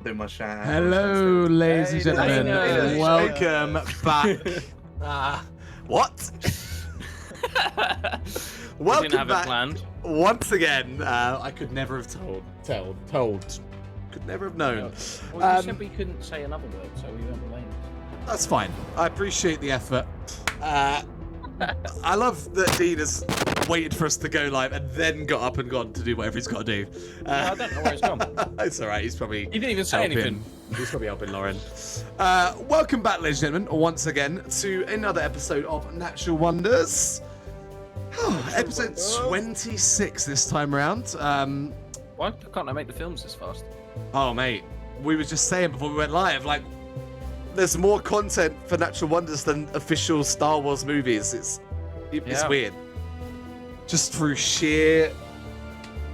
Do my shout. Hello, ladies and gentlemen. Hey, Welcome back. What? Welcome didn't have back it planned. once again. I could never have told. Could never have known. Well, you said we couldn't say another word, so we went with lanes. That's fine. I appreciate the effort. I love that Dean has waited for us to go live and then got up and gone to do whatever he's got to do. I don't know where it's gone. It's all right. He's probably. He didn't even say helping. anything. He's probably helping Lauren. Welcome back, ladies and gentlemen, once again to another episode of Natural Wonders. Episode 26 this time around. Why can't I make the films this fast? Oh, mate, we were just saying before we went live, like, there's more content for Natural Wonders than official Star Wars movies. It's weird. Just through sheer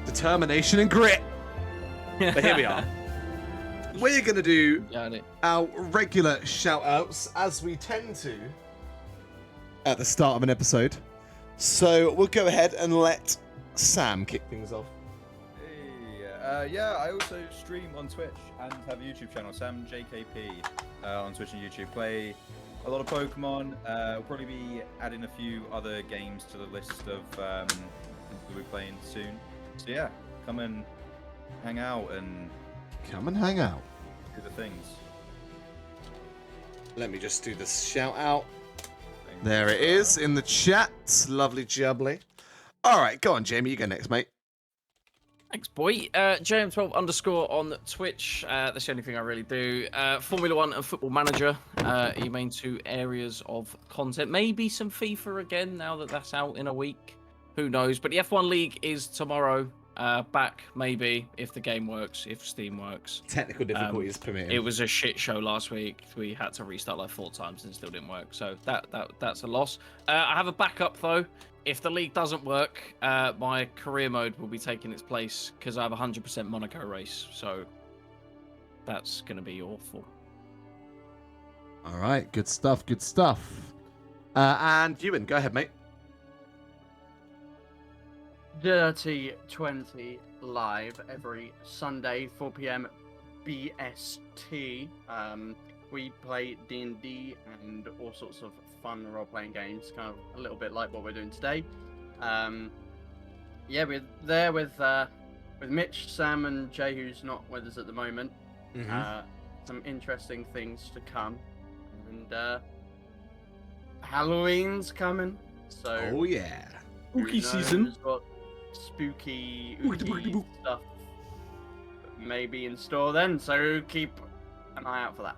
determination and grit. But here we are. We're going to do our regular shout-outs, as we tend to at the start of an episode. So we'll go ahead and let Sam kick things off. Yeah, I also stream on Twitch and have a YouTube channel, Sam JKP, on Twitch and YouTube. Play a lot of Pokemon. We'll probably be adding a few other games to the list of that we're playing soon. So yeah, come and hang out and do the things. Let me just do this shout out. There it is in the chat. Lovely jubbly. All right, go on, Jamie. You go next, mate. Thanks, boy. JM12 _ on Twitch. That's the only thing I really do. Formula 1 and Football Manager are your main two areas of content. Maybe some FIFA again now that that's out in a week. Who knows? But the F1 League is tomorrow. Back, maybe, if the game works, if Steam works. Technical difficulties permitting. It was a shit show last week. We had to restart like 4 times and it still didn't work. So that's a loss. I have a backup, though. If the league doesn't work, my career mode will be taking its place because I have a 100% Monaco race. So that's going to be awful. All right, good stuff, good stuff. And Ewan, go ahead, mate. Dirty 20 live every Sunday, 4 p.m. BST. We play D&D and all sorts of fun role-playing games, kind of a little bit like what we're doing today. Yeah, we're there with Mitch, Sam, and Jay, who's not with us at the moment. Some interesting things to come, and Halloween's coming. So oh yeah, spooky season. What spooky stuff maybe in store then. So keep an eye out for that.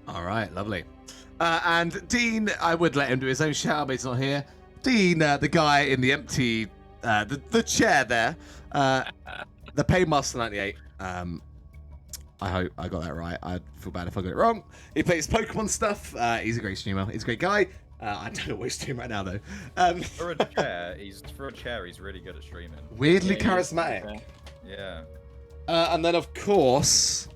All right, lovely. And Dean, I would let him do his own shout, but he's not here. Dean, the guy in the empty, the chair there, the Paymaster 98. I hope I got that right. I'd feel bad if I got it wrong. He plays Pokemon stuff. He's a great streamer. He's a great guy. I don't know what he's doing right now, though. For a chair, he's really good at streaming. Weirdly charismatic. Yeah. And then, of course,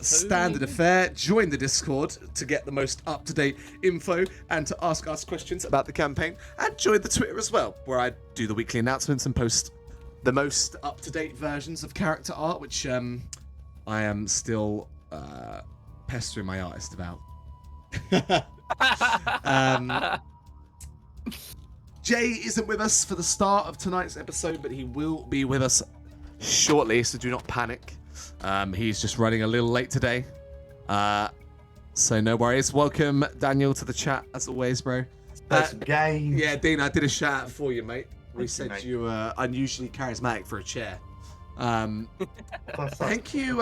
standard affair, join the Discord to get the most up-to-date info and to ask us questions about the campaign, and join the Twitter as well, where I do the weekly announcements and post the most up-to-date versions of character art, which I am still pestering my artist about. Jay isn't with us for the start of tonight's episode, but he will be with us shortly, so do not panic. He's just running a little late today, so no worries. Welcome, Daniel, to the chat as always, bro. That's game. Yeah, Dean, I did a shout out for you, mate. We said you were unusually charismatic for a chair. Thank you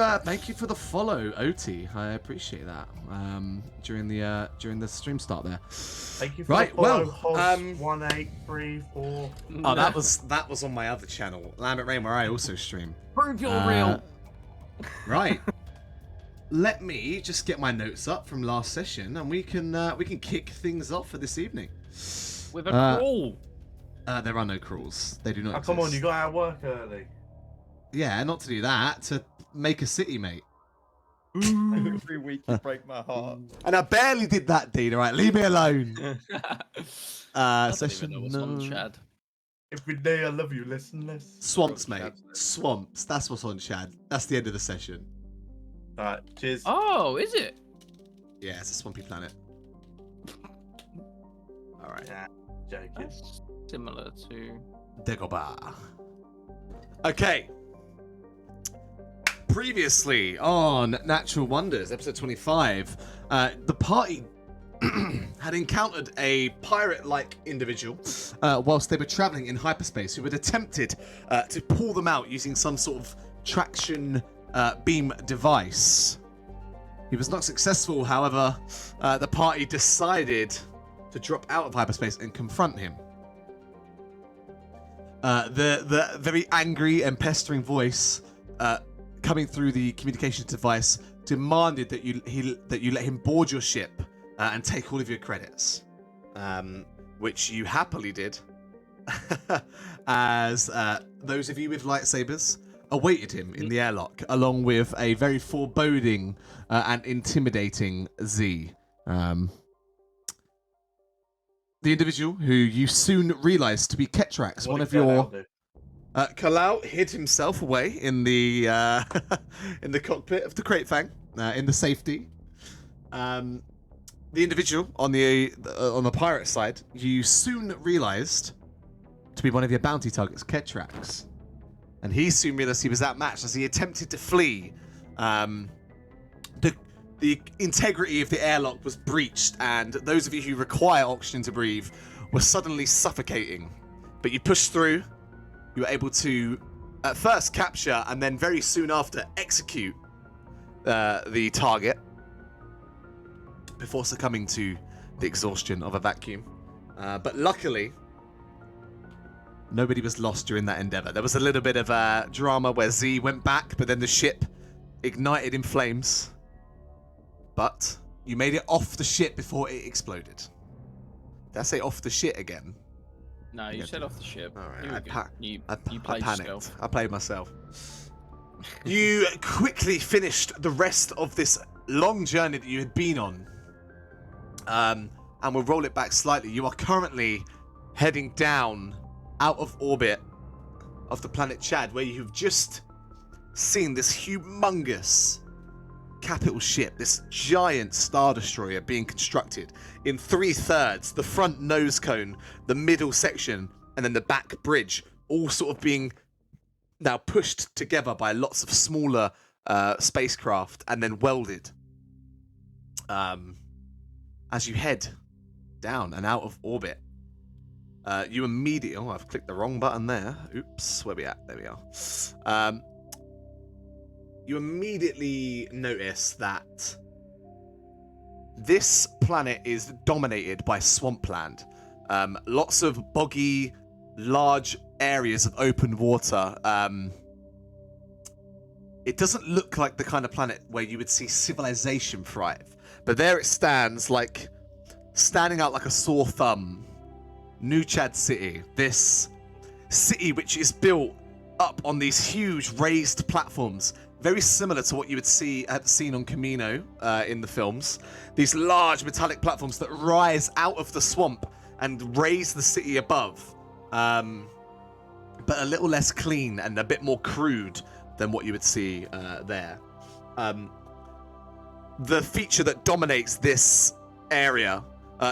for the follow, OT. I appreciate that. During the stream start there. Thank you for right. the follow, Well, 1834. Oh, that was on my other channel, Lambert Rain, where I also stream. Prove you're real. Right. Let me just get my notes up from last session, and we can kick things off for this evening. With a crawl. There are no crawls. They do not. Oh, come on, you got out of work early. Yeah, not to do that. To make a city, mate. Every week you break my heart. And I barely did that, Dean. All right, leave me alone. Session. Know what's on, Chad. Every day I love you, listen. Swamps, mate. Swamps. That's what's on, Chad. That's the end of the session. Alright, cheers. Oh, is it? Yeah, it's a swampy planet. All right. Yeah, joking. That's similar to. Dagobah. Okay. Previously on Natural Wonders, episode 25, the party had encountered a pirate-like individual whilst they were traveling in hyperspace who had attempted to pull them out using some sort of traction beam device. He was not successful, however, the party decided to drop out of hyperspace and confront him. The very angry and pestering voice coming through the communications device demanded that you let him board your ship and take all of your credits, which you happily did, as those of you with lightsabers awaited him in the airlock, along with a very foreboding and intimidating Z. The individual who you soon realised to be Ketrax, What one did of your... Kalau do? Kalau hid himself away in the in the cockpit of the Crate Fang, in the safety. The individual on the pirate side, you soon realised to be one of your bounty targets, Ketrax, and he soon realised he was outmatched as he attempted to flee. The integrity of the airlock was breached, and those of you who require oxygen to breathe were suddenly suffocating. But you pushed through. You were able to, at first, capture, and then very soon after, execute the target before succumbing to the exhaustion of a vacuum. But luckily, nobody was lost during that endeavor. There was a little bit of drama where Z went back, but then the ship ignited in flames. But you made it off the ship before it exploded. Did I say off the shit again? No, you said off the ship. All right, You were I good. You played panicked. yourself. I played myself. You quickly finished the rest of this long journey that you had been on. And we'll roll it back slightly. You are currently heading down out of orbit of the planet Chad, where you've just seen this humongous capital ship, this giant Star Destroyer being constructed in 3/3, the front nose cone, the middle section, and then the back bridge, all sort of being now pushed together by lots of smaller spacecraft and then welded. As you head down and out of orbit, you immediately... Oh, I've clicked the wrong button there. Oops, where we at? There we are. You immediately notice that this planet is dominated by swampland. Lots of boggy, large areas of open water. It doesn't look like the kind of planet where you would see civilization thrive. But there it stands, like standing out like a sore thumb. New Chad City. This city which is built up on these huge raised platforms, very similar to what you would have seen on Camino in the films. These large metallic platforms that rise out of the swamp and raise the city above. But a little less clean and a bit more crude than what you would see there. The feature that dominates this area,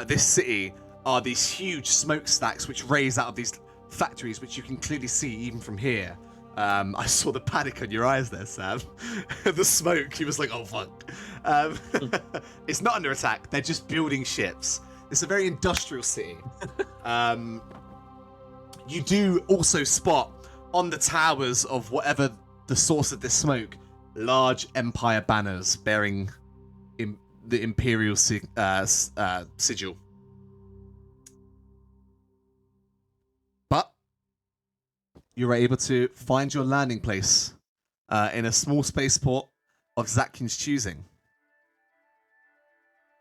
this city, are these huge smokestacks which raise out of these factories, which you can clearly see even from here. I saw the panic on your eyes there, Sam. The smoke, he was like, oh, fuck. It's not under attack. They're just building ships. It's a very industrial city. You do also spot on the towers of whatever the source of this smoke, large Empire banners bearing the Imperial sigil. But you were able to find your landing place in a small spaceport of Zatkin's choosing.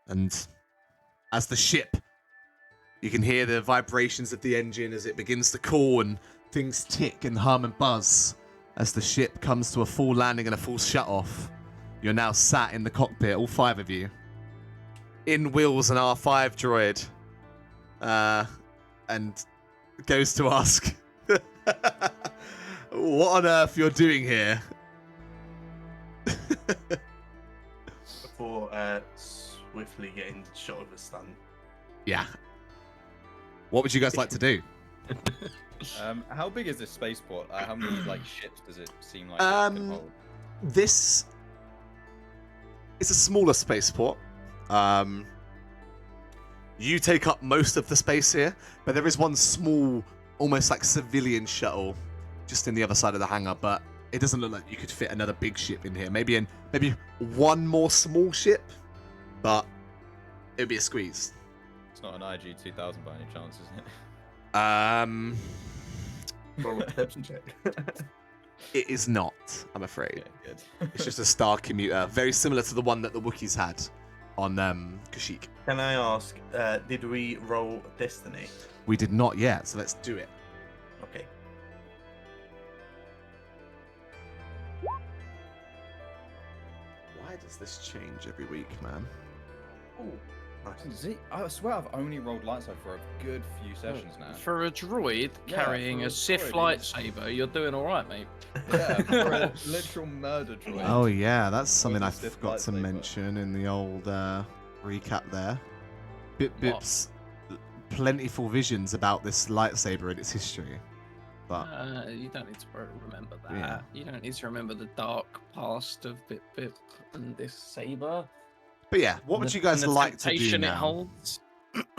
And as the ship, you can hear the vibrations of the engine as it begins to cool, and things tick and hum and buzz as the ship comes to a full landing and a full shut-off. You're now sat in the cockpit, all 5 of you. In wheels an R5 droid. And goes to ask, what on earth you're doing here? swiftly getting shot with a stun. Yeah. What would you guys like to do? How big is this spaceport? How many like ships does it seem like it can hold? This is a smaller spaceport. You take up most of the space here, but there is one small, almost like civilian shuttle just in the other side of the hangar, but it doesn't look like you could fit another big ship in here. Maybe one more small ship, but it would be a squeeze. It's not an IG-2000 by any chance, is it? Roll a perception check. It is not, I'm afraid. Okay, good. It's just a star commuter, very similar to the one that the Wookiees had on Kashyyyk. Can I ask, did we roll Destiny? We did not yet, so let's do it. Okay. Why does this change every week, man? Ooh, nice. Is it? I swear I've only rolled lightsaber for a good few sessions now. For a droid Yeah, carrying for a a Sith droid, lightsaber, you're doing all right, mate. Yeah, for a literal murder droid. Oh yeah, that's something I Wasn't Sith forgot to lightsaber. mention in the old recap there. Bip's plentiful visions about this lightsaber and its history. But You don't need to remember that. Yeah. You don't need to remember the dark past of Bip and this saber. yeah, what would you guys and the like to do temptation it now? holds.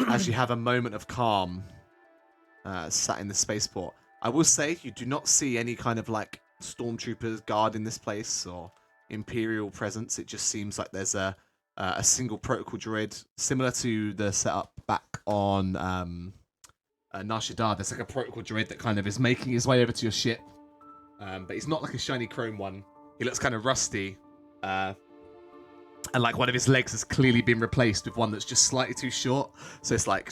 As you have a moment of calm sat in the spaceport. I will say you do not see any kind of like stormtroopers guarding this place or Imperial presence. It just seems like there's a single protocol droid similar to the setup back on Nar Shaddaa. There's like a protocol droid that kind of is making his way over to your ship, but he's not like a shiny chrome one. He looks kind of rusty. And like one of his legs has clearly been replaced with one that's just slightly too short. So it's like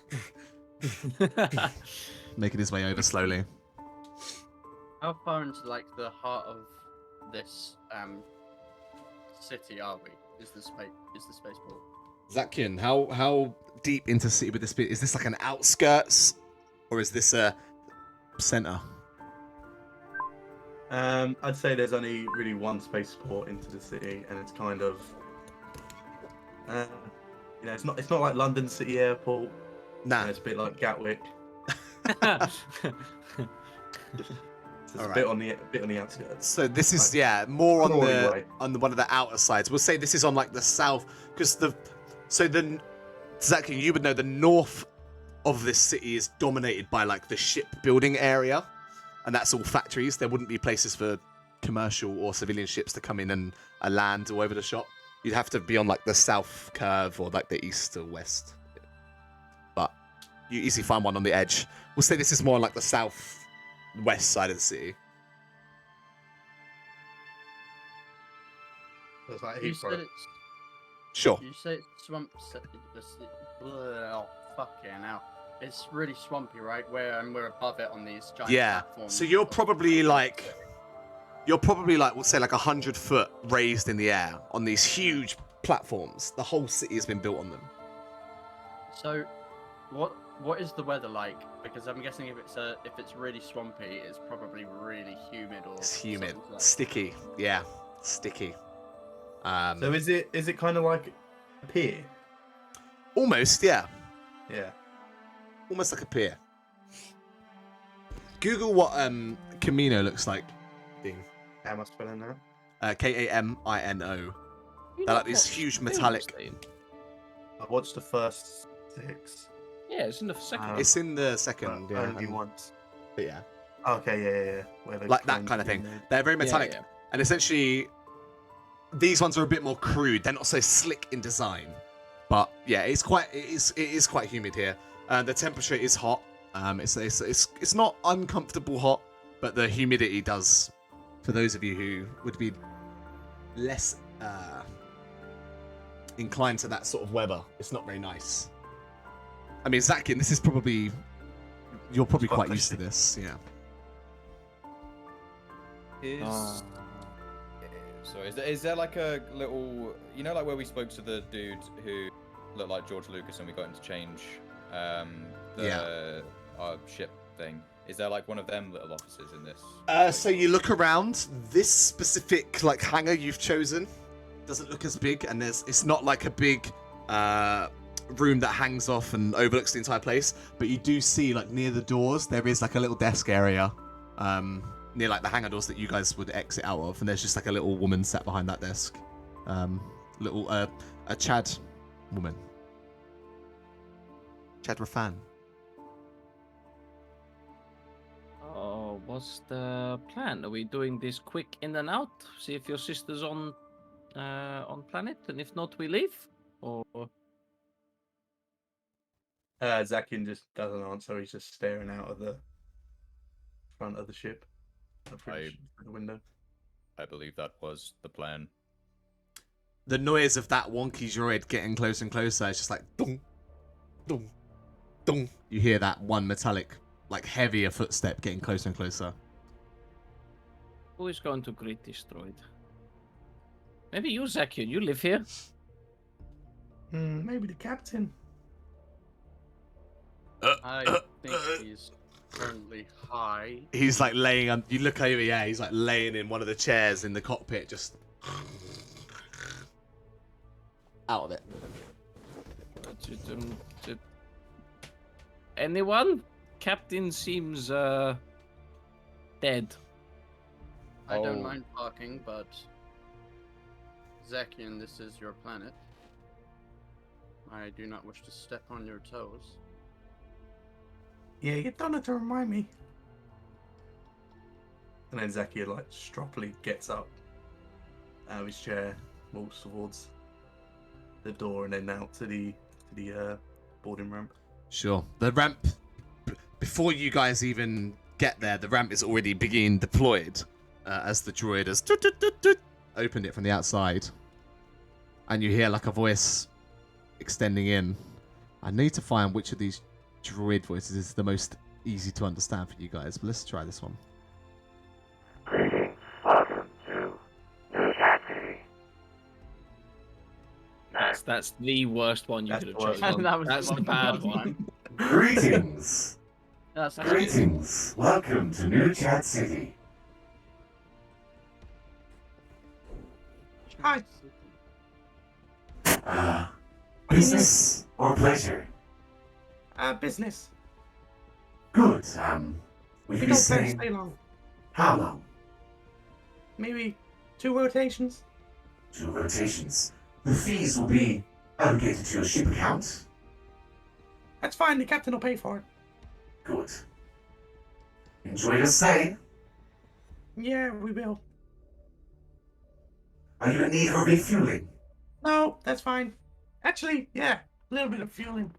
making his way over slowly. How far into like the heart of this city are we? Is the spaceport? Zakian, how deep into city would this be? Is this like an outskirts or is this a center? I'd say there's only really one spaceport into the city, and it's kind of, it's not like London City Airport. Nah. It's a bit like Gatwick. It's a Alright. bit on the outskirts. So this is Like, more on Crawley the way. one of the outer sides. We'll say this is on like the south because Zakian, you would know the north of this city is dominated by like the shipbuilding area, and that's all factories. There wouldn't be places for commercial or civilian ships to come in and land all over the shop. You'd have to be on like the south curve or like the east or west. But you easily find one on the edge. We'll say this is more like the south west side of the city. It's like You said Heathrow. it's Sure. You say it's swamp. Oh, fucking hell. It's really swampy, right? And we're above it on these giant Yeah. platforms. So you're probably like, we'll say like 100 foot raised in the air on these huge platforms. The whole city has been built on them. So, what is the weather like? Because I'm guessing if it's really swampy, it's probably really humid or. It's humid, something like- sticky. Yeah, sticky. So is it kind of like a pier? Almost, yeah. Yeah. Almost like a pier. Google what Camino looks like. Ding. How am I spelling that? Kamino. They're like these huge metallic. I watched the first 6. Yeah, it's in the second. It's in the second, But yeah. only once. But yeah, Okay, yeah. Where they like that climb kind of in thing. there. They're very metallic, Yeah. and essentially, these ones are a bit more crude. They're not so slick in design, but yeah, it is quite humid here. The temperature is hot. It's not uncomfortable hot, but the humidity does. For those of you who would be less inclined to that sort of weather, it's not very nice. I mean, Zakian, this is probably you're probably quite used to this, yeah. Sorry, is there like a little, like where we spoke to the dude who looked like George Lucas and we got him to change our ship thing? Is there like one of them little offices in this? So you look around. This specific like hangar you've chosen doesn't look as big, and it's not like a big room that hangs off and overlooks the entire place. But you do see, like, near the doors, there is like a little desk area, near like the hangar doors that you guys would exit out of, and there's just like a little woman sat behind that desk, a Chad woman, Chad Rafan. Oh, what's the plan? Are we doing this quick in and out? See if your sister's on planet, and if not, we leave? Or Zakian just doesn't answer. He's just staring out of the front of the ship, through the window. I believe that was the plan. The noise of that wonky droid getting closer and closer is just like dong, dong, dong. You hear that one metallic, like heavier footstep getting closer and closer. who is going to greet this droid? Maybe you, Zakian. You live here. Maybe the captain. I think he's currently high. He's like laying on. You look over, yeah. He's like laying in one of the chairs in the cockpit, just out of it. Anyone? Captain seems dead. I don't Oh. mind parking, but Zakian, this is your planet. I do not wish to step on your toes. Yeah, you don't have to remind me. And then Zakian like stroppily gets up out of his chair, walks towards the door, and then out to the boarding ramp. Sure. The ramp, before you guys even get there, the ramp is already being deployed as the droid has opened it from the outside. And you hear like a voice extending in. I need to find which of these droid voices is the most easy to understand for you guys, but let's try this one. Greetings. Welcome to New Cat City. That's the worst one you That's could have the worst chosen. one. That was That's the one. bad one. Greetings. That's Greetings. Welcome to New Cat City. Hi. Business or pleasure? Business. Good. We've We been don't plan to saying stay long. how long? Maybe 2 rotations. 2 rotations. The fees will be allocated to your ship account. That's fine. The captain will pay for it. Good. Enjoy your stay. Yeah, we will. Are you in need of refueling? No, that's fine. Actually, yeah, a little bit of fueling.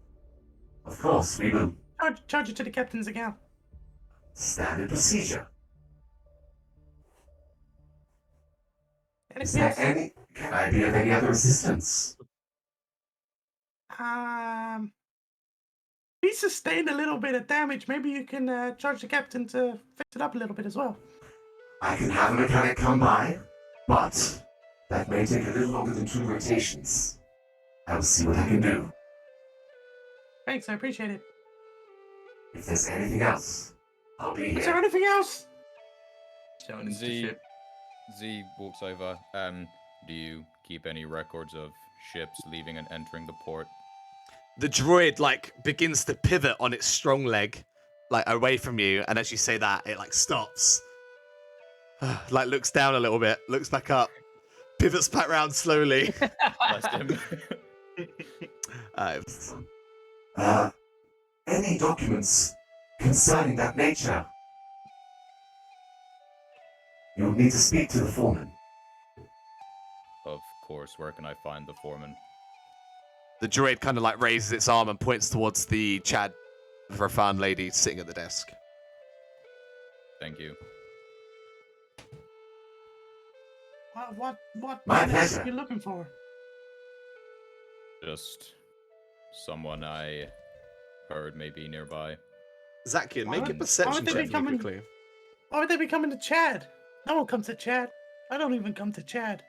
Of course, we will. Charge it to the captain's account. Standard procedure. Is Anything there else? any? Can I be of any other assistance? We sustained a little bit of damage. Maybe you can charge the captain to fix it up a little bit as well. I can have a mechanic come by, but that may take a little longer than 2 rotations. I'll see what I can do. Thanks, I appreciate it. If there's anything else, I'll be Is there here. anything else? Shouting into the Z ship. Z walks over. Do you keep any records of ships leaving and entering the port? The droid like begins to pivot on its strong leg, like away from you, and as you say that, it like stops, like looks down a little bit, looks back up, pivots back round slowly. Bless him. Any documents concerning that nature? You'll need to speak to the foreman. Of course. Where can I find the foreman? The droid kind of like raises its arm and points towards the Chad Rafan lady sitting at the desk. Thank you. What My man is pleasure. you looking for? Just someone I heard may be nearby. Zakian, Why make a would- perception why would they check be for me coming- quickly. Why would they be coming to Chad? No one comes to Chad. I don't even come to Chad.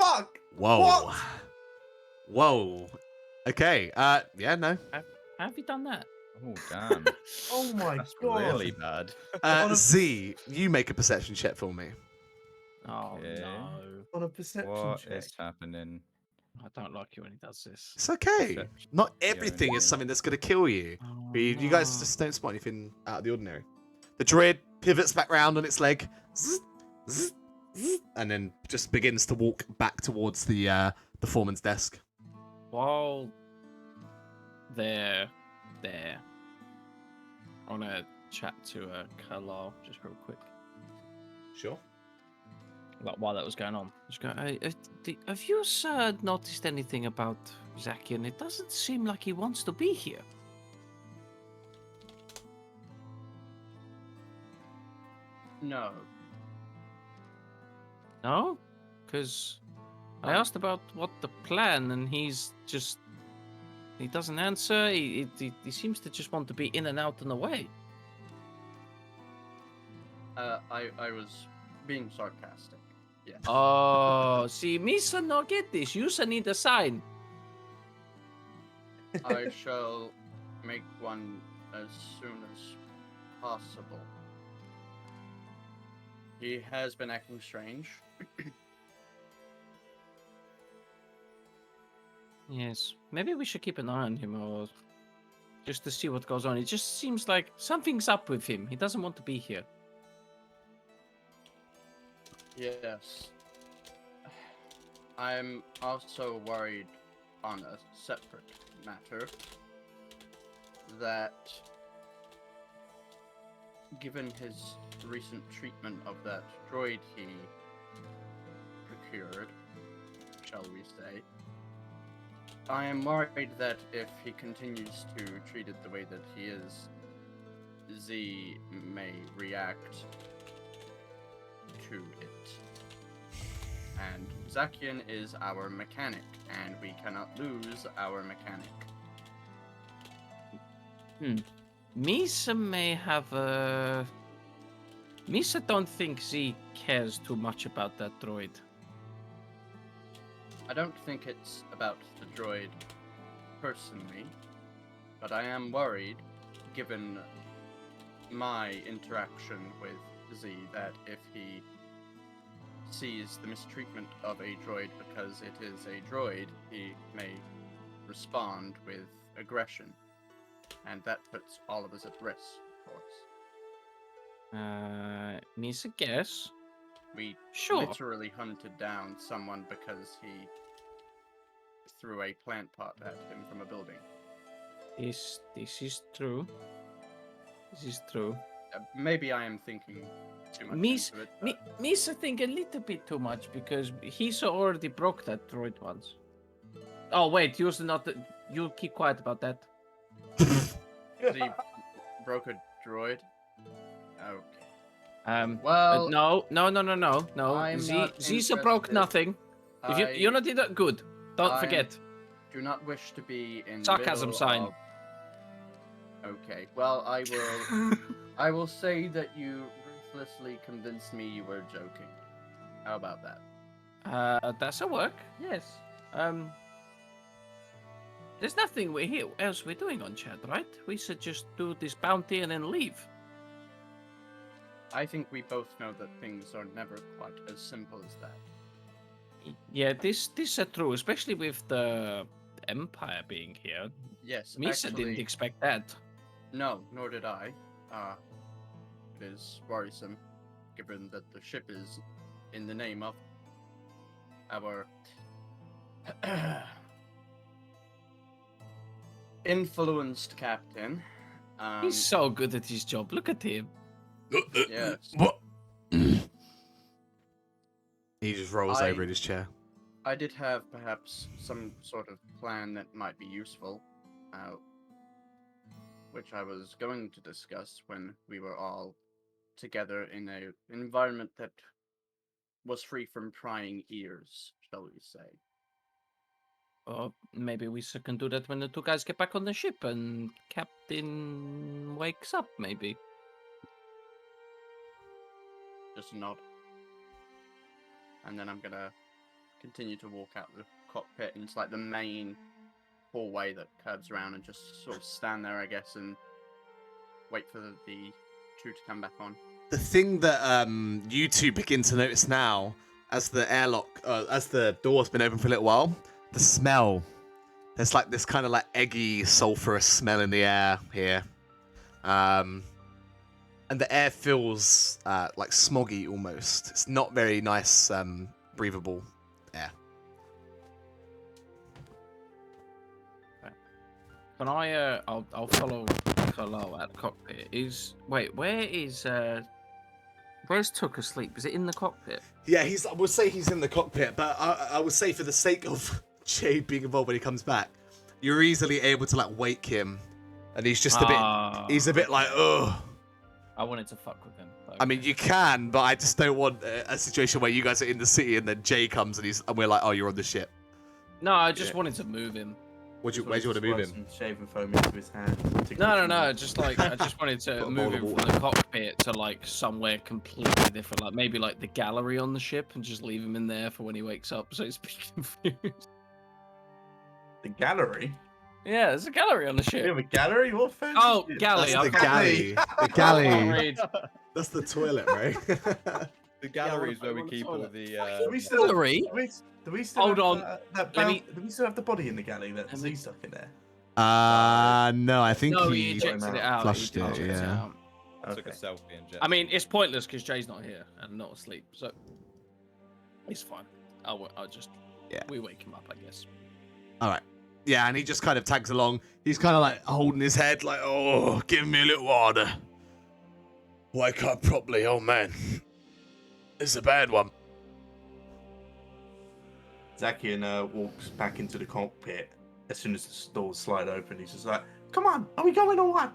Fuck! Whoa. What? Whoa. Okay. Yeah, no. Have you done that? Oh damn. Oh my That's god. really bad. Honestly- Z, you make a perception check for me. Oh Okay. no. On a perception What check. is happening? I don't like it when he does this. It's okay. Perception. Not Yeah, everything is anything. something that's going to kill you. Oh, But you guys just don't spot anything out of the ordinary. The droid pivots back round on its leg, zzz, zzz, zzz, and then just begins to walk back towards the foreman's desk. While they're there, I want to chat to Carlisle just real quick. Sure. Like while that was going on, just go. Have you noticed anything about Zakian? It doesn't seem like he wants to be here. No. No, because I asked about what the plan, and he doesn't answer. He seems to just want to be in and out and away. I was being sarcastic. Yes. Oh, see, Misa no get this. You need a sign. I shall make one as soon as possible. He has been acting strange. Yes, maybe we should keep an eye on him, or just to see what goes on. It just seems like something's up with him. He doesn't want to be here. Yes. I'm also worried on a separate matter that given his recent treatment of that droid he procured, shall we say, I am worried that if he continues to treat it the way that he is, Z may react to it. And Zakian is our mechanic, and we cannot lose our mechanic. Misa may have a... Misa don't think Z cares too much about that droid. I don't think it's about the droid personally, but I am worried, given my interaction with Z, that if he sees the mistreatment of a droid because it is a droid, he may respond with aggression. And that puts all of us at risk, of course. Misa guess. We Sure. literally hunted down someone because he threw a plant pot at him from a building. This is true. This is true. Maybe I am thinking too much into it. but- Misa think a little bit too much because he's already broke that droid once. Oh wait, you're not. You keep quiet about that. He broke a droid? Okay. Well, no. I'm not Zisa broke interested. nothing. If you're not in that, good. Don't I'm- forget. do not wish to be in the Sarcasm middle sign. of- Okay. Well, I will say that you ruthlessly convinced me you were joking. How about that? That's a work. Yes. There's nothing else we're doing on chat, right? We should just do this bounty and then leave. I think we both know that things are never quite as simple as that. Yeah, this is true, especially with the Empire being here. Yes, Misa didn't actually, expect that. no, nor did I. It is worrisome, given that the ship is in the name of our influenced captain. He's so good at his job. Look at him. Yes. What? He just rolls I- over in his chair. I did have perhaps some sort of plan that might be useful, which I was going to discuss when we were all together in an environment that was free from prying ears, shall we say. Oh, maybe we can do that when the two guys get back on the ship and Captain wakes up, maybe. Just a nod. And then I'm gonna continue to walk out the cockpit into like the main hallway that curves around and just sort of stand there, I guess, and wait for the two to come back on. the thing that you two begin to notice now, as the as the door's been open for a little while, the smell. There's like this kind of like eggy, sulfurous smell in the air here. And the air feels like smoggy almost. It's not very nice, breathable air. Can I? I'll follow Carlisle at the cockpit. Where's Took asleep? Is it in the cockpit? Yeah, I would say he's in the cockpit, but I would say for the sake of Jade being involved when he comes back, you're easily able to like wake him, and he's just he's a bit like, ugh. I wanted to fuck with him. I mean, you can, but I just don't want a situation where you guys are in the city and then Jay comes and we're like, oh, you're on the ship. No, I just wanted to move him. Where do you want to move him? Shaving foam into his hand. No. Just like I just wanted to move him from the cockpit to like somewhere completely different, like maybe like the gallery on the ship, and just leave him in there for when he wakes up, so he's confused. The gallery? Yeah, there's a gallery on the ship. We have a gallery? What fancy Oh, shit? galley. That's I the can't galley. The read. galley. That's the toilet, right? The gallery is where we keep all the. Do we still, Gallery? do we still Hold have, on. do we still have the body in the galley that's Z stuck in there? No, I think No, he he ejected it out. flushed He it, ejected yeah. out. I took a Okay. selfie and jet. I mean, it's pointless because Jay's not here and not asleep, so he's fine. I'll just we wake him up, I guess. All right. Yeah, and he just kind of tags along. He's kind of like holding his head, like, oh, give me a little water. Wake up properly, oh man. It's a bad one. Zakian walks back into the cockpit as soon as the doors slide open. He's just like, come on, are we going or what?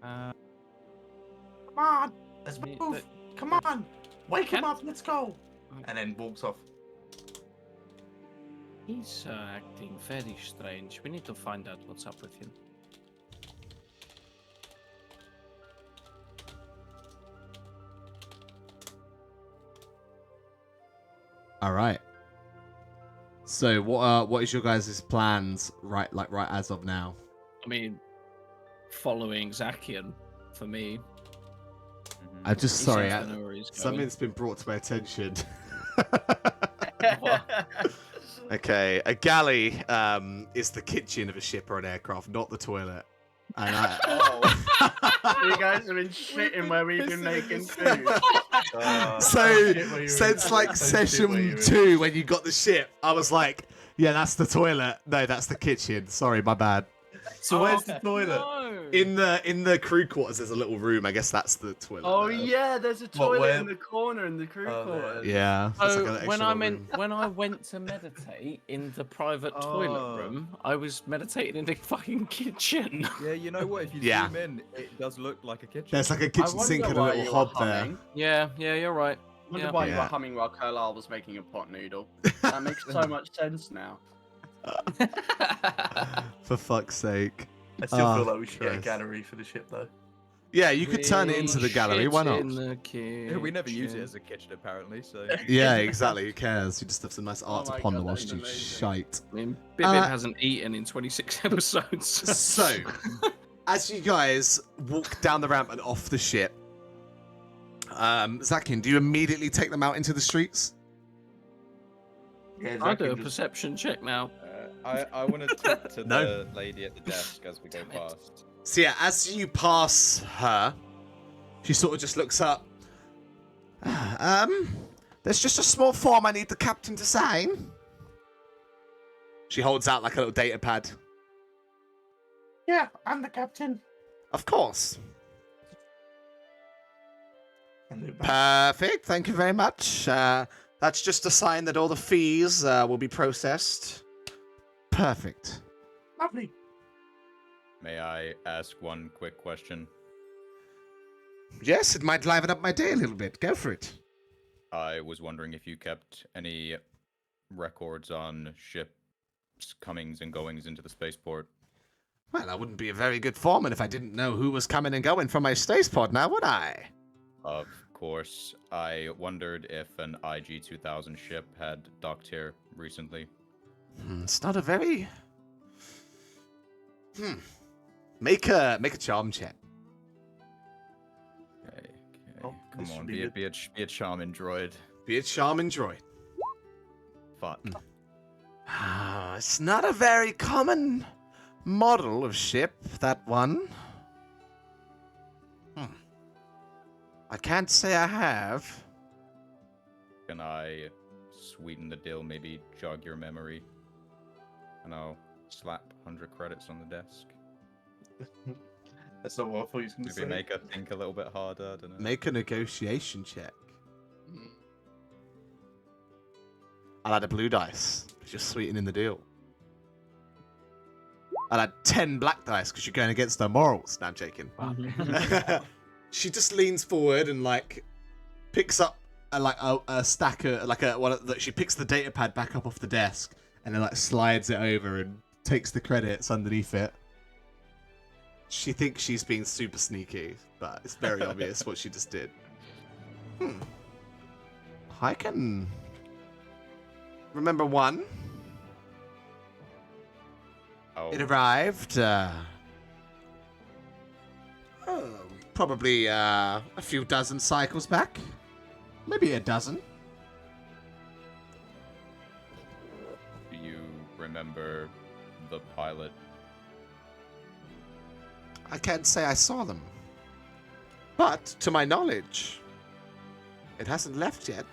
Come on, let's move. Come on, wake him up, let's go. And then walks off. He's acting very strange. We need to find out what's up with him. All right. So what is your guys' plans right as of now? I mean, following Zakian for me. I'm just He sorry. seems to know where he's going. Something's been brought to my attention. What? Okay, a galley is the kitchen of a ship or an aircraft, not the toilet. And You guys have been shitting where we've been making food. so since like session 2 when you got the ship, I was like, yeah, that's the toilet. No, that's the kitchen. Sorry, my bad. So where's the toilet? No. In the crew quarters, there's a little room. I guess that's the toilet. Oh there. yeah, there's a toilet where? in the corner in the crew Oh, there. quarters. Yeah. that's So like an extra when I little room. when I went to meditate in the private toilet room, I was meditating in the fucking kitchen. Yeah, you know what? If you Yeah. zoom in, it does look like a kitchen. There's like a I kitchen wonder sink and a why little you hob were there. humming. Yeah, you're right. I wonder Yeah. why you were Yeah. humming while Carlisle was making a pot noodle. That makes so much sense now. For fuck's sake. I still feel like we should get a Christ. gallery for the ship though. Yeah, you could turn it into the gallery. Why not? In the Yeah, we never use it kitchen. as a kitchen apparently, so. Yeah, exactly. Who cares? You just have some nice art Oh to my ponder God, whilst that you is amazing. shite. I mean, Bibbin Uh, hasn't eaten in 26 episodes. So, as you guys walk down the ramp and off the ship, Zakian, do you immediately take them out into the streets? Yeah, I'll do a Zakian just- perception check now. I want to talk to No. the lady at the desk as we go Damn it. past. So yeah, as you pass her, she sort of just looks up. There's just a small form I need the captain to sign. She holds out like a little data pad. Yeah, I'm the captain. Of course. And they're back. Perfect. Thank you very much. That's just a sign that all the fees will be processed. Perfect. Lovely. May I ask one quick question? Yes, it might liven up my day a little bit. Go for it. I was wondering if you kept any records on ships' comings and goings into the spaceport. Well, I wouldn't be a very good foreman if I didn't know who was coming and going from my spaceport now, would I? Of course, I wondered if an IG-2000 ship had docked here recently. It's not a very... Make a charm check. Oh, Come this should on, be be good. a charming droid. Be a charming droid. Fuck. It's not a very common model of ship, that one. I can't say I have. Can I sweeten the deal? Maybe jog your memory, and I'll slap 100 credits on the desk. That's not what I thought you was going to Maybe say. make her think a little bit harder. I don't know. Make a negotiation check. I'll add a blue dice, because you're sweetening the deal. I'll add 10 black dice, because you're going against her morals. No, I'm joking. She just leans forward and, like, picks up a stacker, she picks the data pad back up off the desk, and then, like, slides it over and takes the credits underneath it. She thinks she's being super sneaky, but it's very obvious what she just did. I can remember one. Oh, It arrived, probably a few dozen cycles back. Maybe a dozen. do you remember the pilot? I can't say I saw them. But, to my knowledge, it hasn't left yet.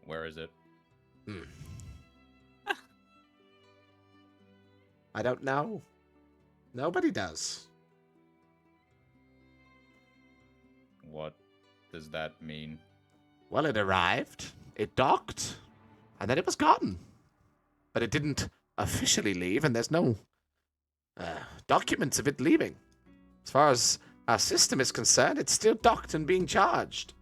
Where is it? I don't know. Nobody does. What does that mean? Well, it arrived, it docked, and then it was gone. But it didn't officially leave, and there's no documents of it leaving. As far as our system is concerned, it's still docked and being charged.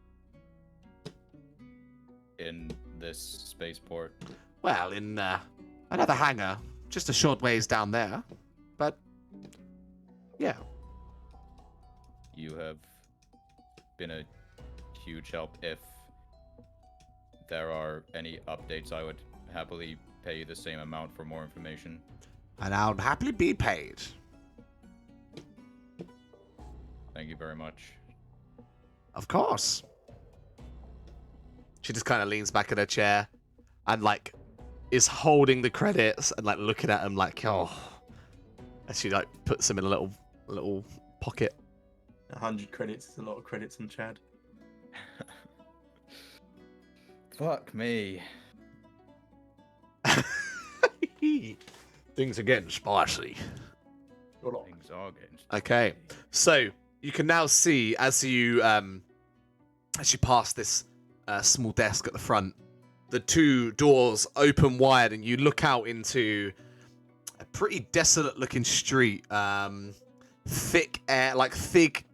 In this spaceport? Well, in another hangar, just a short ways down there. But, yeah. You have been a huge help. If there are any updates, I would happily pay you the same amount for more information. And I'll happily be paid. Thank you very much. Of course. She just kind of leans back in her chair and, like, is holding the credits and, like, looking at them like, oh. And she, like, puts them in a little pocket. 100 credits is a lot of credits on Chad. Fuck me. Things are getting spicy. Things are getting Okay, so you can now see as you pass this small desk at the front, the two doors open wide, and you look out into a pretty desolate-looking street. Thick air, like thick,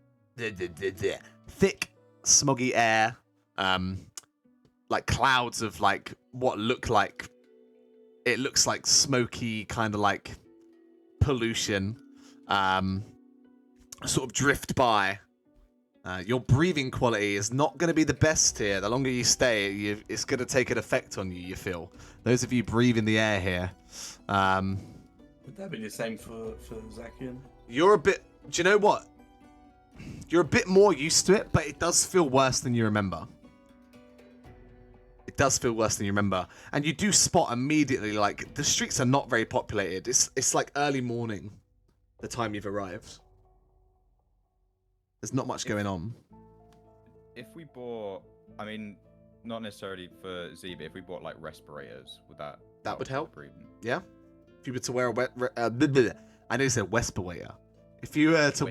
smoggy air. Like clouds of like what look like. It looks like smoky, kind of like pollution. Sort of drift by. Your breathing quality is not going to be the best here. The longer you stay, it's going to take an effect on you, you feel. Those of you breathing the air here. Would that be the same for Zakian? You're a bit... Do you know what? You're a bit more used to it, but it does feel worse than you remember. It does feel worse than you remember. And you do spot immediately, like, the streets are not very populated. It's like early morning, the time you've arrived. There's not much going on. If we bought, I mean, not necessarily for Z, but if we bought like respirators, would that That would help. breathing? Yeah? If you were to wear a I know you said respirator. If you were to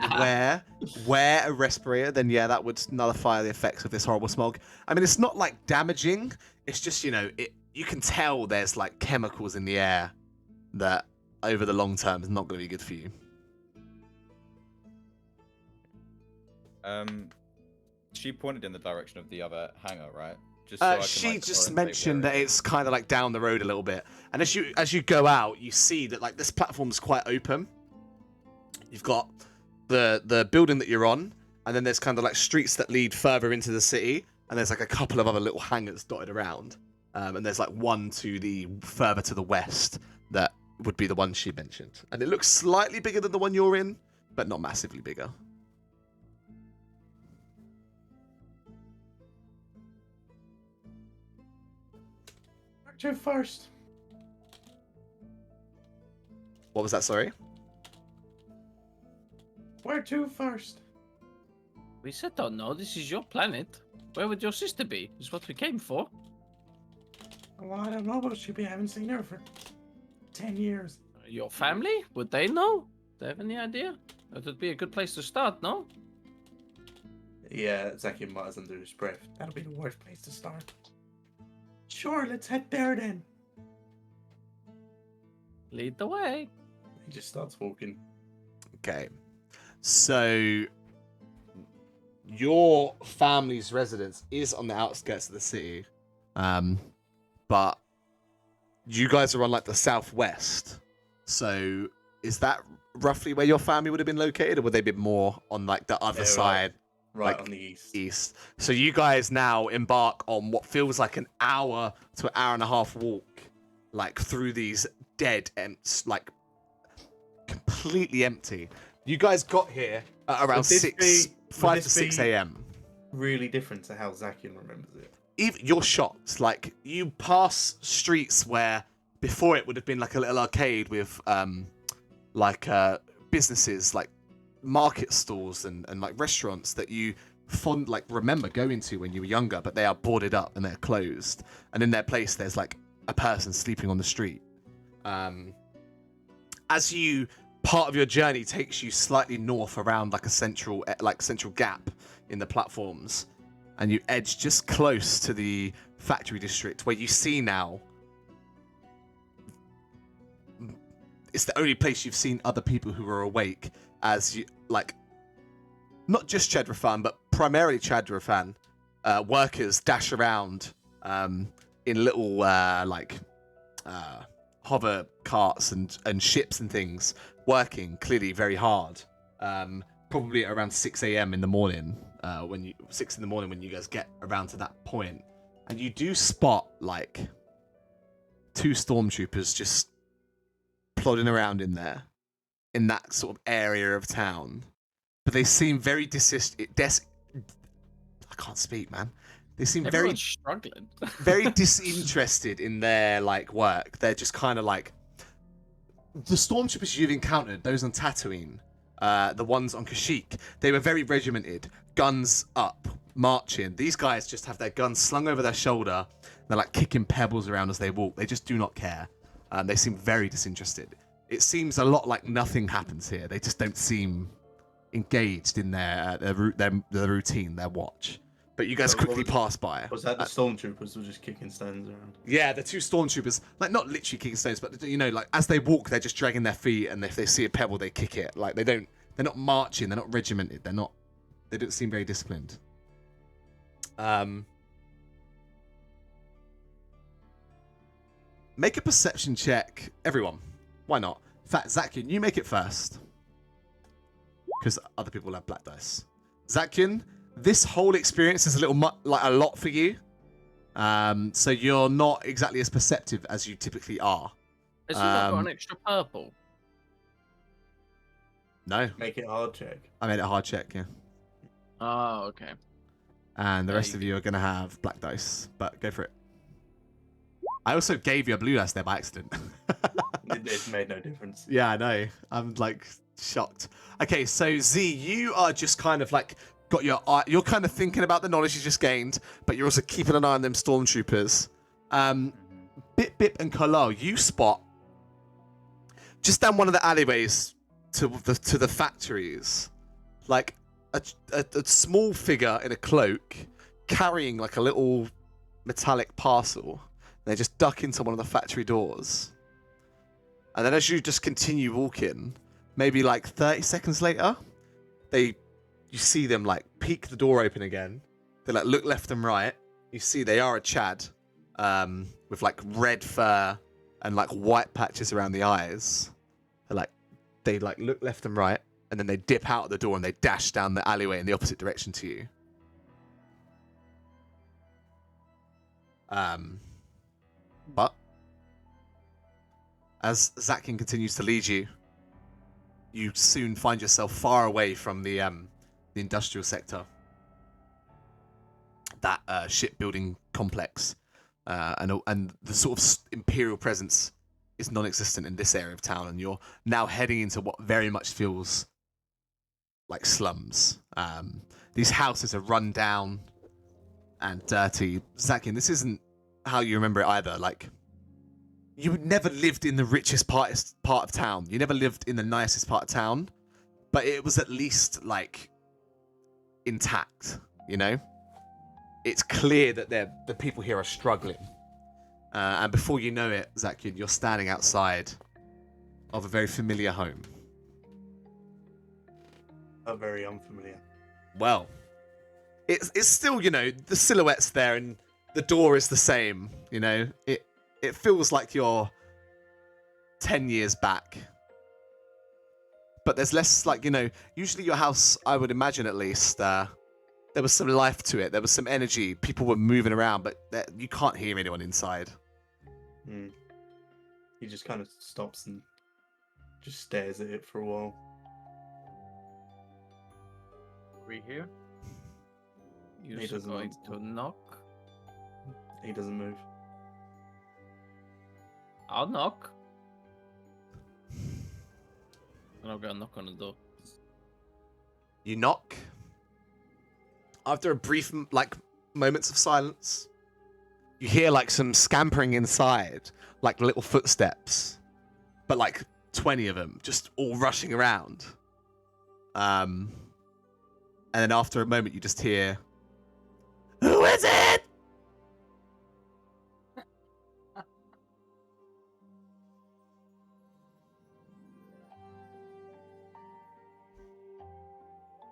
wear a respirator, then yeah, that would nullify the effects of this horrible smog. I mean, it's not like damaging. It's just, you know, you can tell there's like chemicals in the air that over the long term is not going to be good for you. She pointed in the direction of the other hangar, right? Just so I can, she like, just orientate mentioned where that it it's kind of like down the road a little bit. And as you go out, you see that like this platform's quite open. You've got the building that you're on, and then there's kind of like streets that lead further into the city, and there's like a couple of other little hangars dotted around. And there's like one to the further to the west that would be the one she mentioned. And it looks slightly bigger than the one you're in, but not massively bigger. Where to first? What was that? Sorry. Where to first? We said, don't know. This is your planet. Where would your sister be? Is what we came for. Well, I don't know about she. I haven't seen her for 10 years. Your family? Would they know? Do they have any idea? That would be a good place to start, no? Yeah, Zakian mutters under his breath. That'll be the worst place to start. Sure, let's head there then. Lead the way. He just starts walking. Okay. So your family's residence is on the outskirts of the city. But you guys are on like the southwest. So is that roughly where your family would have been located, or would they be more on like the other side? Right like, on the east. East. So you guys now embark on what feels like an hour to an hour and a half walk, like through these dead and like completely empty. You guys got here at around 5 to 6 a.m. Really different to how Zakian remembers it. Even you're shocked. Like you pass streets where before it would have been like a little arcade with businesses like market stalls and like restaurants that you remember going to when you were younger, but they are boarded up and they're closed. And in their place there's like a person sleeping on the street. As you part of your journey takes you slightly north around like a central gap in the platforms, and you edge just close to the factory district where you see now it's the only place you've seen other people who are awake, as you like not just Chedrafan but primarily Chedrafan workers dash around in little hover carts and ships and things, working clearly very hard. Probably around 6 a.m. in the morning, when you guys get around to that point, and you do spot like 2 stormtroopers just plodding around in that sort of area of town, but they seem very I can't speak, man. They seem Everyone's struggling. very disinterested in their like work. They're just kind of like the stormtroopers you've encountered, those on Tatooine, the ones on Kashyyyk. They were very regimented, guns up, marching. These guys just have their guns slung over their shoulder. They're like kicking pebbles around as they walk. They just do not care. They seem very disinterested. It seems a lot like nothing happens here. They just don't seem engaged in their routine, their watch. But you guys quickly pass by. Was that the stormtroopers were just kicking stones around? Yeah, the 2 stormtroopers, like not literally kicking stones, but you know, like as they walk, they're just dragging their feet, and if they see a pebble, they kick it. Like they're not marching, they're not regimented, they don't seem very disciplined. Make a perception check, everyone. Why not? In fact, Zakian, you make it first, because other people have black dice. Zakian, this whole experience is a lot for you. So you're not exactly as perceptive as you typically are. Has he not got an extra purple? No. Make it a hard check. I made it a hard check, yeah. Oh, okay. And the rest of you are going to have black dice, but go for it. I also gave you a blue dice there by accident. It made no difference. Yeah, I know. I'm like shocked. Okay, so Z, you are just kind of like got your eye. You're kind of thinking about the knowledge you just gained, but you're also keeping an eye on them stormtroopers. Bip and Kalal, you spot just down one of the alleyways to the factories, like a small figure in a cloak carrying like a little metallic parcel. They just duck into one of the factory doors. And then as you just continue walking, maybe like 30 seconds later, you see them like peek the door open again. They like look left and right. You see they are a Chad, with like red fur and like white patches around the eyes. They look left and right, and then they dip out of the door and they dash down the alleyway in the opposite direction to you. But as Zakian continues to lead you, you soon find yourself far away from the industrial sector. That shipbuilding complex, and the sort of imperial presence is non-existent in this area of town, and you're now heading into what very much feels like slums. These houses are run down and dirty. Zakian, this isn't how you remember it either. Like, you never lived in the richest part of town. You never lived in the nicest part of town, but it was at least like intact, you know? It's clear that the people here are struggling. And before you know it, Zakian, you're standing outside of a very familiar home. A very unfamiliar. Well, it's still, you know, the silhouette's there and the door is the same, you know? It feels like you're 10 years back. But there's less, like, you know, usually your house, I would imagine at least, there was some life to it. There was some energy. People were moving around, but you can't hear anyone inside. He just kind of stops and just stares at it for a while. We here? You're He doesn't going answer. to knock? He doesn't move. I'll knock. And I'll go and knock on the door. You knock. After a brief, like, moments of silence, you hear, like, some scampering inside, like little footsteps, but like 20 of them, just all rushing around. And then after a moment, you just hear, "Who is it?"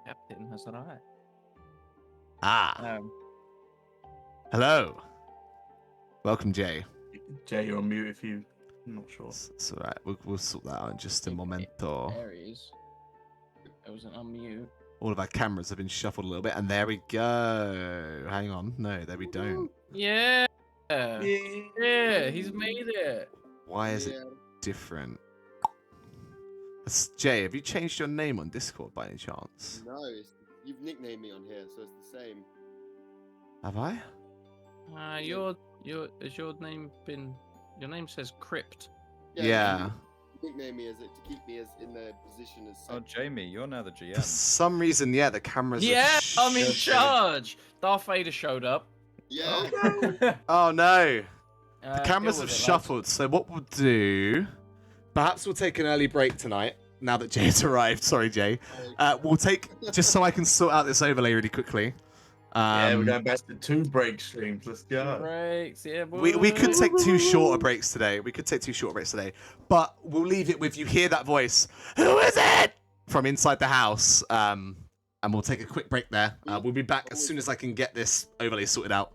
Captain has arrived. Ah, hello. Welcome, Jay. Jay, you're on mute if you... I'm not sure. It's all right. We'll sort that out in just a momento. There he is. I wasn't on mute. All of our cameras have been shuffled a little bit, and there we go. Hang on. No, there we don't. Yeah. Yeah, he's made it. Why is it different? Jay, have you changed your name on Discord by any chance? No, you've nicknamed me on here, so it's the same. Have I? Has your name been? Your name says Crypt. Yeah. You nicknamed me as it to keep me as in the position as. Oh, Jamie, you're now the For GM. some reason, yeah, the cameras. Yeah, are I'm in charge. Darth Vader showed up. Yeah. Oh no, the Deal cameras with have it, lads. shuffled. So what we'll do? Perhaps we'll take an early break tonight. Now that Jay's arrived, sorry, Jay. We'll take just so I can sort out this overlay really quickly. Yeah, we're going back to 2 break streams. Let's go. Breaks, yeah, boy. We could take 2 shorter breaks today. But we'll leave it with you hear that voice. Who is it? From inside the house. And we'll take a quick break there. We'll be back as soon as I can get this overlay sorted out.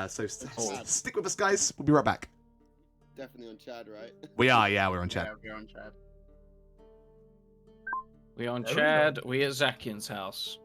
So stick with us, guys. We'll be right back. Definitely on Chad, right? We are, yeah, we're on chat. Yeah, we're on Chad. We on There we Chad. We at Zakian's house.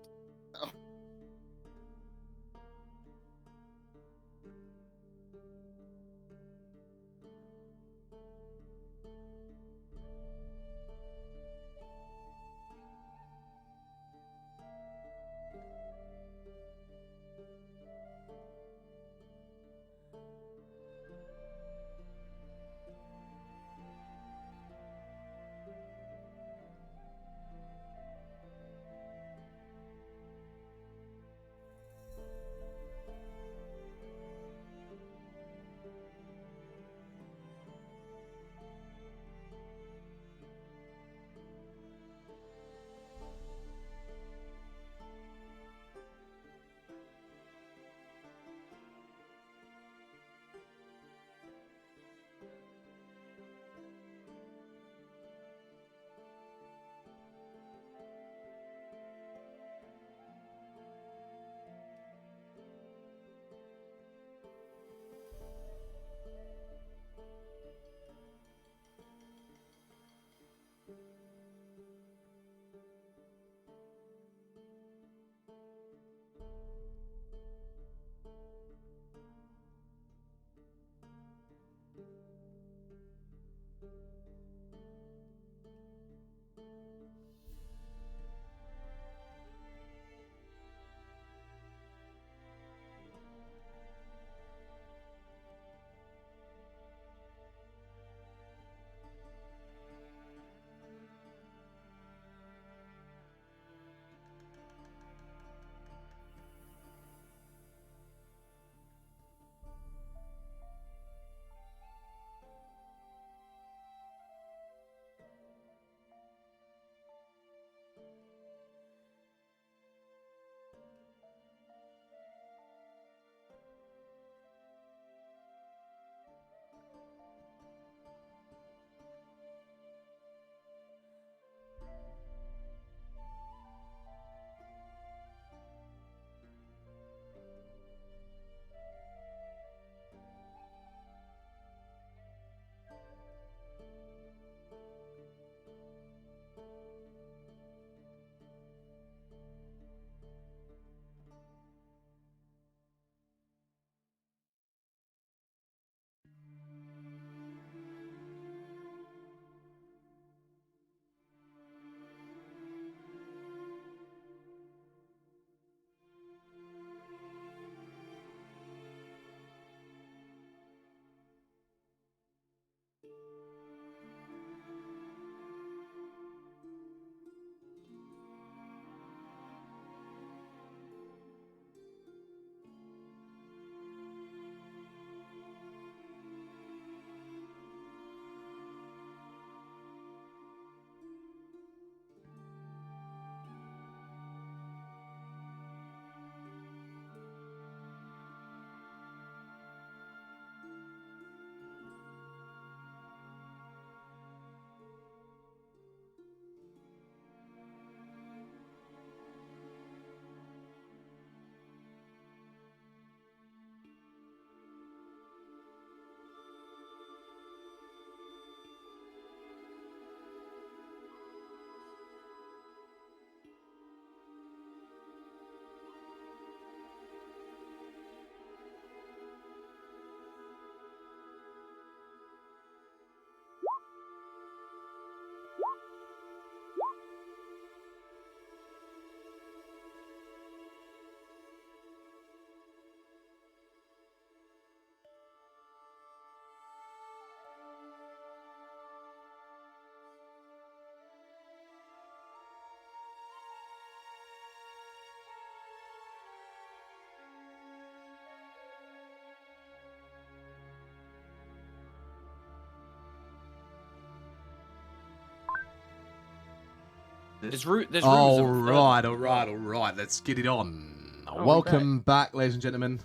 There's rooms. All of them. right. Let's get it on. Oh, Welcome back, ladies and gentlemen.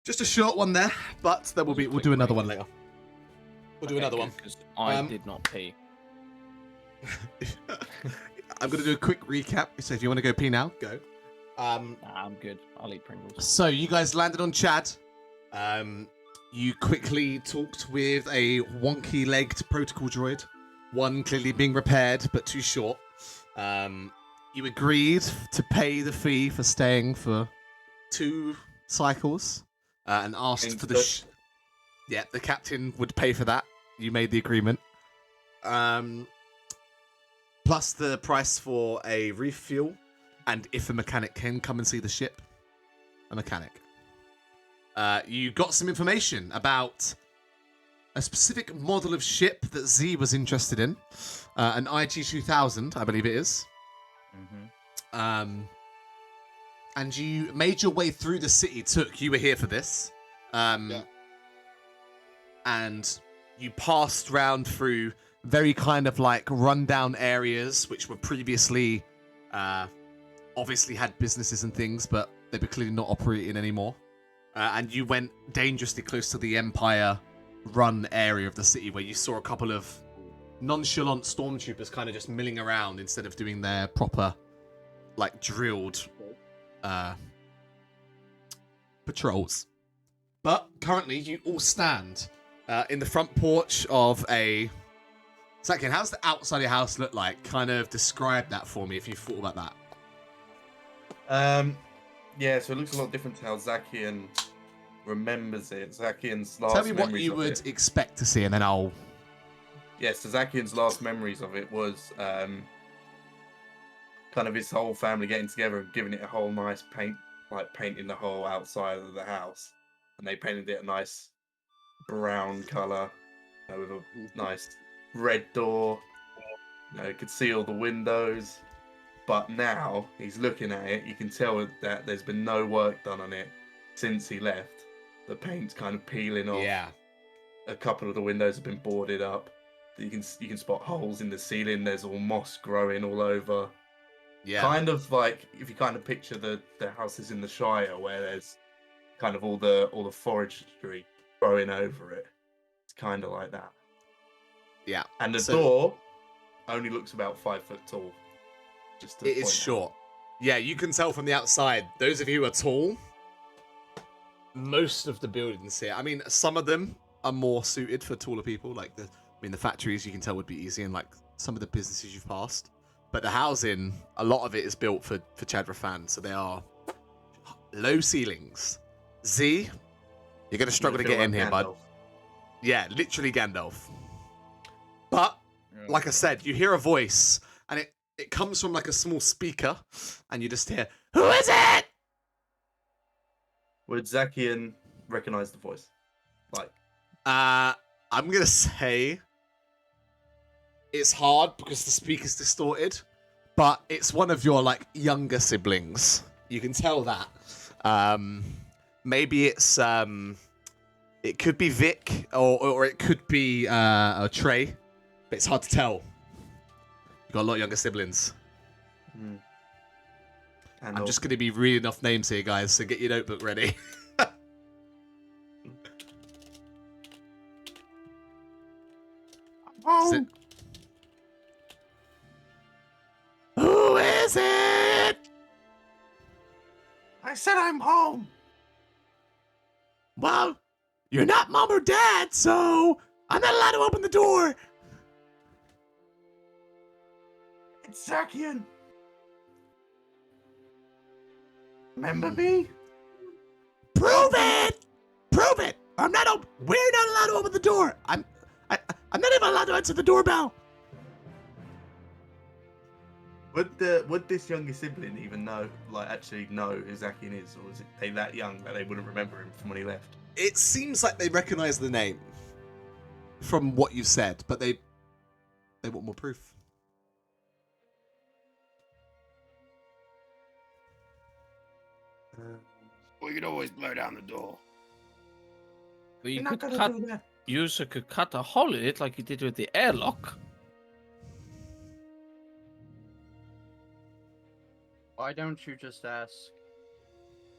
Just a short one there, but there will be. We'll do another one later. We'll do another one. Because I did not pee. I'm gonna do a quick recap. So if you want to go pee now, go. Nah, I'm good. I'll eat Pringles. So you guys landed on Chad. You quickly talked with a wonky-legged protocol droid. One clearly being repaired, but too short. You agreed to pay the fee for staying for 2 cycles, and asked for the. Yeah, the captain would pay for that. You made the agreement. Plus the price for a refuel, and if a mechanic can come and see the ship, a mechanic. You got some information about a specific model of ship that Z was interested in, an IG-2000, I believe it is. And you made your way through the city. You were here for this. Yeah. And you passed round through very kind of like rundown areas, which were previously obviously had businesses and things, but they were clearly not operating anymore. And you went dangerously close to the Empire run area of the city, where you saw a couple of nonchalant stormtroopers kind of just milling around instead of doing their proper, like, drilled patrols. But currently, you all stand in the front porch of a... Zakian, how's the outside of your house look like? Kind of describe that for me if you've thought about that. Yeah, so it looks a lot different to how Zakian remembers it. Zakian's last Tell me what memories you of would it. expect to see, and then I'll... Yeah, so Zakian's last memories of it was kind of his whole family getting together and giving it a whole nice paint, like painting the whole outside of the house. And they painted it a nice brown colour with a nice red door. You could see all the windows. But now he's looking at it, you can tell that there's been no work done on it since he left. The paint's kind of peeling off. Yeah. A couple of the windows have been boarded up. You can spot holes in the ceiling. There's all moss growing all over. Yeah. Kind of like if you kind of picture the houses in the Shire where there's kind of all the forestry growing over it. It's kind of like that. Yeah. And the door only looks about 5 foot tall. It is short. Yeah, you can tell from the outside. Those of you who are tall, most of the buildings here. I mean, some of them are more suited for taller people. Like the factories, you can tell would be easy, and like some of the businesses you've passed. But the housing, a lot of it is built for Chadra fans, so they are low ceilings. Z, you're gonna struggle to get in here, bud. Yeah, literally Gandalf. But like I said, you hear a voice, and it comes from like a small speaker, and you just hear, "Who is it?" Would Zakian recognize the voice? Like, I'm gonna say it's hard because the speaker's distorted, but it's one of your like younger siblings. You can tell that. Maybe it's it could be Vic or it could be a Trey, but it's hard to tell. You've got a lot of younger siblings. I'm just going to be reading off names here, guys, so get your notebook ready. Who is it? I said I'm home. Well, you're not mom or dad, so I'm not allowed to open the door. It's Zakian. Remember me? Prove it! Prove it! We're not allowed to open the door. I'm not even allowed to answer the doorbell. Would this younger sibling even know, like, actually know who Zakian is, or is it they that young that they wouldn't remember him from when he left? It seems like they recognize the name from what you said, but they want more proof. We could always blow down the door. Well, You're not gonna do that. you could cut a hole in it like you did with the airlock. Why don't you just ask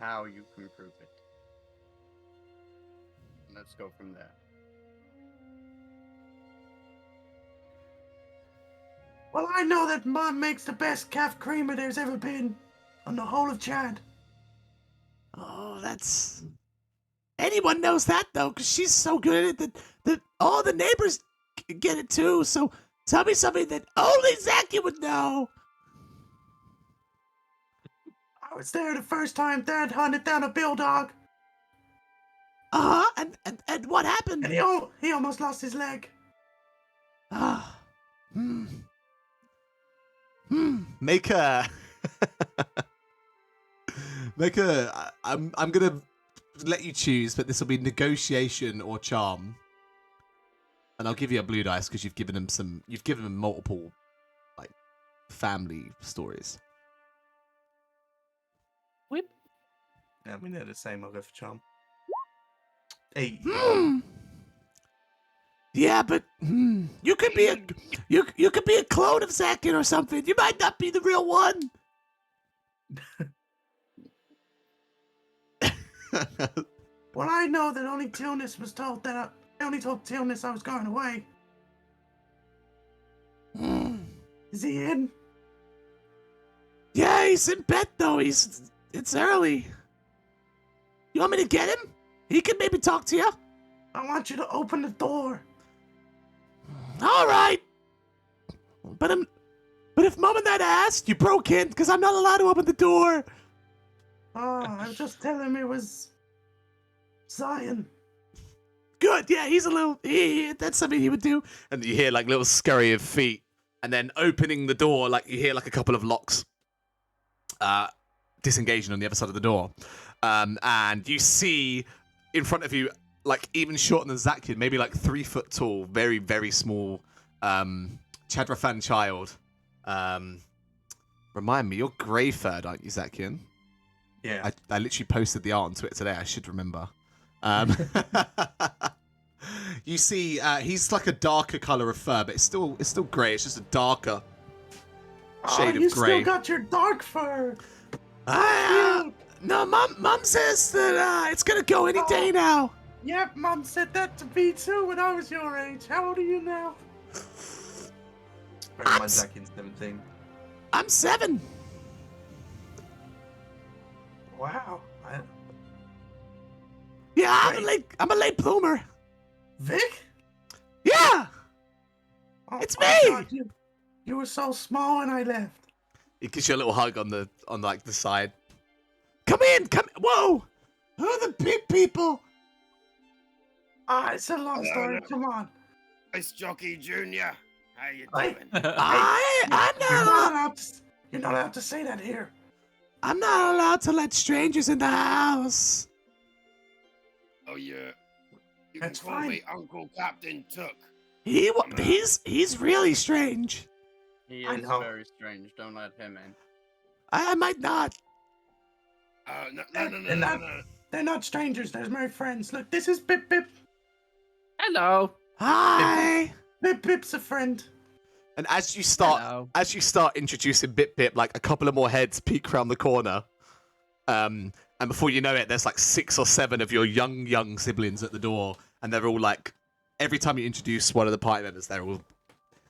how you can prove it? Let's go from there. Well, I know that Mom makes the best calf creamer there's ever been on the whole of Chad. Oh, that's... Anyone knows that, though, because she's so good at it that all the neighbors get it, too. So tell me something that only Zachy would know. I was there the first time Dad hunted down a bill dog. Uh-huh, and what happened? And he almost lost his leg. Ah, Make a... I'm gonna let you choose, but this will be negotiation or charm. And I'll give you a blue dice because you've given him multiple, like, family stories. Whip. Yeah, I mean they're the same. I'll go for charm. 8. Yeah, but you could be a clone of Zakin or something. You might not be the real one. Well, I know that only Tilness was told that I only told Tilness I was going away. Is he in? Yeah, he's in bed though. It's early. You want me to get him? He can maybe talk to you. I want you to open the door. All right. But if Mom and Dad asked, you broke in because I'm not allowed to open the door. Oh, I was just telling him it was Zion. Good, yeah, he's a little... that's something he would do. And you hear, like, little scurry of feet. And then opening the door, like, you hear, like, a couple of locks disengaging on the other side of the door. And you see in front of you, like, even shorter than Zakian, maybe, like, 3 foot tall, very, very small Chadrafan child. Remind me, you're grey-furred, aren't you, Zakian? Yeah. I literally posted the art on Twitter today. I should remember. You see, he's like a darker color of fur, but it's still grey. It's just a darker shade you of grey. still got your dark fur. No, Mom says that it's gonna go any day now. Yep, Mom said that to me too when I was your age. How old are you now? Bear in mind Zakian's 17. I'm 7. Wow. Yeah, I'm a late bloomer. Vic? Yeah, Oh, it's my me. God, you were so small when I left. He gives you a little hug on the side. Come in. Whoa, who are the big people? It's a long story. Come on. Ice Jockey Junior. How you Hey. doing? You're not allowed to say that here. I'm not allowed to let strangers in the house. Oh, yeah. You That's can call fine. me Uncle Captain Took. He's really strange. He I is know. very strange. Don't let him in. I might not. No. They're not strangers. They're my friends. Look, this is Bip Bip. Hello. Hi. Bip Bip's a friend. And as you start introducing Bip Bip, like a couple of more heads peek around the corner. And before you know it, there's like 6 or 7 of your young siblings at the door, and they're all like, every time you introduce one of the party members, they're all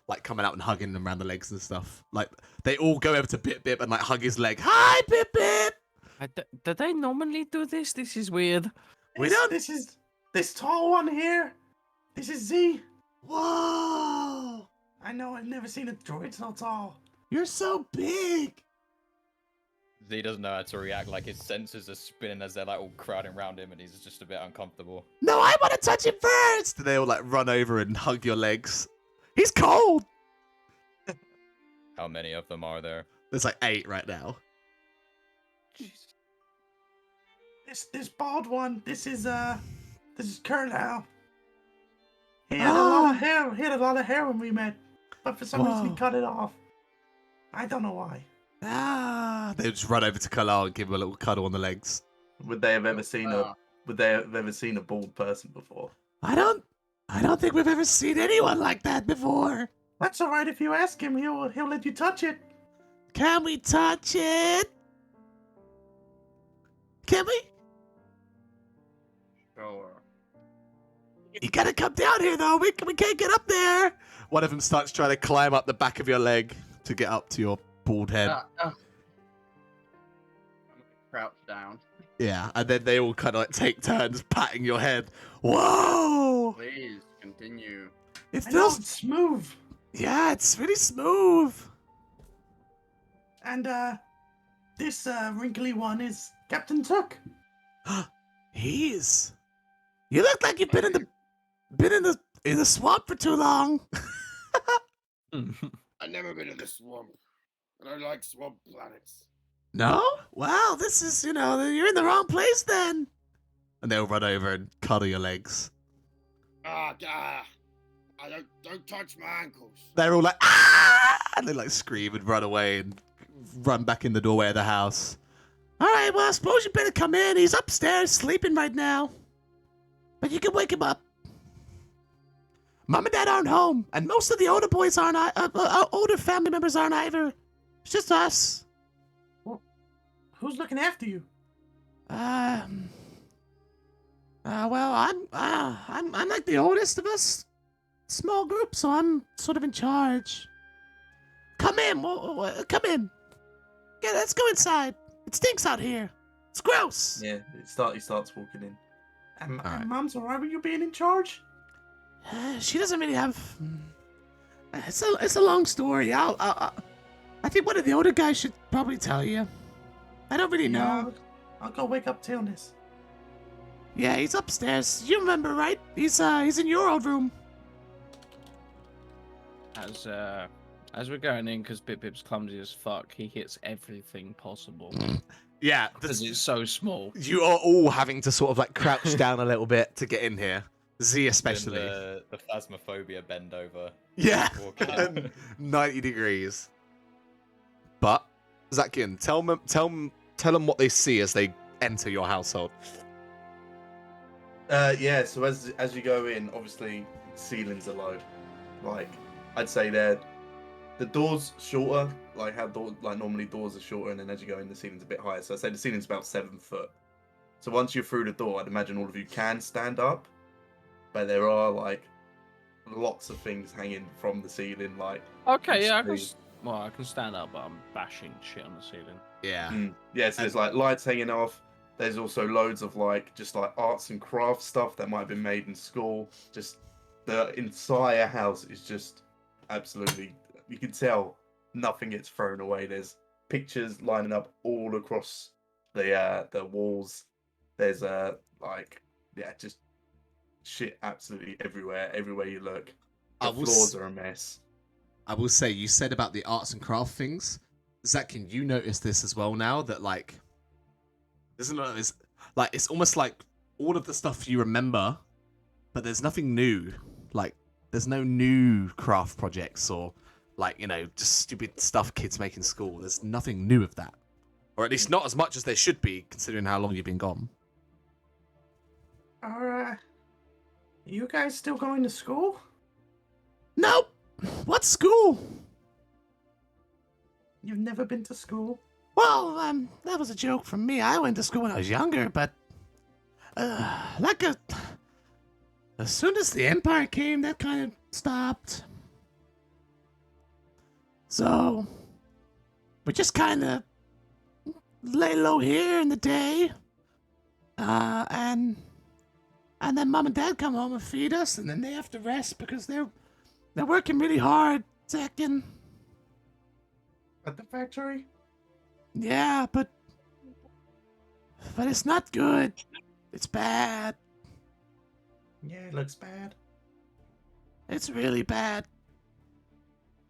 like coming out and hugging them around the legs and stuff. Like they all go over to Bip Bip and like hug his leg. Hi, Bip Bip. Do they normally do this? This is weird. This is this tall one here. This is Z. Whoa, I know. I've never seen a droid so tall. you're so big. Z doesn't know how to react. Like his senses are spinning as they're like all crowding around him, and he's just a bit uncomfortable. No, I want to touch him first. They all like run over and hug your legs. He's cold. How many of them are there? There's like 8 right now. This bald one. This is Kurnow. He had a lot of hair. He had a lot of hair when we met, but for some reason he cut it off. I don't know why. They just run over to Kalal and give him a little cuddle on the legs. Would they have ever seen a bald person before? I don't think we've ever seen anyone like that before. That's all right. If you ask him, he'll let you touch it. Can we touch it? Can we? Sure. You gotta come down here, though. We can't get up there. One of them starts trying to climb up the back of your leg to get up to your bald head. I'm gonna crouch down. Yeah, and then they all kind of like take turns patting your head. Whoa! Please continue. It I know feels. it's smooth. Yeah, it's really smooth. And this wrinkly one is Captain Took. He's. You look like you've been in the swamp for too long. I've never been in the swamp, and I like swamp planets. No? Well, this is, you're in the wrong place then. And they'll run over and cuddle your legs. I don't touch my ankles. They're all like, ah! And they like scream and run away and run back in the doorway of the house. All right, well, I suppose you better come in. He's upstairs sleeping right now. But you can wake him up. Mom and Dad aren't home, and most of the older boys aren't, older family members aren't either. It's just us. Who's looking after you? Well, I'm like the oldest of us. Small group, so I'm sort of in charge. Come in, come in. Yeah, let's go inside. It stinks out here. It's gross. Yeah, he starts walking in. And Alright. Mom's alright with you being in charge? She doesn't really have. It's a long story. I think one of the older guys should probably tell you. I don't really know. I'll go wake up Tilness. Yeah, he's upstairs. You remember, right? He's in your old room. As we're going in, because Bip's clumsy as fuck, he hits everything possible. Yeah, Because it's so small. you are all having to sort of like crouch down a little bit to get in here. Z especially. The phasmophobia bend over. Yeah, Walking in. 90 degrees. But Zakian, tell them what they see as they enter your household. Yeah, so as you go in, obviously ceilings are low. Like I'd say the doors shorter, like how normally doors are shorter, and then as you go in, the ceiling's a bit higher. So I'd say the ceiling's about 7 foot. So once you're through the door, I'd imagine all of you can stand up, but there are like lots of things hanging from the ceiling, like Okay, yeah, Speed. I can stand up, but I'm bashing shit on the ceiling. Yeah. Yeah, so there's like lights hanging off. There's also loads of like just like arts and crafts stuff that might have been made in school. Just the entire house is just absolutely, you can tell nothing gets thrown away. There's pictures lining up all across the walls. There's just shit absolutely everywhere you look. The floors are a mess. I will say, you said about the arts and craft things. Zach, can you notice this as well now that like it's almost like all of the stuff you remember, but there's nothing new. Like there's no new craft projects or like, just stupid stuff kids make in school. There's nothing new of that. Or at least not as much as there should be, considering how long you've been gone. Are you guys still going to school? Nope. What school? You've never been to school? Well, that was a joke from me. I went to school when I was younger, but as soon as the Empire came, that kind of stopped. So we just kind of lay low here in the day, and then Mom and Dad come home and feed us, and then they have to rest because they're working really hard, Zakin. At the factory? Yeah, but it's not good. It's bad. Yeah, it looks bad. It's really bad.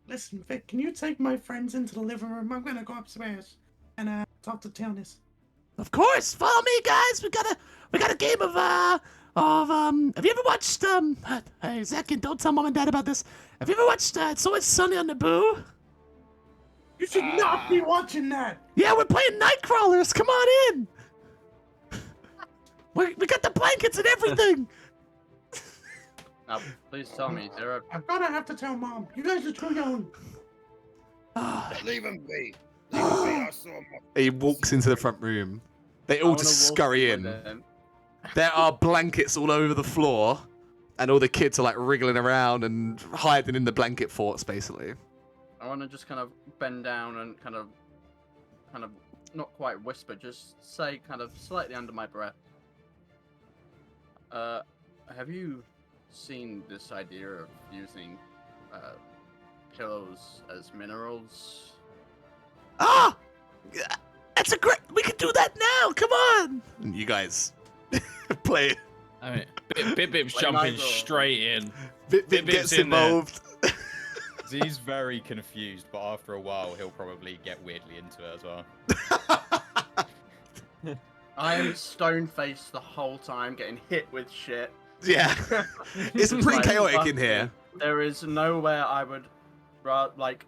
Listen, Vic, can you take my friends into the living room? I'm gonna go upstairs and talk to Tilness. Of course, follow me, guys. We got a game of have you ever watched hey Zakin, don't tell Mom and Dad about this. Have you ever watched It's Always Sunny on Naboo? You should not be watching that! Yeah, we're playing Nightcrawlers. Come on in. We got the blankets and everything. Now, please tell me, is there a... I'm gonna have to tell Mom. You guys are too young. Leave him be. Leave him be. I saw him. He walks into the front room. They I all wanna just walk scurry with in. them. There are blankets all over the floor, and all the kids are like wriggling around and hiding in the blanket forts, basically. I want to just kind of bend down and kind of not quite whisper, just say kind of slightly under my breath. Have you seen this idea of using pillows as minerals? Ah! That's a great. We can do that now. Come on. And you guys play. I mean, Bip-Bip's Play jumping Nigel. straight in. Bip Bip-Bip's gets in there. involved. Z's very confused, but after a while, he'll probably get weirdly into it as well. I am stone-faced the whole time, getting hit with shit. Yeah. It's Just pretty like, chaotic fuck in here. me. There is nowhere I would like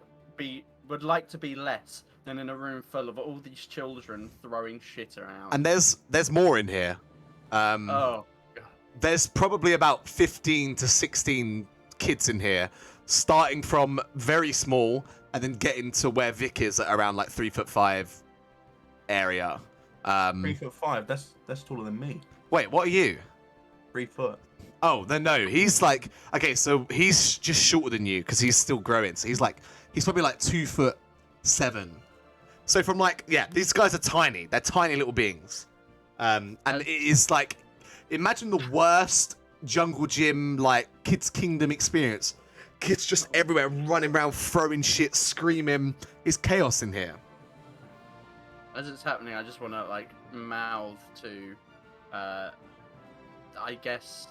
to be less than in a room full of all these children throwing shit around. And there's more in here. Oh. There's probably about 15 to 16 kids in here, starting from very small and then getting to where Vic is at around like 3'5" area. 3'5". That's taller than me. Wait, what are you? 3 foot. Oh, then no, he's like, okay, so he's just shorter than you because he's still growing. So he's probably like 2'7". So from like, yeah, these guys are tiny. They're tiny little beings. And it is like, imagine the worst jungle gym, like Kids Kingdom experience. Kids just everywhere running around, throwing shit, screaming. It's chaos in here. As it's happening, I just want to like mouth to, I guess,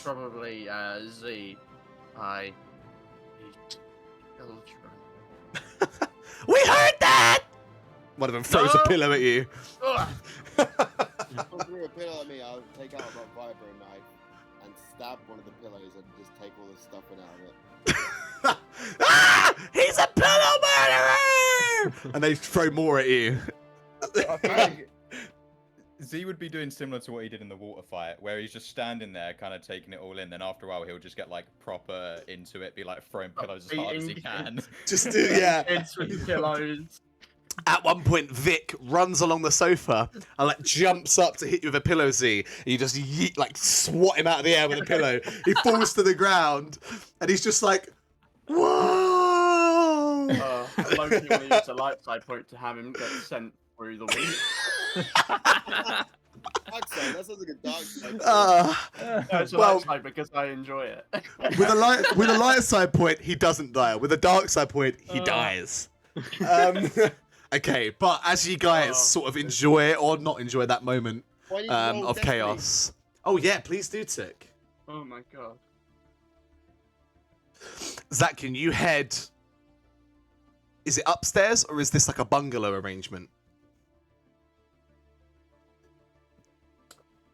probably Z. I eat children. We heard that! One of them throws a No! pillow at you. Ugh. If you threw a pillow at me, I'll take out my vibro knife and stab one of the pillows and just take all the stuffing out of it. Ah! He's a pillow murderer! And they throw more at you. I feel like Z would be doing similar to what he did in the water fight, where he's just standing there, kind of taking it all in. Then after a while, he'll just get like proper into it, be like throwing pillows as hard as he can. Just do, yeah. Kids with pillows. At one point, Vic runs along the sofa and like jumps up to hit you with a pillow, Z. And you just yeet, like swat him out of the air with a pillow. He falls to the ground, and he's just like, whoa! Loki want to use a light side point to have him get sent through the wind. Dark side, that sounds like a dark side. No, it's a Well- light side because I enjoy it. With a light side point, he doesn't die. With a dark side point, he dies. Okay, but as you guys sort of enjoy or not enjoy that moment Why didn't you roll of destiny? chaos. Oh yeah, please do, Tick. Oh my god. Zach, can you head? Is it upstairs or is this like a bungalow arrangement?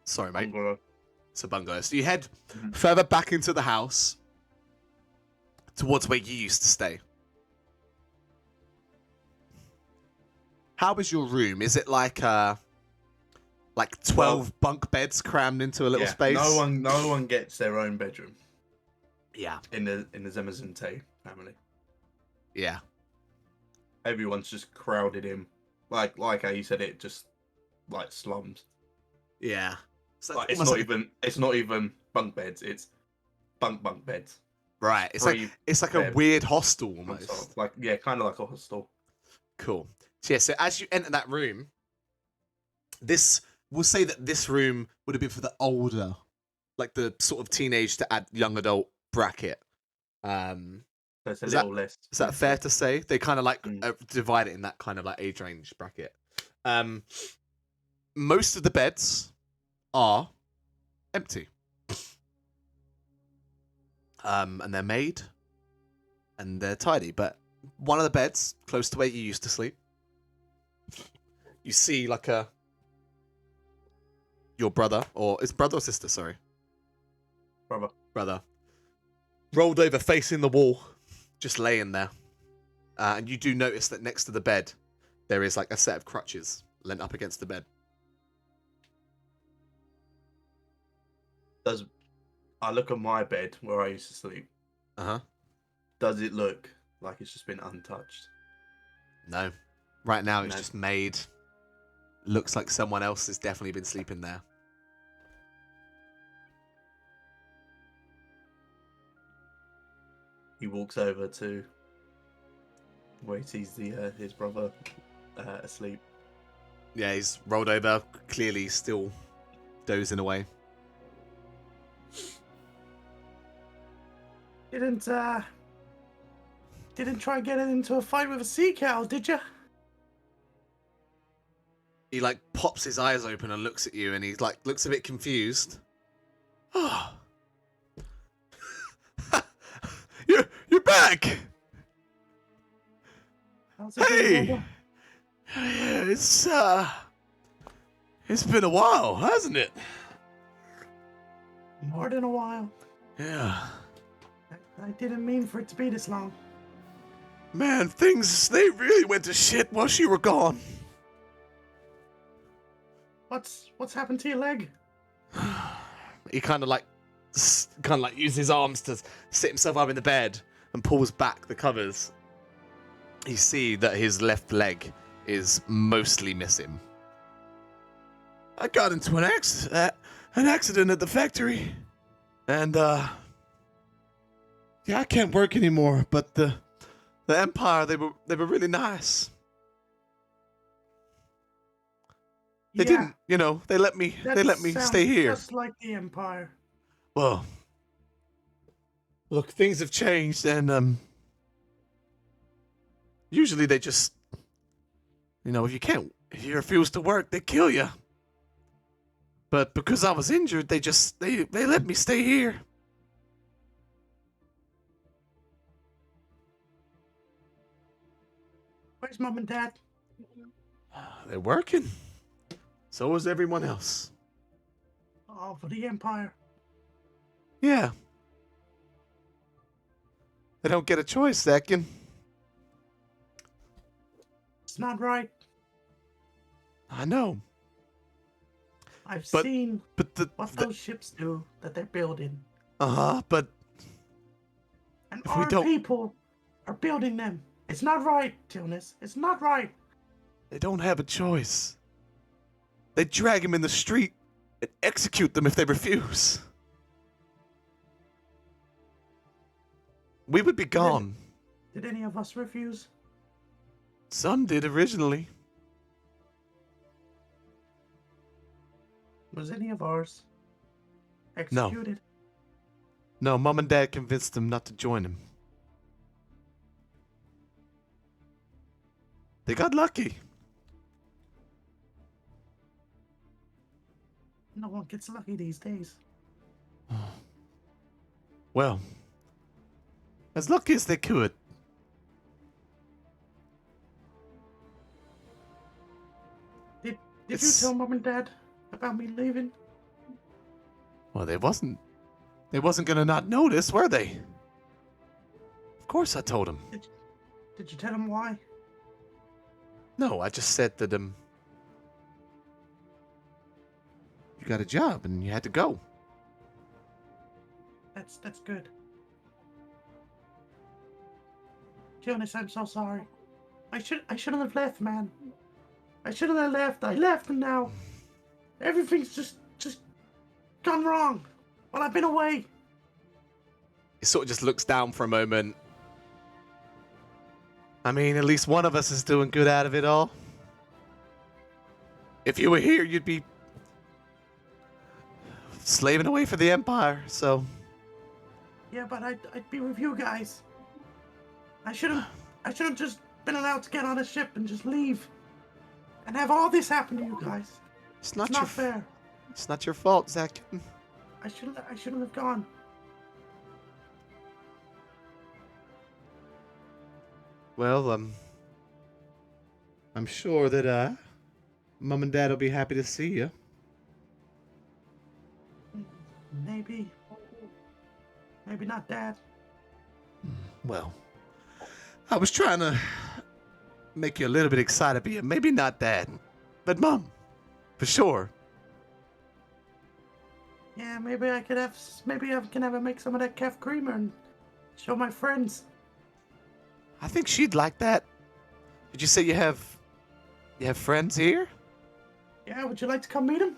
Sorry, mate. Bungalow. It's a bungalow. So you head further back into the house towards where you used to stay. How is your room? Is it like 12 bunk beds crammed into a little Yeah, space? No one gets their own bedroom Yeah. in the Zemazinte family. Yeah. Everyone's just crowded in, like how you said it, just like slums. Yeah. So Like, almost it's not even bunk beds. It's bunk beds. right. It's Three like a bed. weird hostel on almost. top. Like, yeah, kind of like a hostel. Cool. So yeah, so as you enter that room, we'll say that this room would have been for the older, like the sort of teenage to young adult bracket. So it's a Is little less. Is that fair to say? They kind of like Mm. divide it in that kind of like age range bracket. Most of the beds are empty. And they're made and they're tidy, but one of the beds close to where you used to sleep, you see like your brother, or it's brother or sister, sorry. Brother. Rolled over facing the wall, just laying there. And you do notice that next to the bed, there is like a set of crutches leant up against the bed. I look at my bed where I used to sleep. Uh-huh. Does it look like it's just been untouched? No. Right now it's No. just made. looks like someone else has definitely been sleeping there. He walks over to where he sees his brother asleep. Yeah, he's rolled over, clearly still dozing away. Didn't try and get into a fight with a sea cow, did you? He like pops his eyes open and looks at you, and he's like looks a bit confused. Oh, you're back. How's it going, Hey, brother? it's been a while, hasn't it? More than a while. Yeah, I didn't mean for it to be this long. man, they really went to shit while you were gone. What's happened to your leg? He kind of like uses his arms to sit himself up in the bed and pulls back the covers. You see that his left leg is mostly missing. I got into an accident at the factory, and yeah, I can't work anymore. But the Empire, they were really nice. They didn't, they let me sounds stay here. Just like the Empire. Well, look, things have changed, and usually they just, if you refuse to work, they kill you. But because I was injured, they let me stay here. Where's Mom and Dad? They're working. So is everyone else. Oh, for the Empire. Yeah. They don't get a choice, Zakin. It's not right. I know. I've But- seen But what those ships do that they're building. but And If we our don't- people are building them. It's not right, Tilnis. It's not right. they don't have a choice. They drag him in the street and execute them if they refuse. We would be gone. Did any of us refuse? Some did originally. Was any of ours executed? No, Mom and Dad convinced them not to join him. They got lucky. No one gets lucky these days. Well, as lucky as they could. Did It's- you tell Mom and Dad about me leaving? Well, they wasn't gonna not notice, were they? Of course I told them. Did you tell them why? No, I just said that, you got a job and you had to go. That's good. Jonas, I'm so sorry. I shouldn't have left, man. I shouldn't have left. I left, and now everything's just gone wrong. Well, I've been away. He sort of just looks down for a moment. I mean, at least one of us is doing good out of it all. If you were here, you'd be slaving away for the Empire, so... Yeah, but I'd be with you guys. I shouldn't just been allowed to get on a ship and just leave, and have all this happen to you guys. It's not It's not fair. It's not your fault, Zach. I shouldn't have gone. Well, I'm sure that, Mom and Dad will be happy to see you. Maybe not Dad. Well, I was trying to make you a little bit excited, but yeah, maybe not Dad. But Mom, for sure. Yeah, maybe I can have make some of that calf creamer and show my friends. I think she'd like that. Did you say you have friends here? Yeah, would you like to come meet him?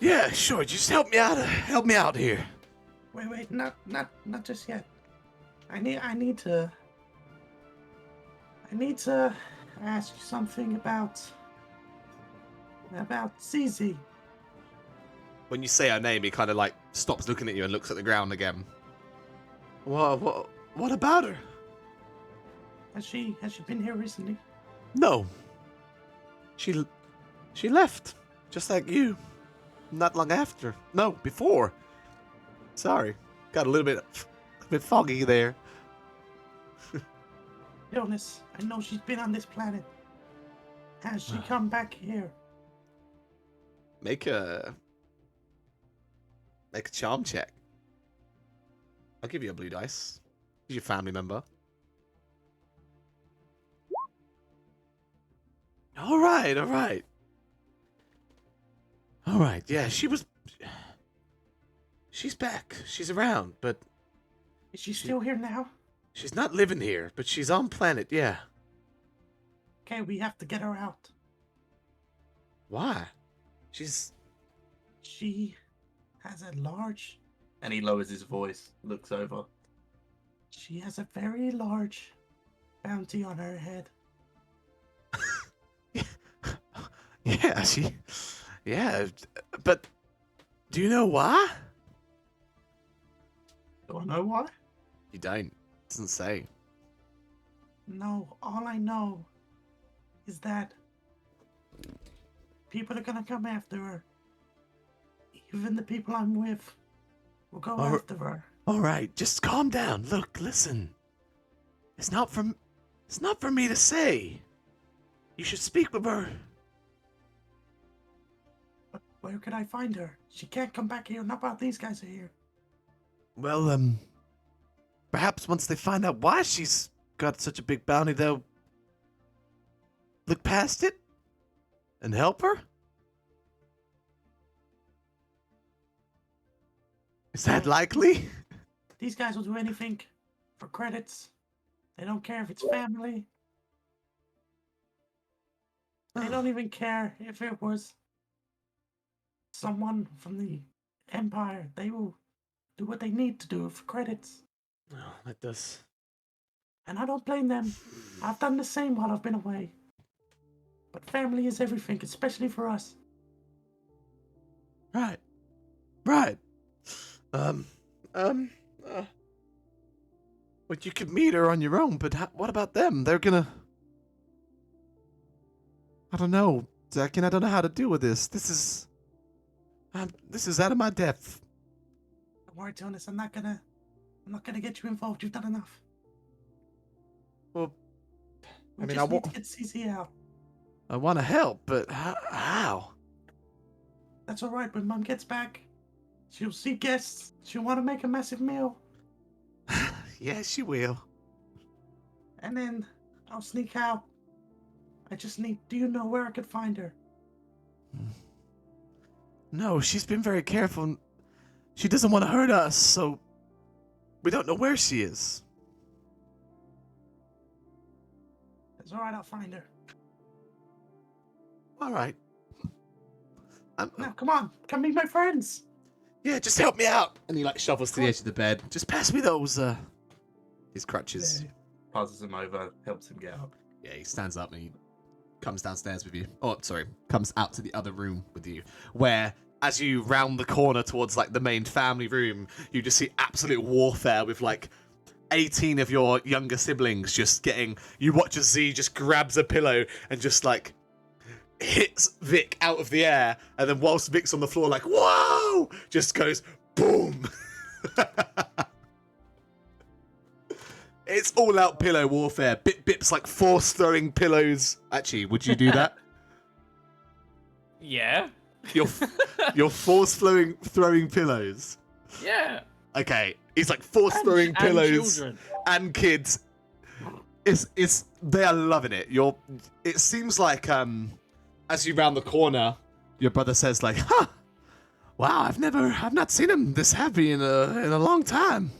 Yeah, sure. Just help me out. Help me out here. Wait, not just yet. I need to ask you something about ZZ. When you say her name, he kind of like stops looking at you and looks at the ground again. What about her? Has she been here recently? No. She left, just like you. Not long after. No, before. Sorry, got a little bit foggy there. Jonas, I know she's been on this planet. Has she come back here? Make a charm check. I'll give you a blue dice. He's your family member. All right. Yeah, she's back. She's around, but Is she still here now? she's not living here, but she's on planet, yeah. Okay, we have to get her out. Why? She has a large. And he lowers his voice, looks over. She has a very large bounty on her head. Yeah, but do you know why? Do I know why? You don't. Doesn't say. No, all I know is that people are gonna come after her. Even the people I'm with will go after her. All right, just calm down. Look, listen. It's not for me to say. You should speak with her. But where could I find her? She can't come back here, not while these guys are here. Well, perhaps once they find out why she's got such a big bounty, they'll look past it and help her? Is that likely? These guys will do anything for credits. They don't care if it's family. They don't even care if it was someone from the Empire. They will do what they need to do for credits. Oh, that does. And I don't blame them. I've done the same while I've been away. But family is everything, especially for us. Right. But you could meet her on your own, but what about them? They're gonna... I don't know, Zach, and I don't know how to deal with this. This is out of my depth. Don't worry, Jonas, I'm not gonna get you involved. You've done enough. Well, We I mean, just I need to get CC out. I want to help, but how? That's alright, when Mom gets back, she'll see guests. She'll want to make a massive meal. Yeah, she will. And then I'll sneak out. Do you know where I could find her? No, she's been very careful. She doesn't want to hurt us, so we don't know where she is. It's alright, I'll find her. All right. Now, come on, come meet my friends. Yeah, just help me out. And he like shovels to the edge of the bed. Just pass me those his crutches. Passes him over, helps him get up. Yeah, he stands up and he comes downstairs with you. Oh, sorry, comes out to the other room with you, where as you round the corner towards like the main family room, you just see absolute warfare with like 18 of your younger siblings just getting. You watch as Z just grabs a pillow and just like hits Vic out of the air, and then whilst Vic's on the floor, like whoa, just goes boom. It's all out pillow warfare. Bip's like force throwing pillows. Actually, would you do that? Yeah. You're force throwing pillows. Yeah. Okay, he's like force throwing pillows children. and kids. It's they are loving it. It seems like as you round the corner, your brother says like, "Huh, wow, I've not seen him this happy in a long time."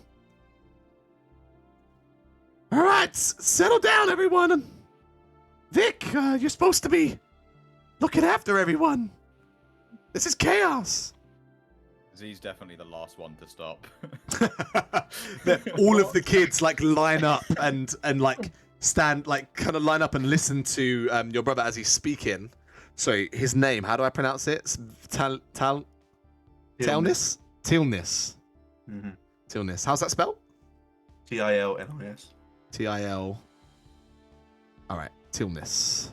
All right, settle down, everyone. Vic, you're supposed to be looking after everyone. This is chaos. He's definitely the last one to stop. All of the kids like line up and like stand like kind of line up and listen to your brother as he's speaking. Sorry, his name. How do I pronounce it? It's Talnis. Tilnis. Tilnis. How's that spelled? Tilnis. Til. All right, Tilnis.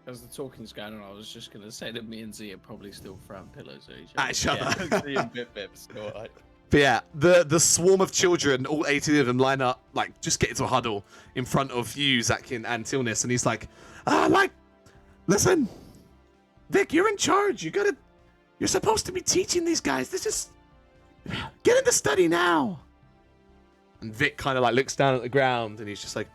As the talking's going on, I was just going to say that me and Z are probably still throwing pillows at each Ah, other. shut up. Alright. But yeah, the swarm of children, all 18 of them line up, like just get into a huddle in front of you, Zakin and Tilnis, and he's like, listen, Vic, you're in charge. You're supposed to be teaching these guys. Get into study now. And Vic kind of like looks down at the ground and he's just like,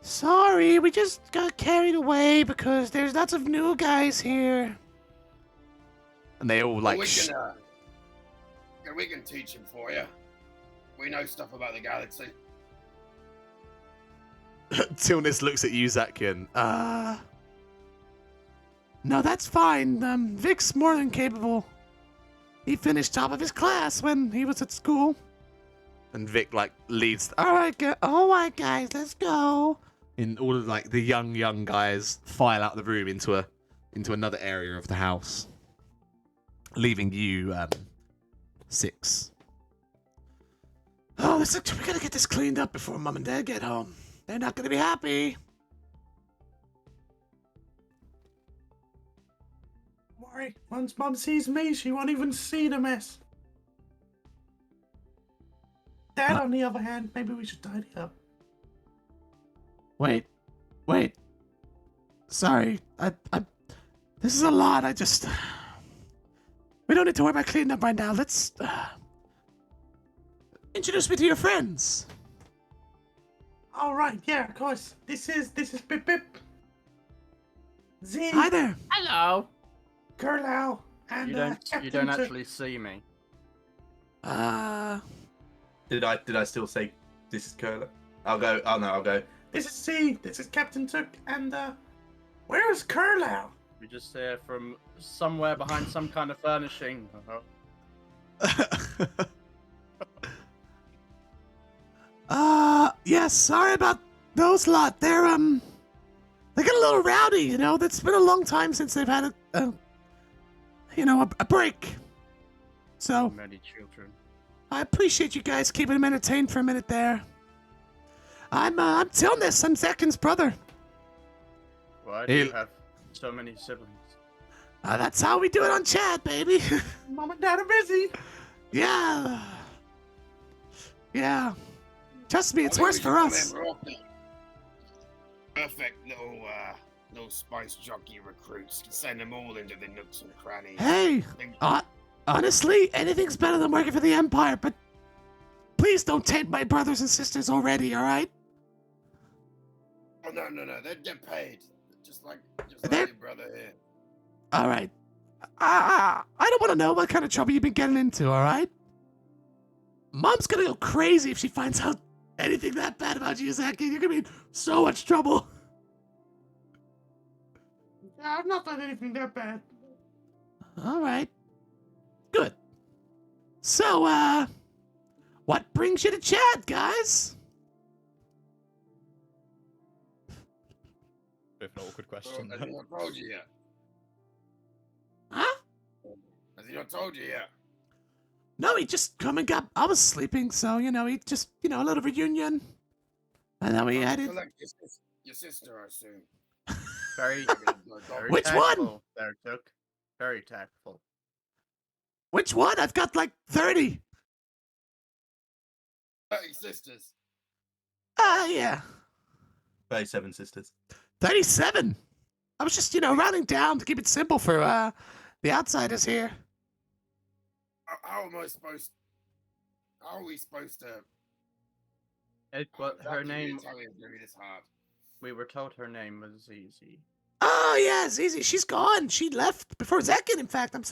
sorry, we just got carried away because there's lots of new guys here. And they all like, we can teach him for you. We know stuff about the galaxy. Tilnis looks at you, Zakian. No, that's fine. Vic's more than capable. He finished top of his class when he was at school. And Vic like leads. All right, guys, let's go. And all of like the young guys file out the room into another area of the house, leaving you 6. Oh, we gotta get this cleaned up before Mom and Dad get home. They're not gonna be happy. Don't worry, once Mom sees me, she won't even see the mess. Dad, on the other hand, maybe we should tidy up. Wait. Sorry, this is a lot. We don't need to worry about cleaning up right now. Let's introduce me to your friends. All right, yeah, of course. This is Bip Bip. Z. Hi there. Hello. Kurlau. And You don't Captain Took. actually see me. Did I still say this is Curler? I'll go. This is C. This is Captain Took. And where is Kurlau? We just hear from somewhere behind some kind of furnishing. Yes, sorry about those lot. They get a little rowdy, you know. It's been a long time since they've had a break. So Many children. I appreciate you guys keeping them entertained for a minute there. I'm Tilnis. I'm Zekin's brother. Why do you have so many siblings? That's how we do it on chat, baby. Mom and Dad are busy. Yeah. Trust me, it's worse for us. Perfect little spice jockey recruits. Can send them all into the nooks and crannies. Hey, honestly, anything's better than working for the Empire, but please don't taint my brothers and sisters already, alright? Oh, no, they'd get paid. Just like They're- your brother here. Alright. I don't want to know what kind of trouble you've been getting into, alright? Mom's gonna go crazy if she finds out anything that bad about you, Zaki. You're gonna be in so much trouble. I've not done anything that bad. Alright. Good. So, what brings you to chat, guys? Bit of an awkward question. Has he not told you yet? Huh? Has he not told you yet? No, he just come and got. I was sleeping, so he just a little reunion, and then we had it. Collect your sister, I assume. Very, very Which tactful one? there, Took. Very tactful. Which one? I've got like 30. 30 sisters. Yeah, 37 sisters. 37. I was just rounding down to keep it simple for the outsiders here. How are we supposed to? Her name. Italian really this hard. We were told her name was Zizi. Oh yeah, Zizi, she's gone. She left before Zekin. In fact, I'm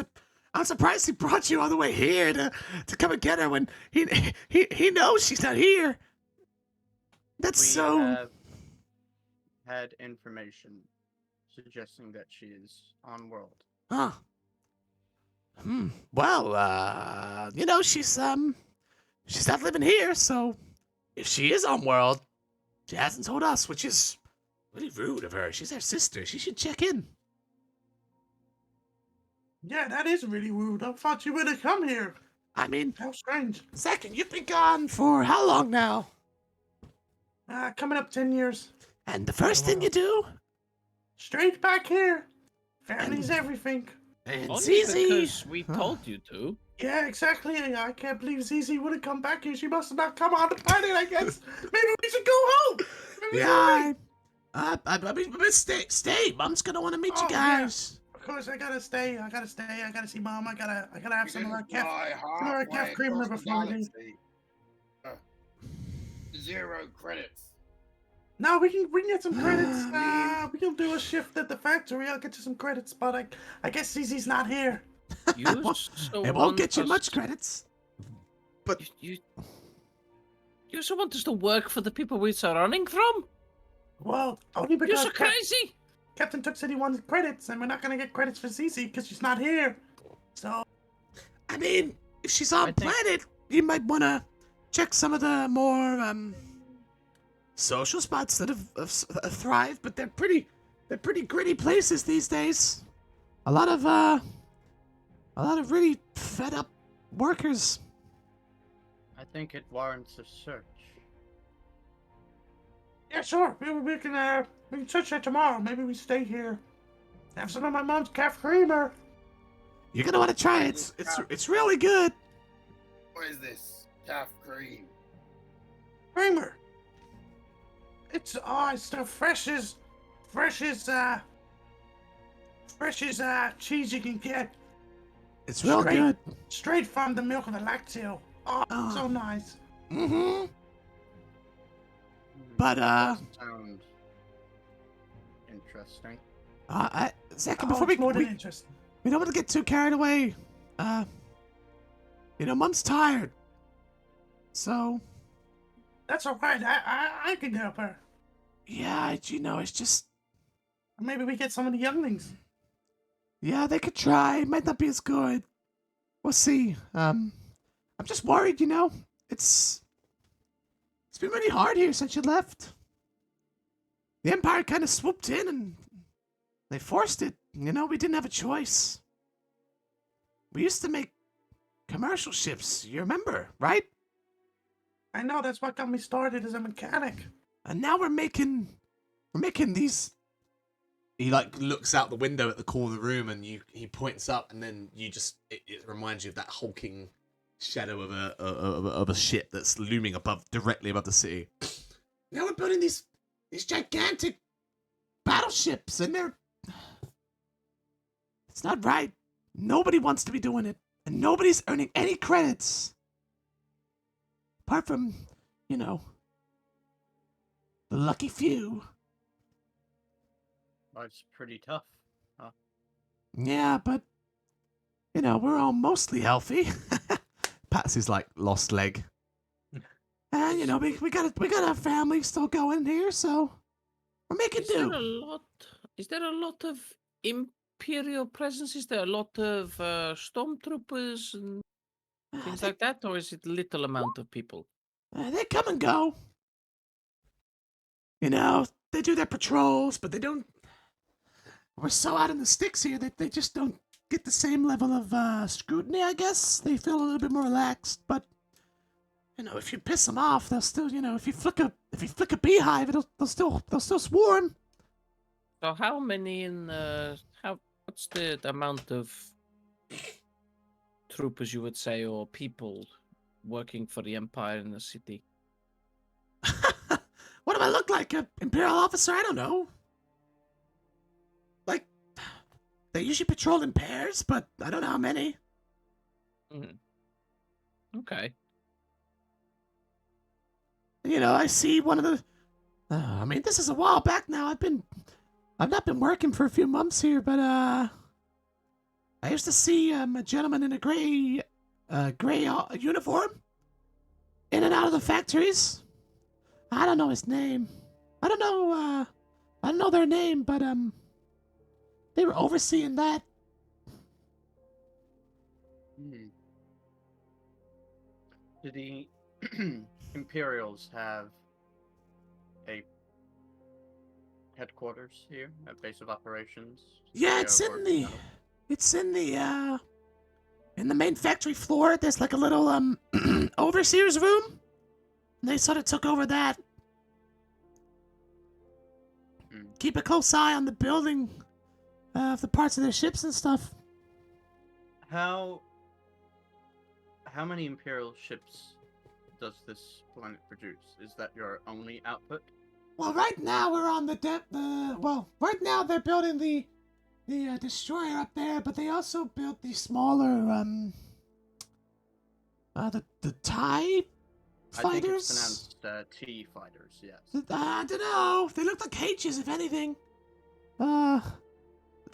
surprised he brought you all the way here to come and get her when he knows she's not here. That's We so. had information suggesting that she is on world. Huh. Well, she's not living here, so if she is on world, she hasn't told us, which is really rude of her. She's our sister. She should check in. Yeah, that is really rude. I thought you would have come here. I mean, How strange. Second, you've been gone for how long now? Coming up 10 years. And the first thing you do? Straight back here. Family's everything. And Only Zizi. because we told you to. Yeah, exactly. I can't believe Zizi would have come back here. She must have not come on the planet, I guess. Maybe we should go home. Yeah, I mean, stay. Mom's gonna want to meet you guys. Of course, I gotta stay. I gotta see Mom. I gotta have some of our calf creamer before we leave. 0 credits. No, we can get some credits. We can do a shift at the factory. I'll get you some credits, but I guess Zizi's not here. It won't get you much credits. But you also want us to work for the people we're running from? Well, only because You're so crazy. Captain Took said he wanted credits, and we're not gonna get credits for Zizi because she's not here. So, I mean, if she's on planet, you might want to check some of the more social spots that have thrived, but they're pretty gritty places these days. A lot of really fed up workers. I think it warrants a search. yeah, sure. Maybe we can search that tomorrow. Maybe we stay here. Have some of my mom's calf creamer. You're gonna want to try it. It's really good. What is this? Calf cream. Creamer. It's the freshest cheese you can get. It's real good. Straight from the milk of the lactail. Oh, so nice. Mm-hmm. But Sound interesting. Second, before we interesting. we don't want to get too carried away. Mom's tired. So. That's all right. I can help her. Yeah, it's just. Maybe we get some of the younglings. Yeah, they could try. Might not be as good. We'll see. I'm just worried. It's been really hard here since you left. The Empire kind of swooped in and they forced it. We didn't have a choice. We used to make commercial ships. You remember, right? I know, that's what got me started as a mechanic. And now we're making these. He looks out the window at the corner of the room, and he points up, and then it reminds you of that hulking shadow of a ship that's looming directly above the city. Now we're building these gigantic battleships, and it's not right. Nobody wants to be doing it, and nobody's earning any credits. Apart from, the lucky few. That's pretty tough, huh? Yeah, but, we're all mostly healthy. Pats his, lost leg. And, we got our family still going here, so we're making do. Is there a lot of Imperial presence? Is there a lot of stormtroopers and things like that, or is it little amount of people? They come and go. They do their patrols, but they don't. We're so out in the sticks here that they just don't get the same level of scrutiny. I guess they feel a little bit more relaxed. But if you piss them off, they'll still. If you flick a beehive, they'll still swarm. So how many what's the amount of troopers you would say, or people working for the Empire in the city? What do I look like? An Imperial officer? I don't know. They usually patrol in pairs, but I don't know how many. Okay. I see one of the. This is a while back now. I've not been working for a few months here, but I used to see a gentleman in a gray uniform in and out of the factories. I don't know his name. I don't know I don't know their name, but they were overseeing that. Do the Imperials have a headquarters here, a base of operations? Yeah, Studio, it's in the main factory floor. There's like a little overseer's room. And they sort of took over that. Keep a close eye on the building of the parts of their ships and stuff. How many Imperial ships does this planet produce? Is that your only output? Well, right now we're on the right now they're building the destroyer up there, but they also built the smaller the TIE fighters. I think it's pronounced T fighters. Yes. I don't know. They look like H's, if anything. The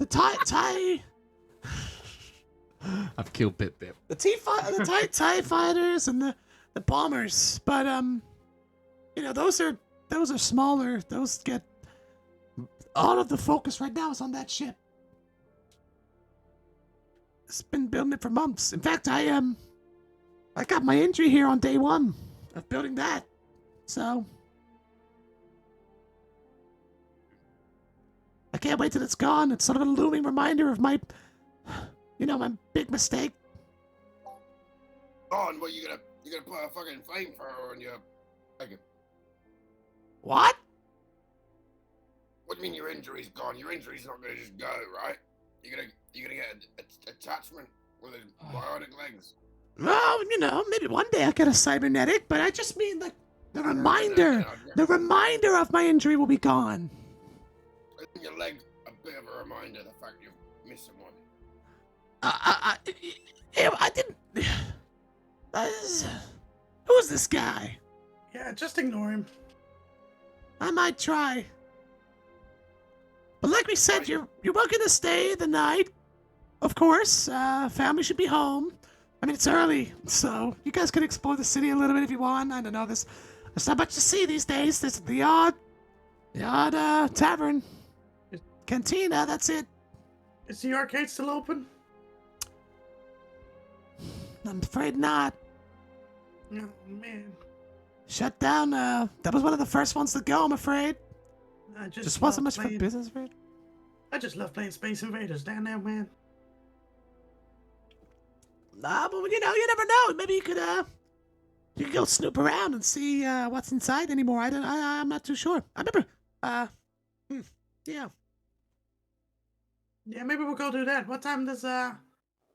TIE. I've killed Bip. The TIE fighters and the bombers, but those are smaller. Those get all of the focus right now is on that ship. It's been building it for months. In fact, I got my injury here on day 1 of building that. So I can't wait till it's gone. It's sort of a looming reminder of my big mistake. On, what you gonna put a fucking flamethrower on your wagon? What? What do you mean your injury's gone? Your injury's not gonna just go, right? You're gonna get an attachment with his bionic legs. Well, maybe one day I'll get a cybernetic, but I just mean like the reminder of my injury will be gone. Isn't your leg a bit of a reminder of the fact you're missing one? I didn't. Who's this guy? Yeah, just ignore him. I might try. But like we said, you're welcome to stay the night. Of course, family should be home. I mean, it's early, so you guys can explore the city a little bit if you want. I don't know, there's not much to see these days. There's the odd tavern, cantina. That's it. Is the arcade still open? I'm afraid not. Oh man. Shut down. That was one of the first ones to go. I'm afraid. I just wasn't much for business, afraid. I just love playing Space Invaders down there, man. Nah, but you never know. Maybe you could go snoop around and see what's inside anymore. I'm not too sure. I remember. Yeah. Yeah, maybe we'll go do that. What time do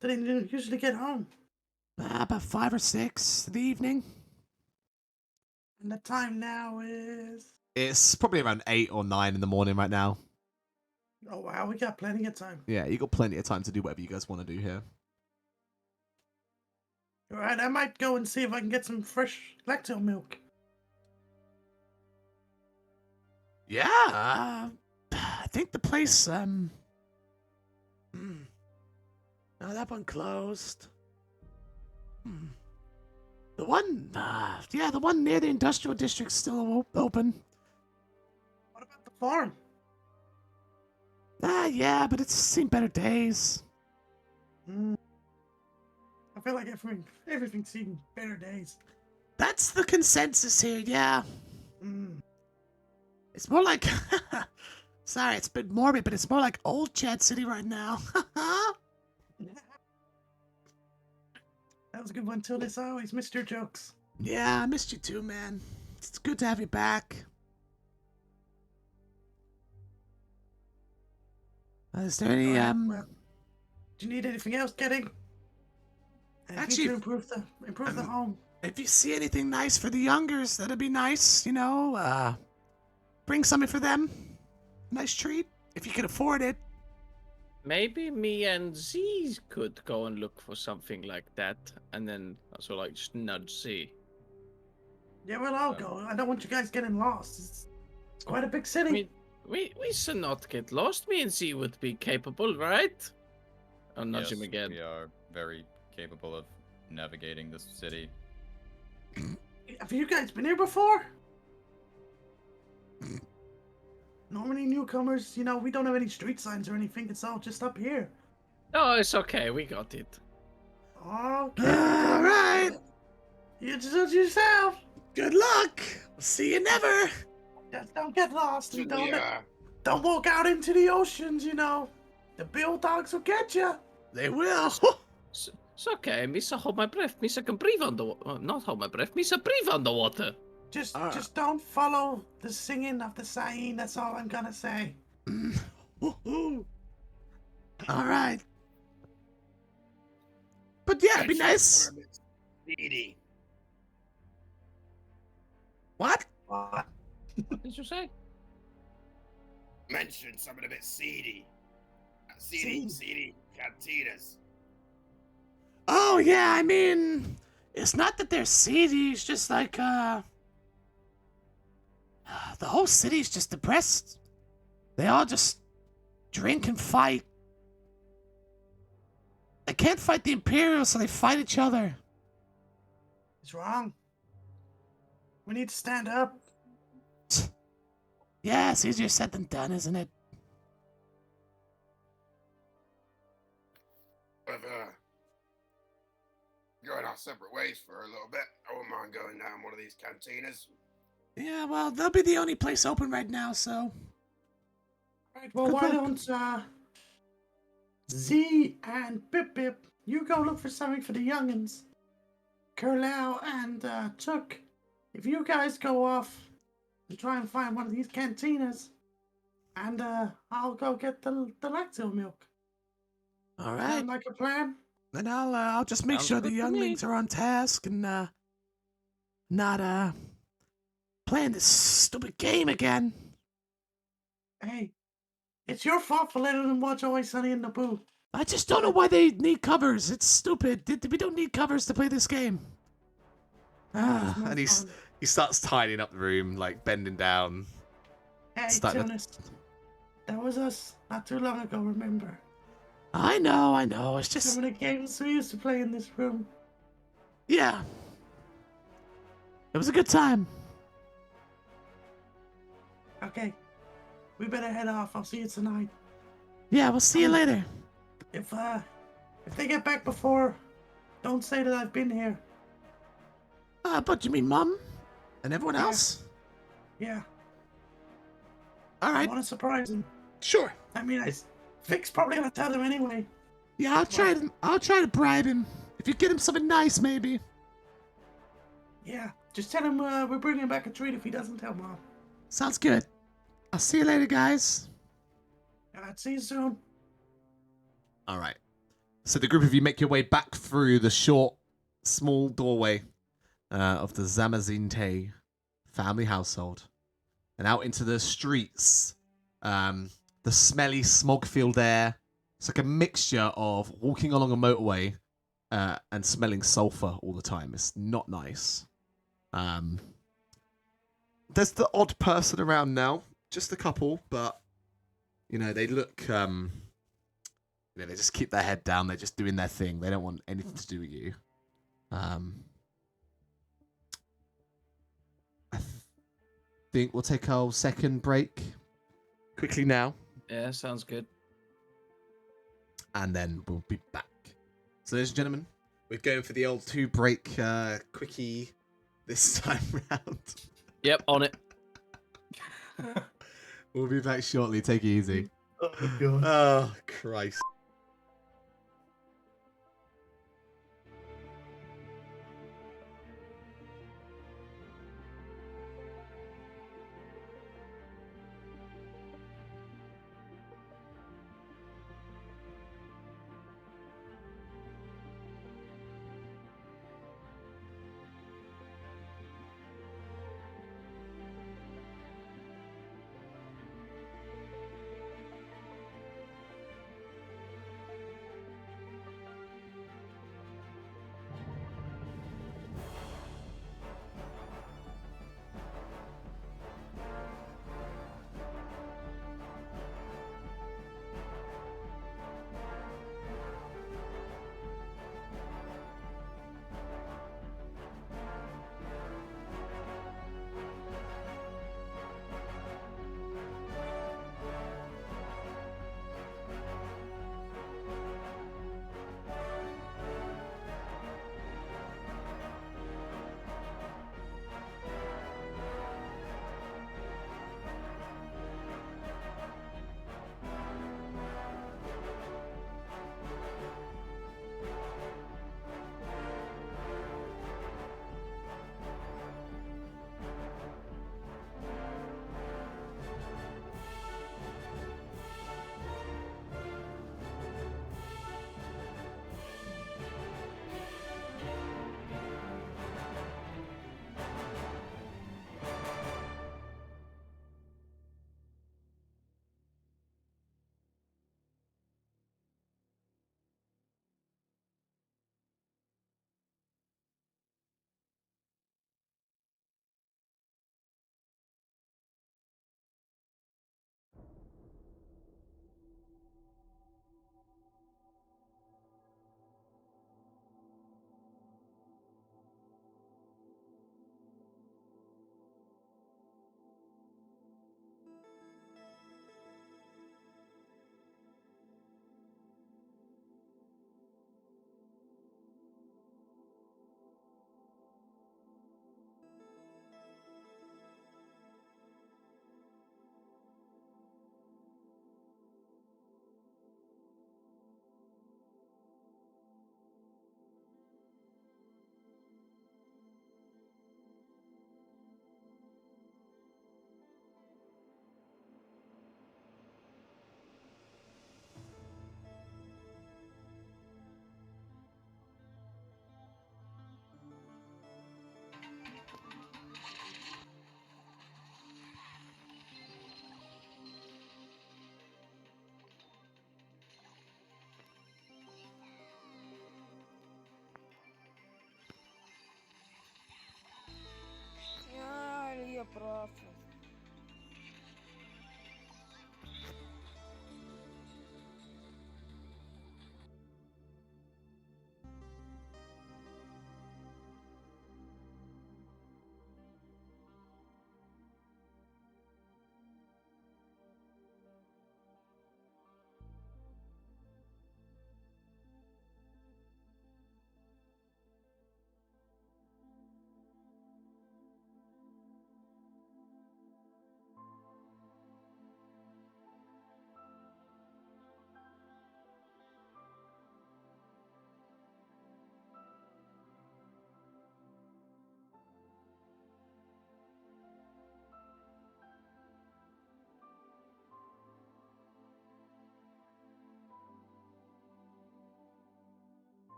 they usually get home? About 5 or 6 in the evening. And the time now is... It's probably around 8 or 9 in the morning right now. Oh wow, we got plenty of time. Yeah, you got plenty of time to do whatever you guys want to do here. Alright, I might go and see if I can get some fresh lacto milk. Yeah, I think the place, no, that one closed. The one near the industrial district's still open. What about the farm? Yeah, but it's seen better days. I feel like everything's seen better days. That's the consensus here, yeah. It's more like, sorry, it's a bit morbid, but it's more like old Chad City right now. That was a good one, Tilly. I always missed your jokes. Yeah, I missed you too, man. It's good to have you back. Is there any, do you need anything else, getting? Actually, to improve the home. If you see anything nice for the youngers, that'd be nice, bring something for them. Nice treat, if you can afford it. Maybe me and Z could go and look for something like that, and then also just nudge Z. Yeah, well, I'll go. I don't want you guys getting lost. It's quite a big city. I mean, we should not get lost. Me and Z would be capable, right? I'll nudge him again. We are very capable of navigating this city. Have you guys been here before? Normally newcomers, we don't have any street signs or anything. It's all just up here. Oh, it's okay. We got it. Okay. All right. You introduce yourself. Good luck. See you never. Just don't get lost. And don't, Yeah. don't walk out into the oceans, The bill dogs will get you. They will. It's okay. Misa hold my breath. Misa can breathe underwater. Not hold my breath. Misa breathe underwater. Just don't follow the singing of the siren. That's all I'm gonna say. All right. But yeah, it'd be nice. Seedy. What? What? What did you say? Mentioned something a bit seedy. Seedy? Seedy cantinas. Oh yeah, I mean, it's not that they're seedy. It's just like the whole city's just depressed. They all just drink and fight. They can't fight the Imperials, so they fight each other. It's wrong. We need to stand up. Yeah, it's easier said than done, isn't it? But, going our separate ways for a little bit. I wouldn't mind going down one of these cantinas. Yeah, well, they'll be the only place open right now, so. Alright, well, Good why luck. don't, Z and Bip Bip, you go look for something for the youngins. Curlau and, Took, if you guys go off and try and find one of these cantinas, and, I'll go get the lacto milk. All right. Sound like a plan? Then I'll just make Sounds sure the good to younglings me. are on task and not playing this stupid game again. Hey, it's your fault for letting them watch Always Sunny in the Booth. I just don't know why they need covers. It's stupid. We don't need covers to play this game. It's no And he fun. starts tidying up the room, like bending down. Hey, starting to- Jonas, that was us not too long ago, remember? I know. It's just Some of the games we used to play in this room. yeah. It was a good time. Okay, we better head off. I'll see you tonight. Yeah, we'll see you later. If they get back before, don't say that I've been here. But you mean Mom and everyone Yeah. else? Yeah, All I right, want to surprise him. sure. I mean, Vic's probably gonna tell them anyway. Yeah, I'll try to bribe him. If you get him something nice, maybe. Yeah, just tell him we're bringing back a treat if he doesn't tell Mom. Sounds good. I'll see you later, guys. Alright, see you soon. All right. So the group of you make your way back through the short, small doorway of the Zamazinte family household and out into the streets. The smelly, smog-filled air. It's like a mixture of walking along a motorway and smelling sulfur all the time. It's not nice. There's the odd person around now, just a couple, but they look. They just keep their head down. They're just doing their thing. They don't want anything to do with you. I think we'll take our second break quickly now, Yeah, sounds good. and then we'll be back. So, ladies and gentlemen, we're going for the old 2-break quickie this time round. Yep, on it. We'll be back shortly. Take it easy. Oh my god. Oh, Christ. Proszę.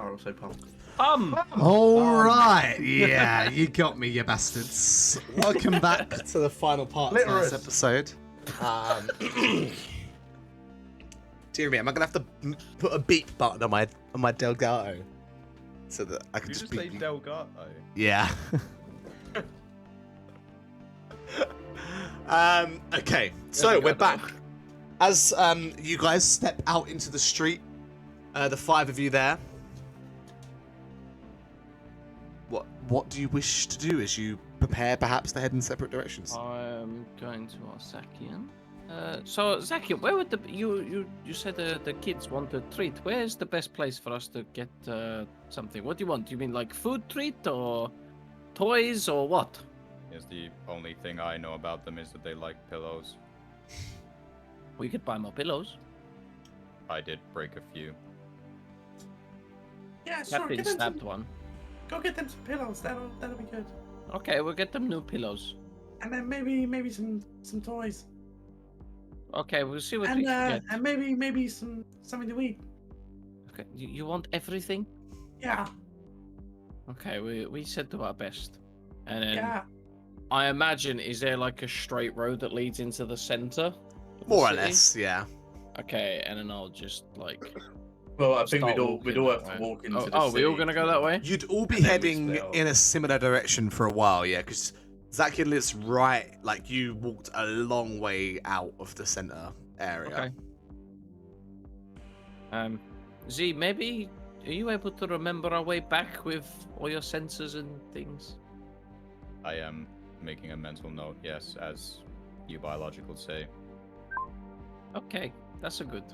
I will say pump. All right, yeah, you got me, you bastards. Welcome back to the final part of this Clitoris. episode. Dear me, am I gonna have to put a beep button on my Delgado so that I can You just just say beep? Delgado. Yeah. Okay, so we're back. As you guys step out into the street, the 5 of you there. What do you wish to do as you prepare, perhaps, to head in separate directions? I'm going to ask Zakian. So Zakian, where would you said the kids want a treat? Where's the best place for us to get something? What do you want? Do you mean like food treat or toys or what? Yes, the only thing I know about them is that they like pillows. We could buy more pillows. I did break a few. Yeah, sure. Captain Get them snapped some, one. go get them some pillows. That'll be good. Okay, we'll get them new pillows. And then maybe some toys. Okay, we'll see what we And can get. and maybe something to eat. Okay, you want everything? Yeah. Okay, we said do our best. And then Yeah. I imagine, is there like a straight road that leads into the center? of the More or city? less, yeah. Okay, and then I'll just like. Well, I think Start we'd all have walking to that walk into Oh, the oh, city. we all gonna go that way? You'd all be And then we heading split off. in a similar direction for a while, yeah, because Zakian lives right, like, you walked a long way out of the center area. Okay. Z, maybe are you able to remember our way back with all your sensors and things? I am making a mental note, yes, as you biological say. Okay, that's a good.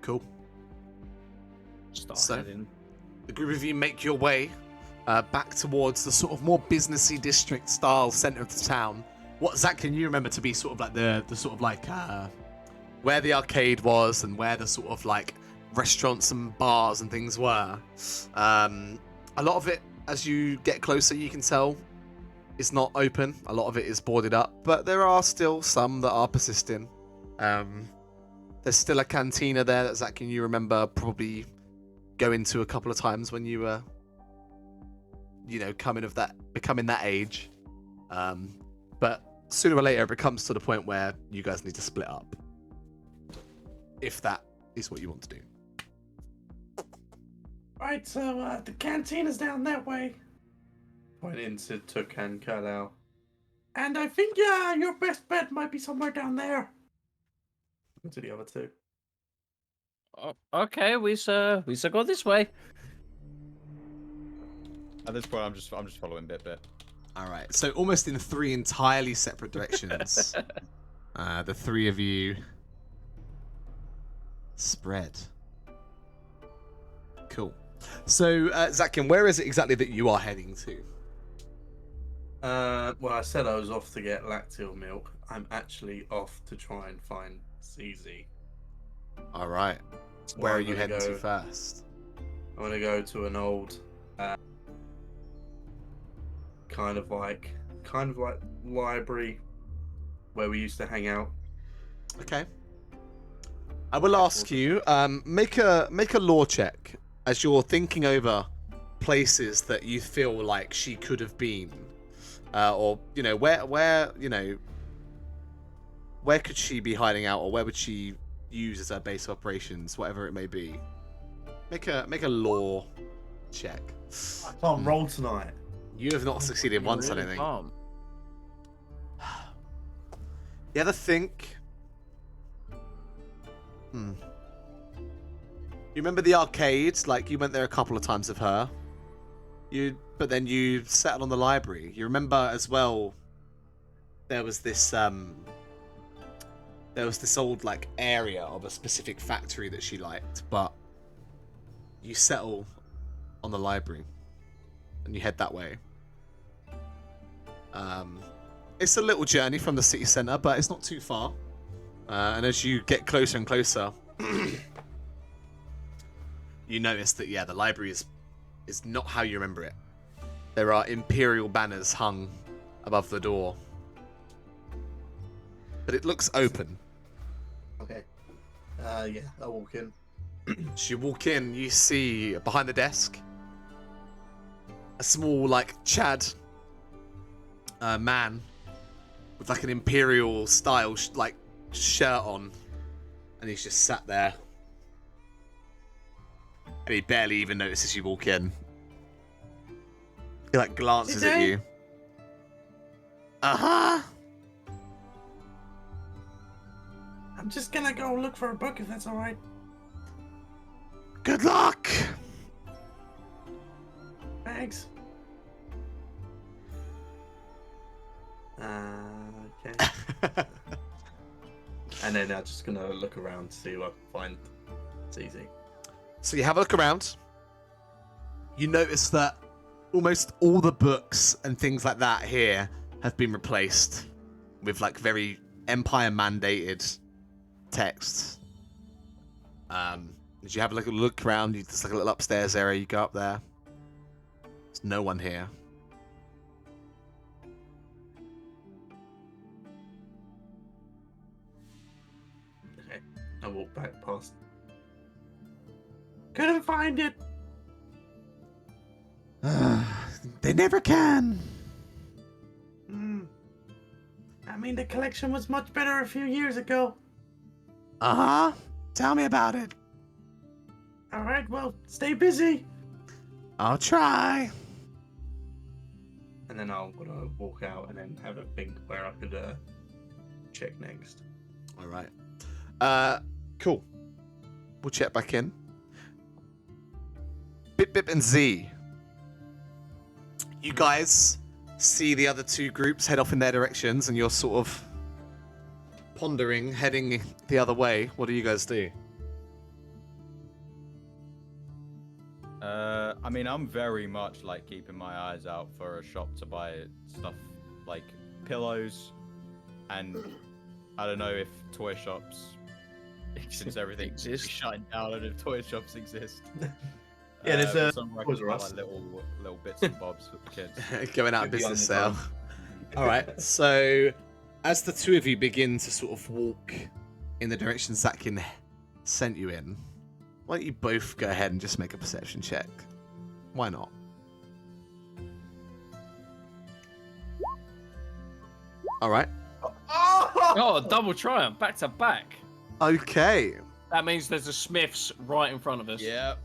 Cool. Start So- heading. The group of you make your way back towards the sort of more businessy district style center of the town. What, Zach, can you remember to be sort of like the sort of like where the arcade was and where the sort of like restaurants and bars and things were? A lot of it, as you get closer, you can tell is not open. A lot of it is boarded up, but there are still some that are persisting. There's still a cantina there that, Zach, can you remember probably going to a couple of times when you were, becoming that age. But sooner or later, it comes to the point where you guys need to split up. If that is what you want to do. Right. So the canteen is down that way, Went into Tuk and Kalau. and I think your best bet might be somewhere down there. To the other two. Oh, okay, we go this way. At this point, I'm just following bit. All right. So almost in 3 entirely separate directions. The 3 of you spread. Cool. So, Zakian, where is it exactly that you are heading to? Well, I said I was off to get lactil milk. I'm actually off to try and find CZ. All right. So Where are I'm you gonna heading to go- first? I'm gonna go to an old, kind of like library where we used to hang out. Okay. I will ask you, make a law check as you're thinking over places that you feel like she could have been, or where could she be hiding out, or where would she use as her base of operations, whatever it may be. Make a law check. I can't roll tonight. You have not succeeded once, I don't think. You ever think? You remember the arcade? Like, you went there a couple of times with her. But then you settled on the library. You remember as well, there was this old, like, area of a specific factory that she liked, but you settle on the library and you head that way. It's a little journey from the city centre, but it's not too far. And as you get closer and closer, you notice that, yeah, the library is not how you remember it. There are imperial banners hung above the door. But it looks open. Okay. Yeah, I walk in. As you walk in, you see behind the desk a small, like, Chad man with like an imperial style like shirt on, and he's just sat there, and he barely even notices you walk in. He like glances at you. I'm just gonna go look for a book if that's alright. Good luck. Thanks. Okay. And then I'm just gonna look around to see what I can find. It's easy. So you have a look around. You notice that almost all the books and things like that here have been replaced with like very Empire mandated texts. As you have a look around, there's like a little upstairs area. You go up there. There's no one here. Okay. I walk back past. Couldn't find it. They never can. I mean, the collection was much better a few years ago. Uh-huh. Tell me about it. Alright, well, stay busy. I'll try. And then I'm gonna walk out and then have a think where I could check next. All right. Cool. We'll check back in. Bip and Z. You guys see the other two groups head off in their directions, and you're sort of pondering, heading the other way. What do you guys do? I mean, I'm very much like keeping my eyes out for a shop to buy stuff like pillows, and I don't know if toy shops, since everything exists, shutting down, and if toy shops exist. Yeah, there's some Toys R Us. like little bits and bobs for the kids. Going out of Could be on business the sale. phone. All right. So, as the two of you begin to sort of walk in the direction Zakin sent you in, why don't you both go ahead and just make a perception check? Why not? All right. Oh, double triumph, back to back. Okay. That means there's a Smith's right in front of us. Yep.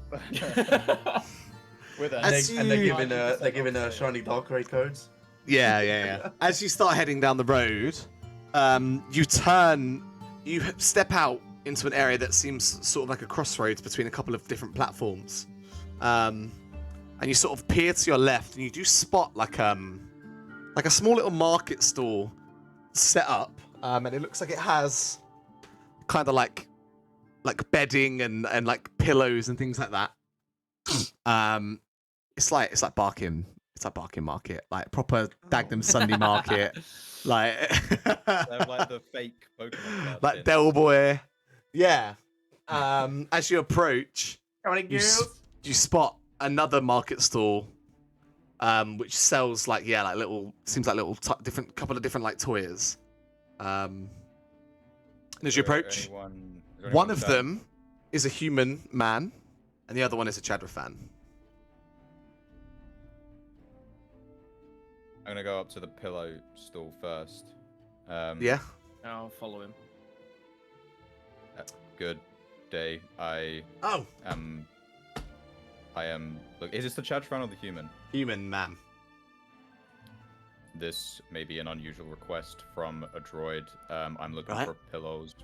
With a And they're giving shiny dark ray codes. Yeah. As you start heading down the road, you step out into an area that seems sort of like a crossroads between a couple of different platforms. And you sort of peer to your left, and you do spot like a small little market stall set up, and it looks like it has kind of like bedding and like pillows and things like that. It's like Barking Market, like proper Dagenham Sunday Market, like They have like the fake Pokemon cards like in. Del Boy. Yeah. As you approach, you spot another market stall, which sells like little couple of different like toys. And as you approach, Is there one anyone of them is a human man, and the other one is a Chadra fan. I'm gonna go up to the pillow stall first. Yeah. I'll follow him. Good day. I am. Look, is this the Chad fan or the human? Human man. This may be an unusual request from a droid. I'm looking Right. for pillows.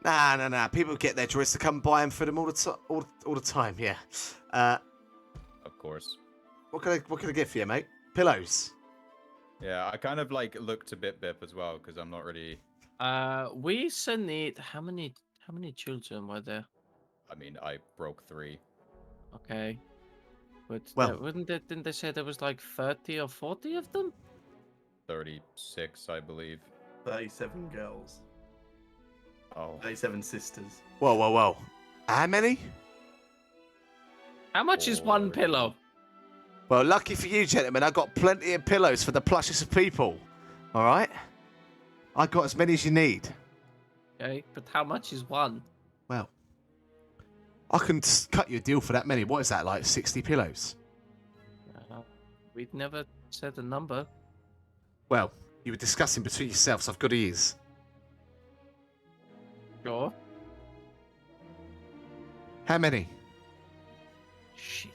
Nah. People get their droids to come buy them for them all the time. Yeah. Of course. What can I get for you, mate? Pillows. Yeah, I kind of like look to Bip as well because I'm not really. We still need how many children were there? I mean, I broke 3. Okay. But Well- didn't they say there was like 30 or 40 of them? 36, I believe. 37 girls. Oh, 37 sisters. Whoa. How many? How much is one Boring. pillow? Well, lucky for you, gentlemen, I got plenty of pillows for the plushest of people. All right? I got as many as you need. Okay, but how much is one? Well, I can cut you a deal for that many. What is that, like 60 pillows? We'd never said a number. Well, you were discussing between yourselves. I've got ears. Sure. How many? Shit.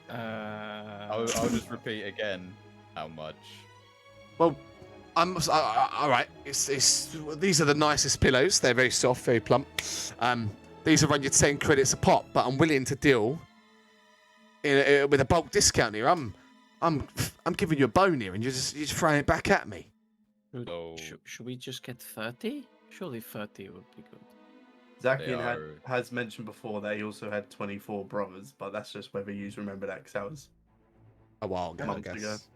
I'll just repeat again. How much? Well, all right. These are the nicest pillows. They're very soft, very plump. These are run you 10 credits a pop, but I'm willing to deal with a bulk discount here. I'm giving you a bone here, and you're just throwing it back at me. So Should we just get 30? Surely 30 would be good. Zakian has mentioned before that he also had 24 brothers, but that's just whether you remember that, because that was a while ago, I months ago. guess.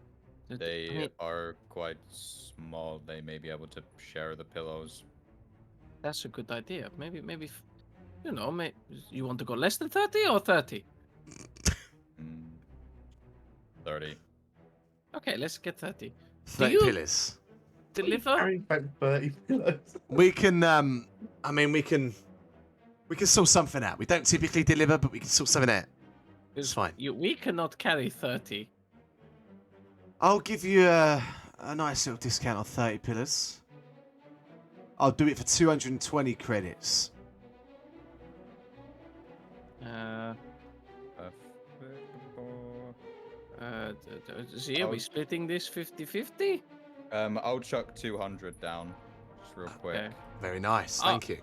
they are quite small. They may be able to share the pillows. That's a good idea. Maybe, you know, you want to go less than 30 or 30? 30. Okay, let's get 30. 30 you- pillows. Deliver? Carrying back 30 pillows. We can, we can sort something out. We don't typically deliver, but we can sort something out. It's fine. We cannot carry 30. I'll give you a nice little discount on 30 pillars. I'll do it for 220 credits. See, are we splitting this 50-50? I'll chuck 200 down, just real quick. Okay. Very nice, thank you.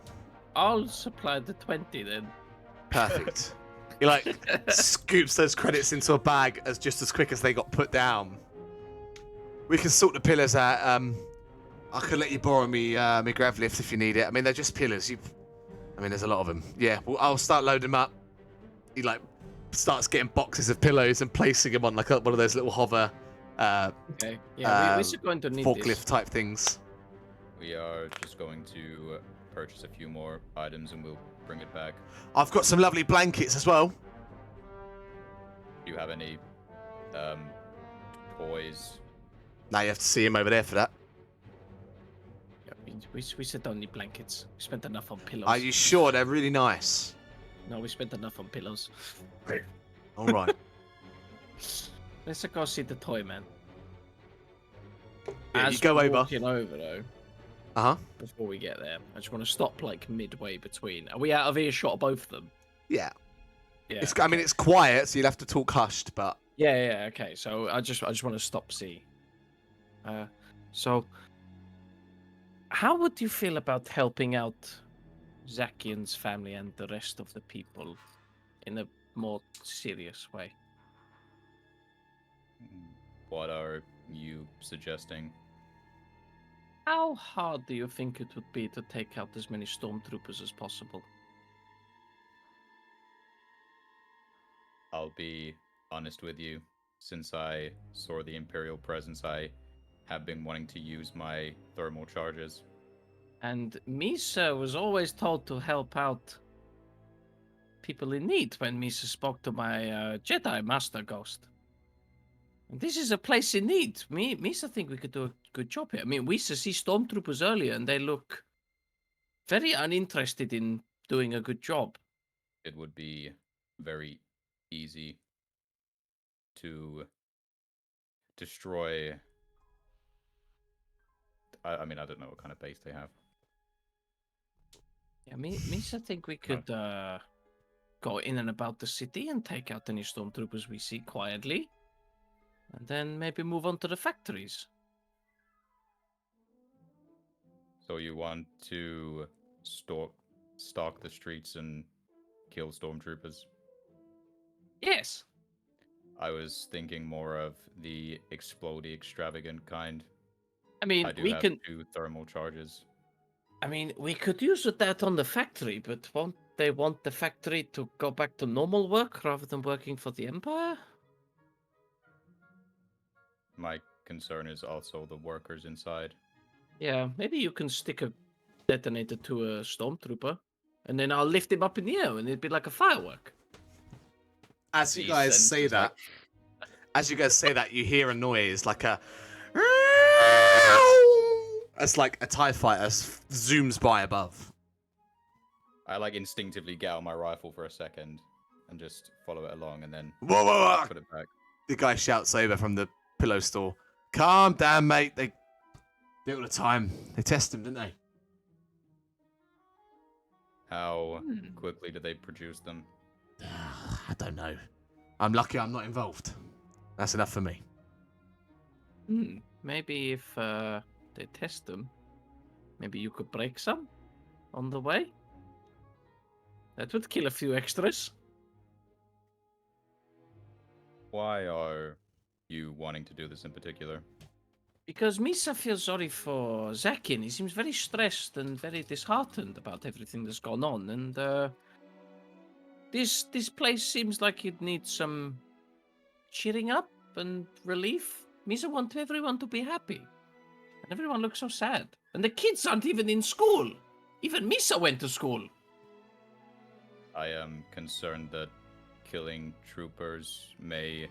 I'll supply the 20 then. Perfect. He like scoops those credits into a bag just as quick as they got put down. We can sort the pillars out. I could let you borrow my grav lift if you need it. I mean, they're just pillars. There's a lot of them. Yeah, well, I'll start loading them up. He like starts getting boxes of pillows and placing them on like one of those little hover Okay. Yeah, we're going to need forklift this. type things. We are just going to purchase a few more items and we'll bring it back. I've got some lovely blankets as well. Do you have any toys? Now you have to see him over there for that. Yeah, we said only blankets. We spent enough on pillows. Are you sure? They're really nice. No, we spent enough on pillows. All right. Let's go see the toy man. Yeah, As you go we're over. walking over though. Uh-huh. Before we get there, I just want to stop like midway between. Are we out of earshot of both of them? Yeah. Yeah. It's quiet, so you'll have to talk hushed, but Yeah. Okay. So I just want to stop. See. So, how would you feel about helping out Zakian's family and the rest of the people in a more serious way? What are you suggesting? How hard do you think it would be to take out as many stormtroopers as possible? I'll be honest with you. Since I saw the Imperial presence, I have been wanting to use my thermal charges. And Misa was always told to help out people in need when Misa spoke to my Jedi Master Ghost. And this is a place in need. Misa think we could do a good job here. I mean, we see stormtroopers earlier and they look very uninterested in doing a good job. It would be very easy to destroy. I don't know what kind of base they have. Yeah, Misa think we could go in and about the city and take out any stormtroopers we see quietly. And then maybe move on to the factories. So you want to stalk the streets and kill stormtroopers? Yes. I was thinking more of the explodey extravagant kind. I mean, I do we have can. 2 thermal charges. I mean, we could use that on the factory, but won't they want the factory to go back to normal work rather than working for the Empire? My concern is also the workers inside. Yeah, maybe you can stick a detonator to a stormtrooper, and then I'll lift him up in the air, and it'd be like a firework. as you guys say that, you hear a noise like a. As like a TIE fighter zooms by above. I like instinctively get out my rifle for a second and just follow it along, and then Whoa, whoa, whoa! put it back. The guy shouts over from the pillow store. Calm down, mate. They do it all the time. They test them, didn't they? How quickly do they produce them? I don't know. I'm lucky I'm not involved. That's enough for me. Maybe if they test them, maybe you could break some on the way. That would kill a few extras. Why are you wanting to do this in particular? Because Misa feels sorry for Zakin. He seems very stressed and very disheartened about everything that's gone on. And this place seems like it needs some cheering up and relief. Misa wants everyone to be happy. And everyone looks so sad. And the kids aren't even in school. Even Misa went to school. I am concerned that killing troopers may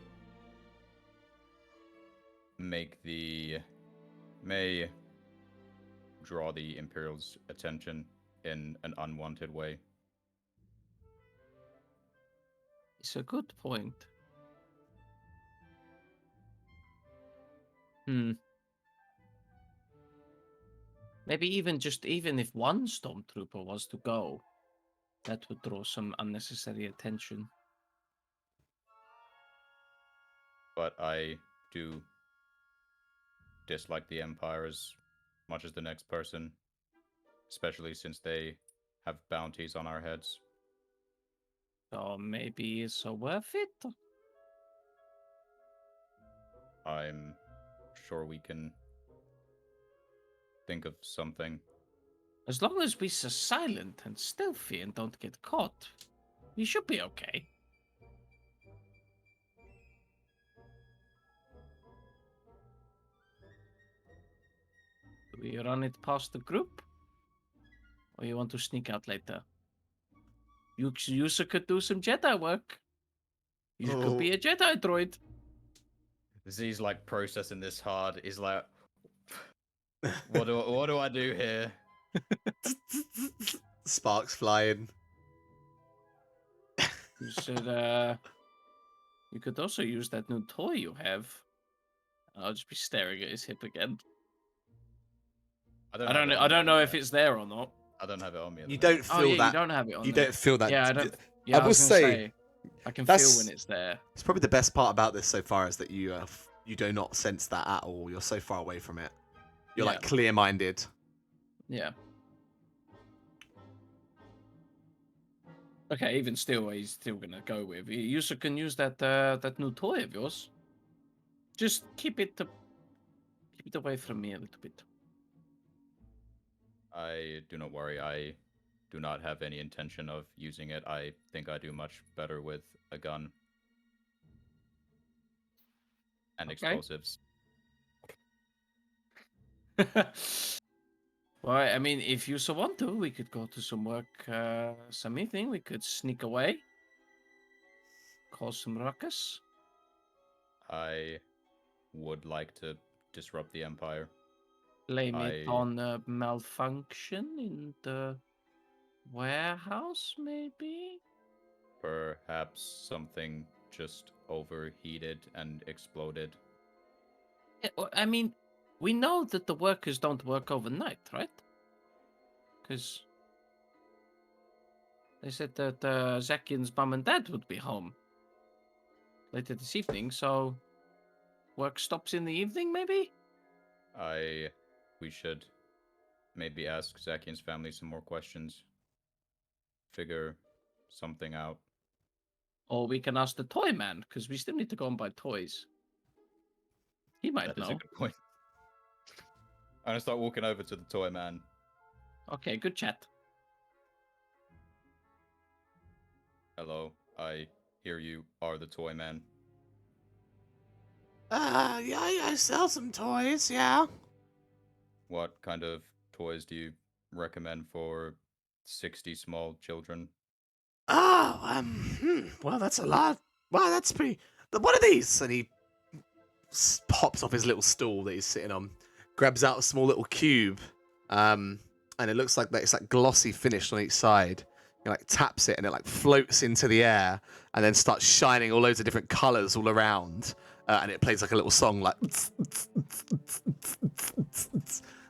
draw the Imperial's attention in an unwanted way. It's a good point. Maybe even if one stormtrooper was to go, that would draw some unnecessary attention. But I do dislike the Empire as much as the next person, especially since they have bounties on our heads. So maybe it's so worth it. I'm sure we can think of something. As long as we're silent and stealthy and don't get caught, we should be okay. Do we run it past the group? Or you want to sneak out later? You could do some Jedi work. You could be a Jedi droid. Z's like processing this hard. He's like, what do I do here? Sparks flying. You should you could also use that new toy you have. I'll just be staring at his hip again. I don't know if it's there or not. I don't have it on me. You don't feel that. You don't have it on. You there. don't feel that. Yeah, I don't. Yeah, I will say, I can feel when it's there. It's probably the best part about this so far is that you do not sense that at all. You're so far away from it. You're like clear-minded. Yeah. Okay, even still, he's still gonna go with. You also can use that that new toy of yours. Just keep it away from me a little bit. I do not worry. I do not have any intention of using it. I think I do much better with a gun and explosives. Well, I mean, if you so want to, we could go to some work some evening. We could sneak away, cause some ruckus. I would like to disrupt the Empire. Blame it on a malfunction in the warehouse, maybe? Perhaps something just overheated and exploded. Yeah, I mean, we know that the workers don't work overnight, right? Because they said that Zakian's mum and dad would be home later this evening, so work stops in the evening, maybe? We should maybe ask Zakian's family some more questions. Figure something out. Or we can ask the toy man, because we still need to go and buy toys. He might That know. is a good point. I'm gonna start walking over to the toy man. Okay, good chat. Hello, I hear you are the toy man. Yeah, I sell some toys, yeah. What kind of toys do you recommend for 60 small children? Oh, well, that's a lot. Wow, that's pretty. What are these? And he pops off his little stool that he's sitting on, grabs out a small little cube, and it looks like that it's like glossy finished on each side. He like taps it and it like floats into the air and then starts shining all loads of different colors all around. And it plays like a little song like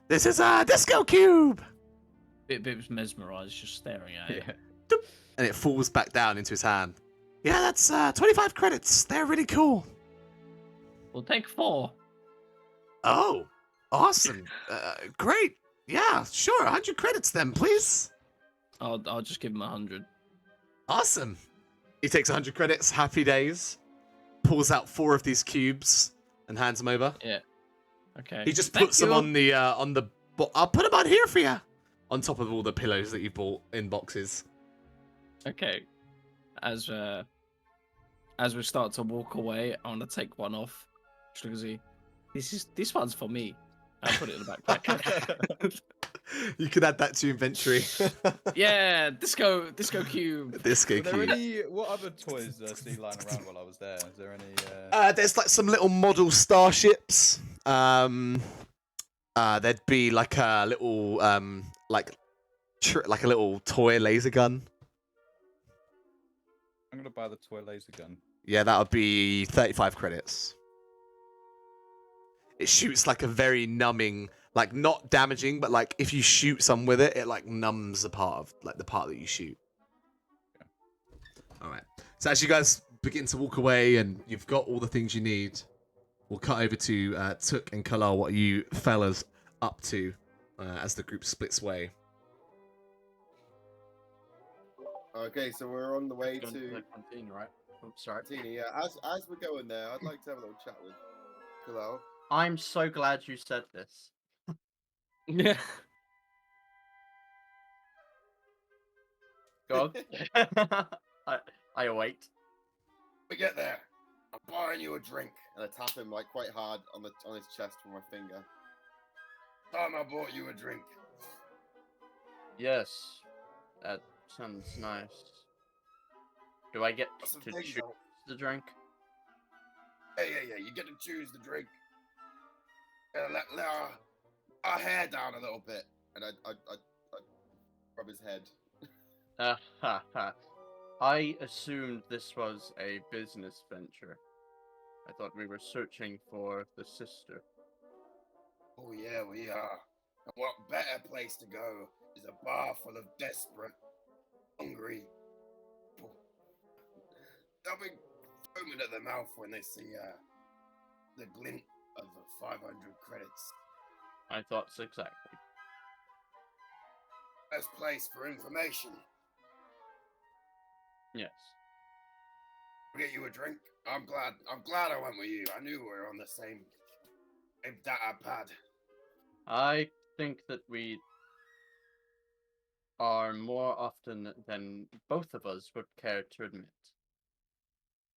this is a disco cube. Bit was mesmerized just staring at it. And it falls back down into his hand. Yeah, that's 25 credits. They're really cool. We'll take 4. Oh, awesome. Great. Yeah, sure. 100 credits then, please. I'll just give him 100. Awesome. He takes 100 credits. Happy days. Pulls out 4 of these cubes and hands them over. Yeah. Okay. He just Thank puts them you. on the I'll put them on here for you. On top of all the pillows that you bought in boxes. Okay. As we start to walk away, I want to take one off. Just look and see. This one's for me. I'll put it in the backpack. You can add that to your inventory. Yeah, disco cube. Disco Were there cube. any? What other toys see lying around while I was there? Is there any? There's like some little model starships. There'd be like a little like a little toy laser gun. I'm gonna buy the toy laser gun. Yeah, that would be 35 credits. It shoots like a very numbing, like not damaging, but like if you shoot some with it, it like numbs the part of like the part that you shoot. All right. So as you guys begin to walk away and you've got all the things you need, we'll cut over to Took and Kalal. What are you fellas up to as the group splits way? Okay, so we're on the way Going to the canteen, right? Oops, sorry. Tini. Yeah, as we're going there, I'd like to have a little chat with Kalal. I'm so glad you said this. Yeah. Go on. I await. We get there. I'm buying you a drink. And I tap him like quite hard on his chest with my finger. Time I bought you a drink. Yes, that sounds nice. Do I get What's the to thing, choose though? the drink? Yeah. You get to choose the drink. Let our hair down a little bit, and I rub his head. I assumed this was a business venture. I thought we were searching for the sister. Oh yeah, we are. And what better place to go is a bar full of desperate, hungry people. They'll be foaming at the mouth when they see the glint of 500 credits. I thought so exactly. Best place for information. Yes. Get you a drink. I'm glad I went with you. I knew we were on the same data pad. I think that we are more often than both of us would care to admit.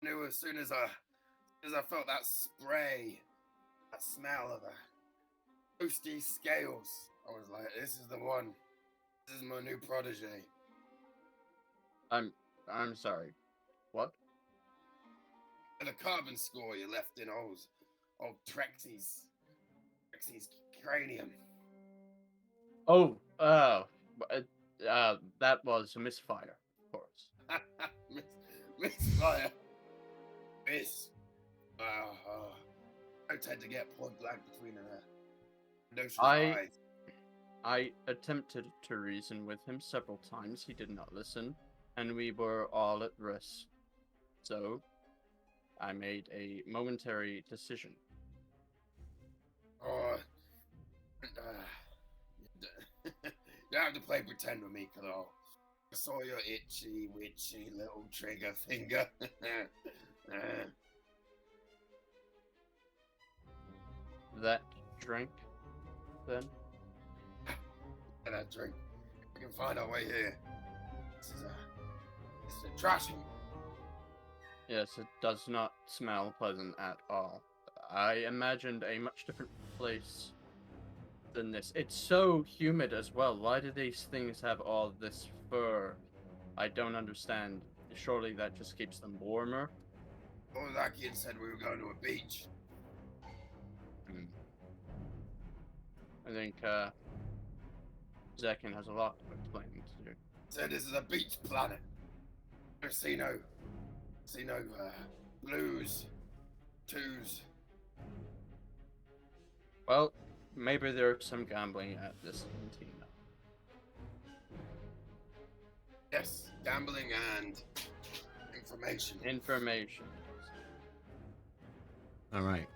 I knew as soon as I felt that spray, that smell of the toasty scales, I was like, this is the one. This is my new protege. I'm sorry. What? The carbon score you left in old Trexie's cranium. Oh, that was a misfire, of course. Misfire. Miss. I tend to get point blank between notions of eyes. I attempted to reason with him several times. He did not listen, and we were all at risk. So, I made a momentary decision. Oh, you have to play pretend with me, Kalal. I saw your itchy, witchy little trigger finger. That drink, then? That drink. We can find our way here. This is a trashy. Yes, it does not smell pleasant at all. I imagined a much different place than this. It's so humid as well. Why do these things have all this fur? I don't understand. Surely that just keeps them warmer? Well, that kid said we were going to a beach. I think, Zekin has a lot of explaining to do. Said this is a beach planet. Casino. Casino, blues. Twos. Well, maybe there's some gambling at this cantina. Yes, gambling and information. Information. All right.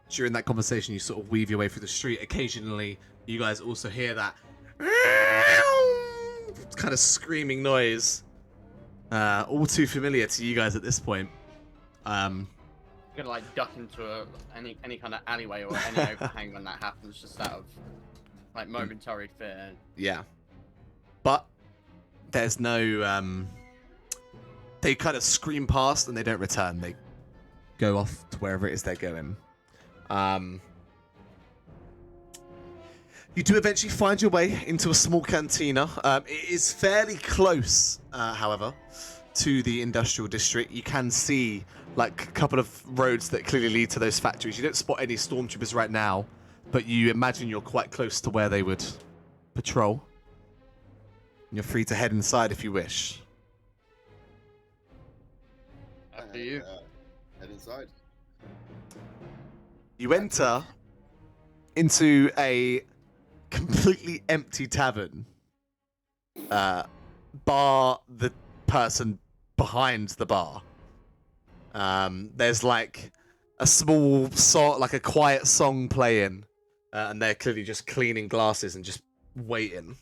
During that conversation, you sort of weave your way through the street. Occasionally, you guys also hear that kind of screaming noise. All too familiar to you guys at this point. Gonna like duck into any kind of alleyway or any overhang when that happens, just out of like momentary fear. Yeah. But there's no they kind of scream past and they don't return. They go off to wherever it is they're going. You do eventually find your way into a small cantina. It is fairly close, however, to the industrial district. You can see like a couple of roads that clearly lead to those factories. You don't spot any stormtroopers right now, but you imagine you're quite close to where they would patrol. You're free to head inside if you wish. After you. Head inside. You enter into a completely empty tavern. Bar the person behind the bar. There's like a small sort, like a quiet song playing, and they're clearly just cleaning glasses and just waiting.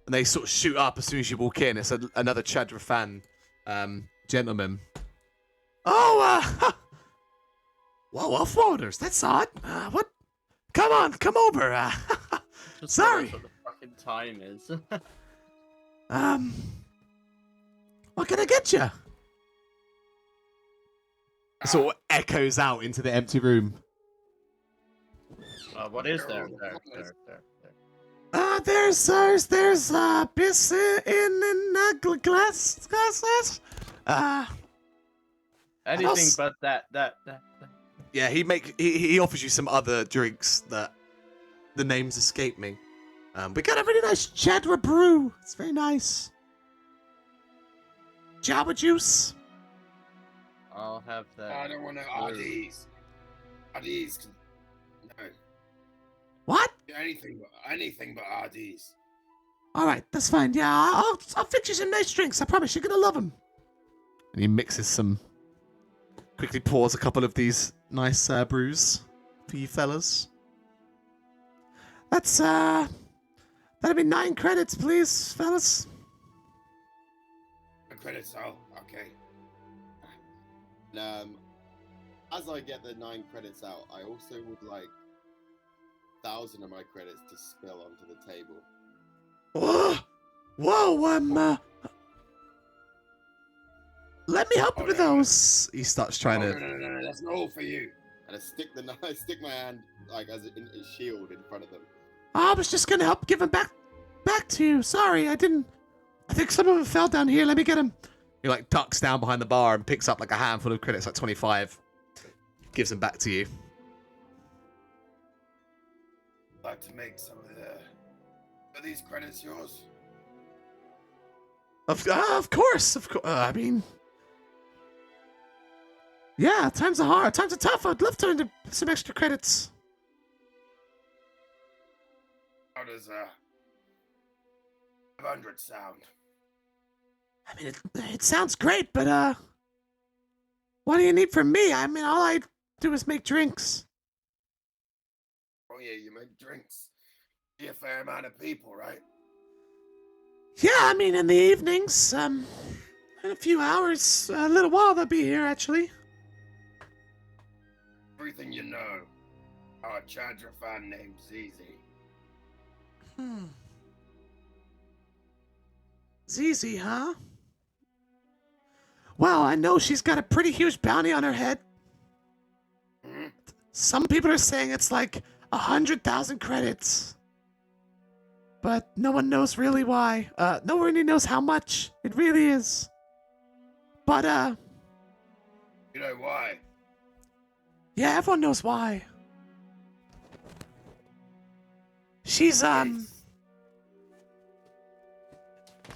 And they sort of shoot up as soon as you walk in. It's another Chadra fan gentleman. Oh, well, Wolf Orders, that's odd. What? Come on, come over. Just Sorry. What the fucking time is. What can I get you? It sort of echoes out into the empty room. What is there? There's piss in glasses. Anything but that. Yeah, he offers you some other drinks that the names escape me. We got a really nice Chadra brew. It's very nice. Java juice. I'll have that. I don't want no RDs. RDs can... No. What? Anything but RDs. All right, that's fine. Yeah, I'll fix you some nice drinks. I promise you're gonna love them. And he mixes some. Quickly pours a couple of these nice brews for you fellas. That's that'll be 9 credits, please, fellas. Credits, oh, okay. As I get the 9 credits out, I also would like 1,000 of my credits to spill onto the table. Whoa, let me help you with those. He starts trying to. No, that's not all for you. And I stick my hand like as a shield in front of them. I was just gonna help give them back to you. Sorry, I didn't. I think some of them fell down here. Let me get them. He like ducks down behind the bar and picks up like a handful of credits, like 25. Gives them back to you. I'd like to make some of are these credits yours? Of course. I mean, yeah. Times are hard. Times are tough. I'd love to earn some extra credits. How does 500 sound? I mean, it sounds great, but what do you need from me? I mean, all I do is make drinks. Oh yeah, you make drinks. Be a fair amount of people, right? Yeah, I mean, in the evenings, in a few hours, a little while, they'll be here, actually. Everything you know. Our Chandra fan named Zizi. Zizi, huh? Well, I know she's got a pretty huge bounty on her head. Hmm? Some people are saying it's like 100,000 credits. But no one knows really why. No one really knows how much it really is. But, You know why? yeah, everyone knows why. She's,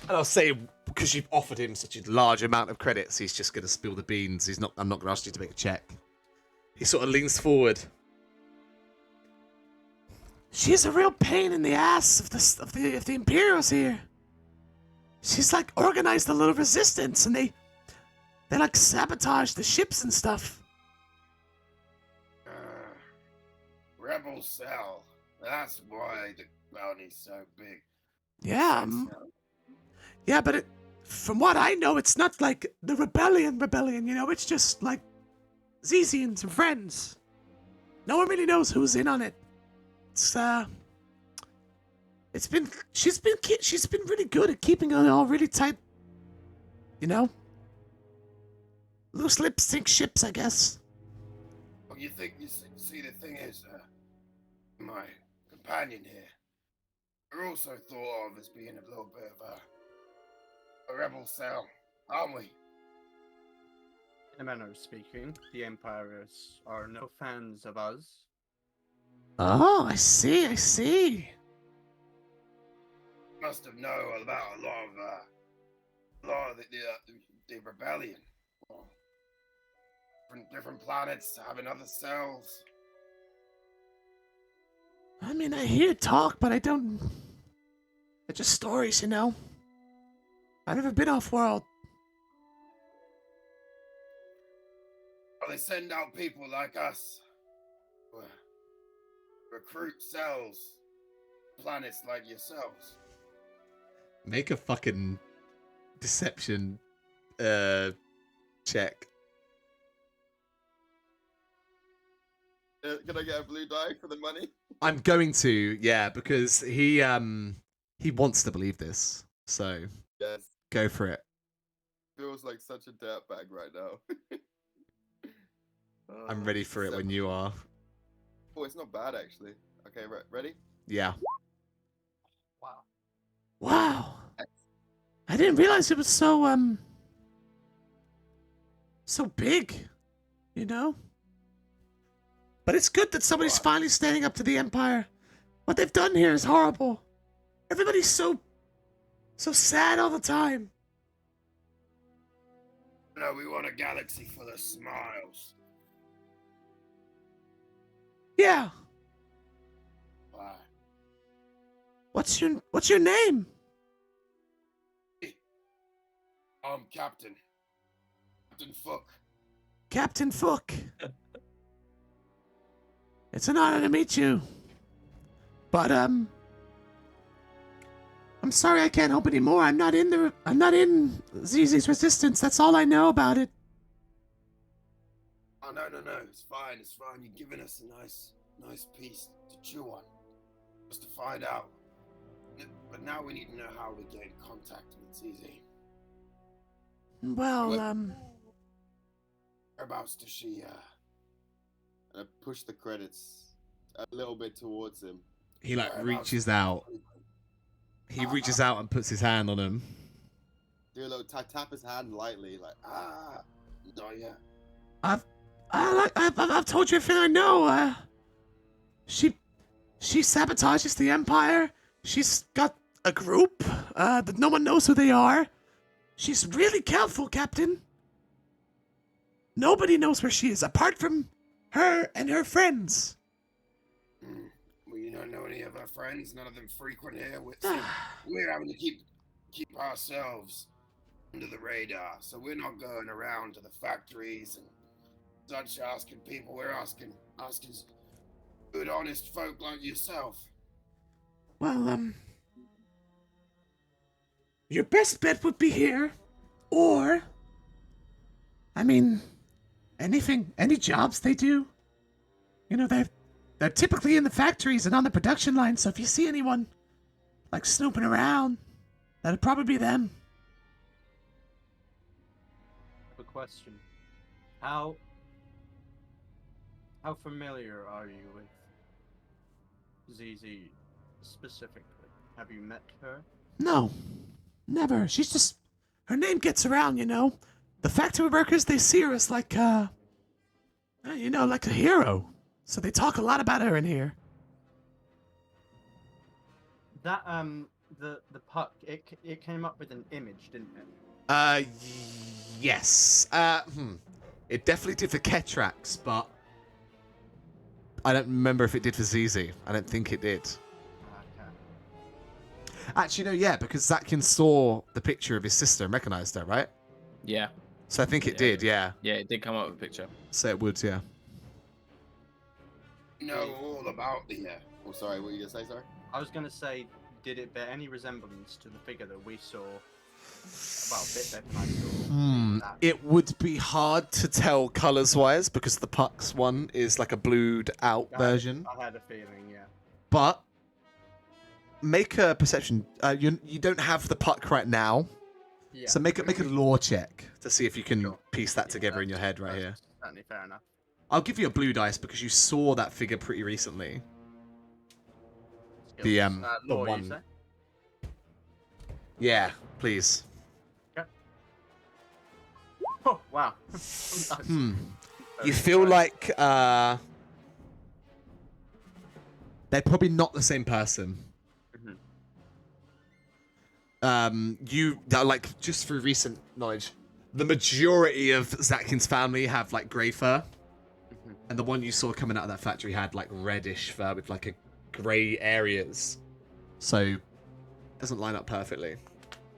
And I'll say, because you've offered him such a large amount of credits, he's just going to spill the beans. I'm not going to ask you to make a check. He sort of leans forward. She's a real pain in the ass of the Imperials here. She's like organized a little resistance, and they like sabotage the ships and stuff. Rebel cell. That's why the bounty's so big. Yeah. Yeah, but from what I know, it's not like the rebellion, you know? It's just like Zizi and some friends. No one really knows who's in on it. She's been really good at keeping it all really tight. You know? Loose lips sink ships, I guess. Well, you see, the thing is, my companion here, we're also thought of as being a little bit of a rebel cell, aren't we? In a manner of speaking, the Empires are no fans of us. Oh, I see. Must have known about a lot of the rebellion. Different planets having other cells. I mean, I hear talk, but I don't... They're just stories, you know? I've never been off-world. Well, they send out people like us. Recruit cells. Planets like yourselves. Make a fucking deception check. Can I get a blue die for the money? I'm going to, yeah, because he wants to believe this. So Yes. go for it. Feels like such a dirtbag right now. I'm ready for it when you are. Oh, it's not bad actually. Okay, ready? Yeah. Wow. Wow. I didn't realize it was so big, you know? But it's good that somebody's finally standing up to the Empire. What they've done here is horrible. Everybody's so sad all the time. No, we want a galaxy full of smiles. Yeah. Why? What's your name? I'm Captain Fook. Captain Fook. It's an honor to meet you. But I'm sorry I can't help anymore. I'm not in Zizi's resistance. That's all I know about it. Oh no, it's fine. You're giving us a nice piece to chew on. Just to find out. But now we need to know how we get in contact with Zizi. Well, Whereabouts does she And I push the credits a little bit towards him. he like reaches out. He reaches out and puts his hand on him. Do a little tap his hand lightly, like not yet. I've told you everything I know. She sabotages the Empire. She's got a group that no one knows who they are. She's really careful, Captain. Nobody knows where she is apart from her and her friends. We don't know any of our friends. None of them frequent here. We're having to keep ourselves under the radar, so we're not going around to the factories and such asking people. We're asking good, honest folk like yourself. Well, your best bet would be here, or, I mean, any jobs they do. You know, they're typically in the factories and on the production line, so if you see anyone, like, snooping around, that'd probably be them. I have a question. How familiar are you with Zizi specifically? Have you met her? No, never. She's just, her name gets around, you know. The factory workers, they see her as like, like a hero. So they talk a lot about her in here. That the puck, it came up with an image, didn't it? Yes. It definitely did for Ketrax, but I don't remember if it did for ZZ. I don't think it did. Okay. Actually, no, yeah, because Zakin saw the picture of his sister and recognized her, right? Yeah. So I think it did, yeah. Yeah, it did come up with a picture. So it would, yeah. Know all about the. Oh, sorry. What were you gonna say? Sorry. I was gonna say, did it bear any resemblance to the figure that we saw? Well, a bit better than I saw. That. It would be hard to tell colors-wise because the Pucks one is like a blued out version. I had a feeling, yeah. But make a perception. You don't have the Puck right now, Yeah. so make a lore check to see if you can piece that together in your head right here. Certainly fair enough. I'll give you a blue dice because you saw that figure pretty recently. The Lore, one. you say? Yeah, please. Oh wow. You feel like they're probably not the same person. You like just through recent knowledge, the majority of Zakin's family have like grey fur, and the one you saw coming out of that factory had like reddish fur with like a grey areas. So it doesn't line up perfectly.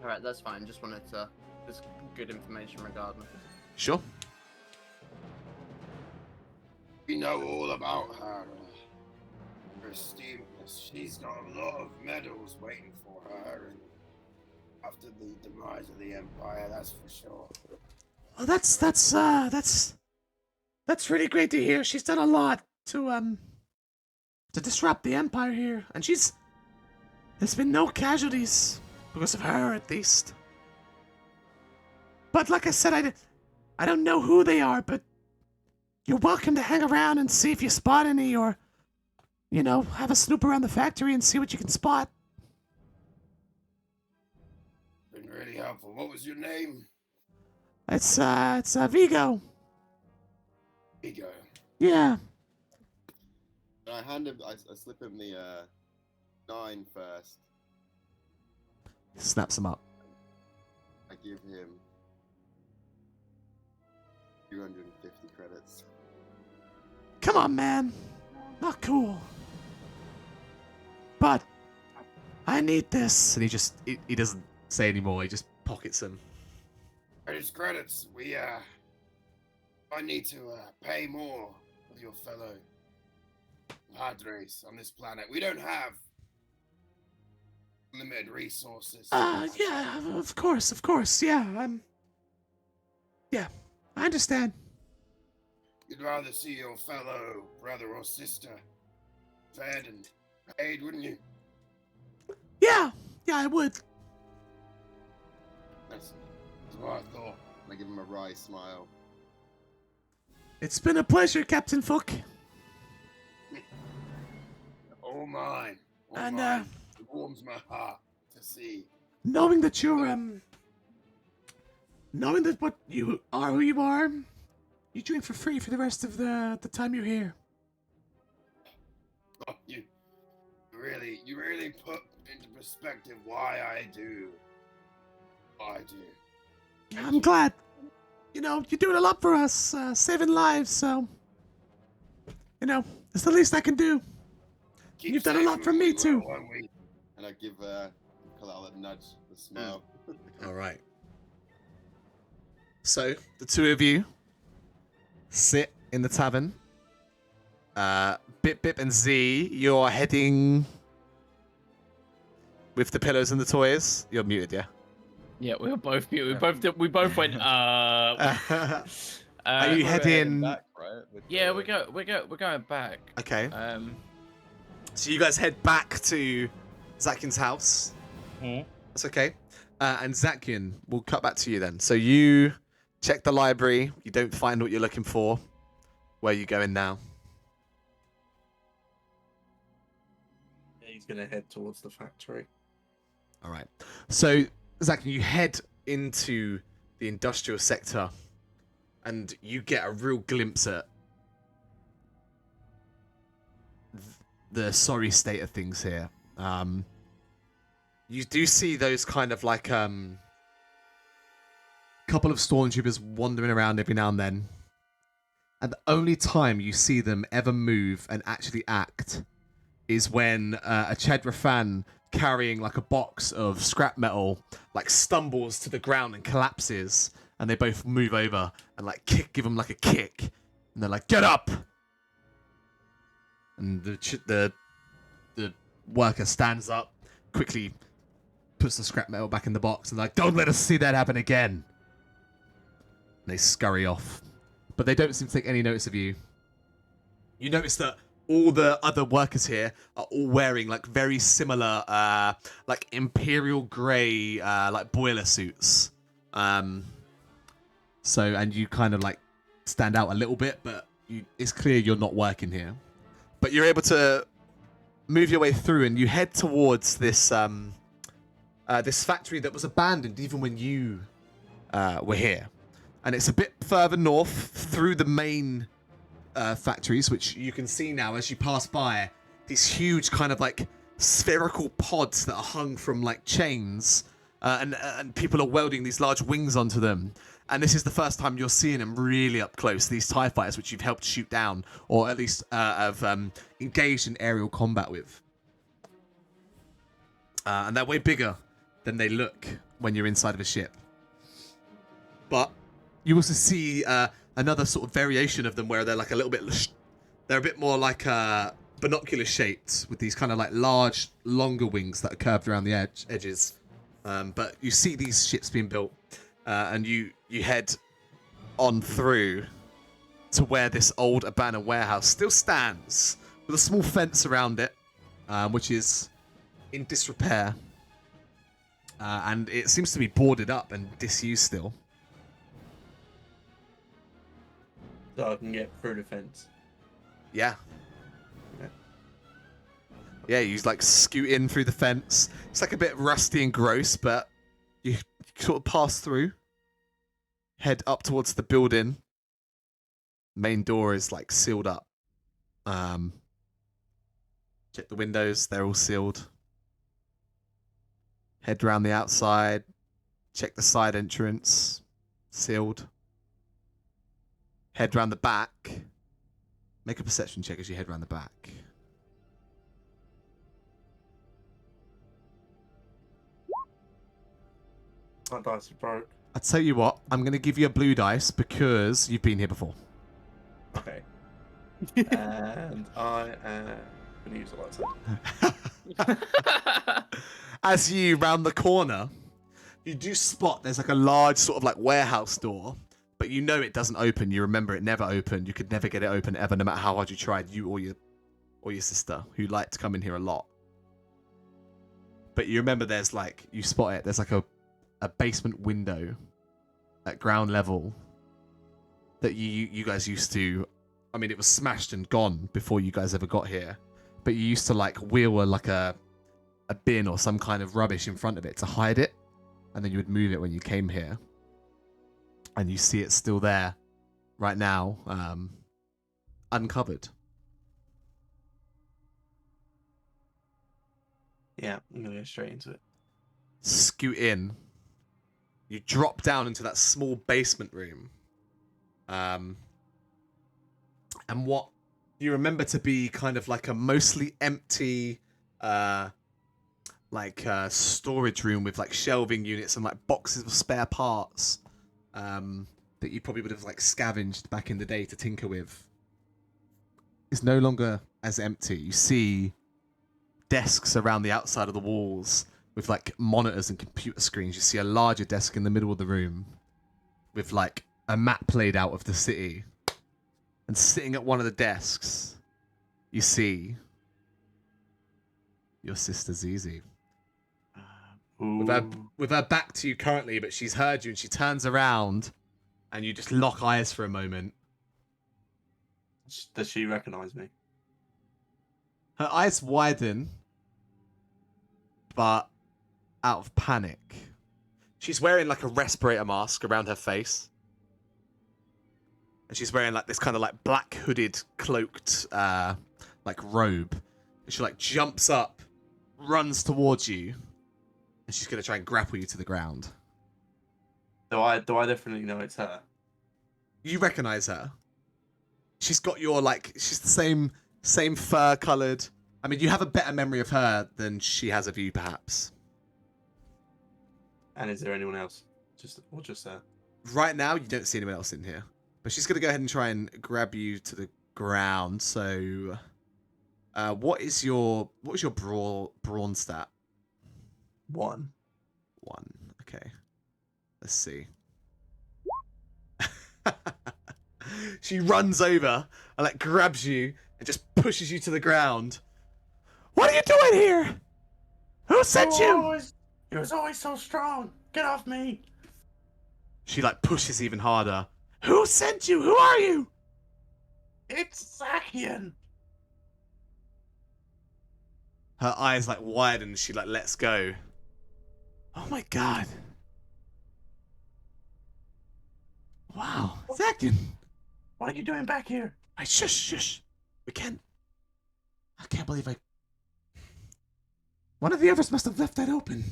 All right, that's fine. Just wanted to. There's good information regardless. Sure. We know all about her. Her esteemness. She's got a lot of medals waiting for her, and after the demise of the Empire, that's for sure. Well, that's really great to hear. She's done a lot to disrupt the Empire here, and there's been no casualties because of her, at least. But like I said, I don't know who they are, but you're welcome to hang around and see if you spot any, or, you know, have a snoop around the factory and see what you can spot. Been really helpful. What was your name? It's Vigo. Vigo. Yeah. And I hand him. I slip him the 9 first. Snaps him up. I give him 250 credits. Come on, man. Not cool. But I need this. And he doesn't say anymore. He just pockets them. Credits. We I need to pay more of your fellow padres on this planet. We don't have limited resources. Yeah, of course, yeah. Yeah, I understand. You'd rather see your fellow brother or sister fed and paid, wouldn't you? Yeah, I would. That's what I thought. I give him a wry smile. It's been a pleasure, Captain Fook. All mine. All And, mine. It warms my heart to see. Knowing that you're, knowing that what you are who you are, you drink for free for the rest of the time you're here. Oh, you really put into perspective why I do what I do. I'm glad. You know, you're doing a lot for us, saving lives, so, you know, it's the least I can do. Keep You've done a lot saving for me, me, too. won't we? And I give Kalal a nudge, a smile. All right. So the two of you sit in the tavern. Bip and Z, you're heading with the pillows and the toys. You're muted, yeah. Yeah, we were both mute. We both went. Are you We're heading? back, right? With Yeah, the- we're going back. Okay. Um, So you guys head back to Zakin's house. Mhm. That's okay. And Zakin, we'll cut back to you then. So you check the library. You don't find what you're looking for. Where are you going now? He's gonna head towards the factory. All right. So, Zakin, you head into the industrial sector, and you get a real glimpse at the sorry state of things here. you do see those kind of like couple of stormtroopers wandering around every now and then. And the only time you see them ever move and actually act is when a Chedra fan carrying like a box of scrap metal like stumbles to the ground and collapses, and they both move over and like give him like a kick, and they're like, "Get up!" And the worker stands up, quickly puts the scrap metal back in the box, and like, "Don't let us see that happen again." And they scurry off, but they don't seem to take any notice of you. You notice that all the other workers here are all wearing like very similar, like imperial grey, like boiler suits. So, and you kind of like stand out a little bit, but it's clear you're not working here. But you're able to move your way through, and you head towards this this factory that was abandoned even when you were here. And it's a bit further north through the main factories, which you can see now as you pass by. These huge kind of like spherical pods that are hung from like chains, and people are welding these large wings onto them. And this is the first time you're seeing them really up close, these TIE fighters, which you've helped shoot down, or at least have engaged in aerial combat with. And they're way bigger than they look when you're inside of a ship. But you also see another sort of variation of them where they're like a little bit, they're a bit more like binocular shaped, with these kind of like large, longer wings that are curved around the edges. But you see these ships being built, and you head on through to where this old abandoned warehouse still stands, with a small fence around it, which is in disrepair, and it seems to be boarded up and disused still. So I can get through the fence. Yeah. Yeah, you like scoot in through the fence. It's like a bit rusty and gross, but you sort of pass through, head up towards the building. Main door is like sealed up. Check the windows, they're all sealed. Head around the outside, check the side entrance, sealed. Head round the back. Make a perception check as you head round the back. My dice are broke. I tell you what, I'm going to give you a blue dice because you've been here before. Okay. And I am going to use a lighter. As you round the corner, you do spot there's like a large sort of like warehouse door, but you know it doesn't open. You remember it never opened. You could never get it open ever, no matter how hard you tried, you or your sister, who liked to come in here a lot. But you remember there's like, you spot it, there's like a basement window at ground level that you guys used to, I mean, it was smashed and gone before you guys ever got here, but you used to like wheel like a bin or some kind of rubbish in front of it to hide it, and then you would move it when you came here, and you see it still there right now, uncovered. Yeah, I'm going to go straight into it. Scoot in. You drop down into that small basement room. And what you remember to be kind of like a mostly empty storage room with like shelving units and like boxes of spare parts that you probably would have like scavenged back in the day to tinker with, is no longer as empty. You see desks around the outside of the walls with like monitors and computer screens. You see a larger desk in the middle of the room with like a map laid out of the city. And sitting at one of the desks, you see your sister Zizi. With her back to you currently, but she's heard you and she turns around and you just lock eyes for a moment. Does she recognize me? Her eyes widen, but out of panic. She's wearing like a respirator mask around her face. And she's wearing like this kind of like black hooded, cloaked, like robe. And she like jumps up, runs towards you, And she's going to try and grapple you to the ground. Do I definitely know it's her? You recognize her. She's got your, like, she's the same fur coloured. I mean, you have a better memory of her than she has of you, perhaps. And is there anyone else? Just her? Right now, you don't see anyone else in here. But she's going to go ahead and try and grab you to the ground. So, what was your brawn stat? 1. 1. Okay. Let's see. She runs over and like grabs you and just pushes you to the ground. What are you doing here? Who sent you? You was always so strong. Get off me. She like pushes even harder. Who sent you? Who are you? It's Zakian. Her eyes like widen and she like lets go. Oh my god. Wow. Zakian. What are you doing back here? Shush. We can't. I can't believe one of the others must have left that open.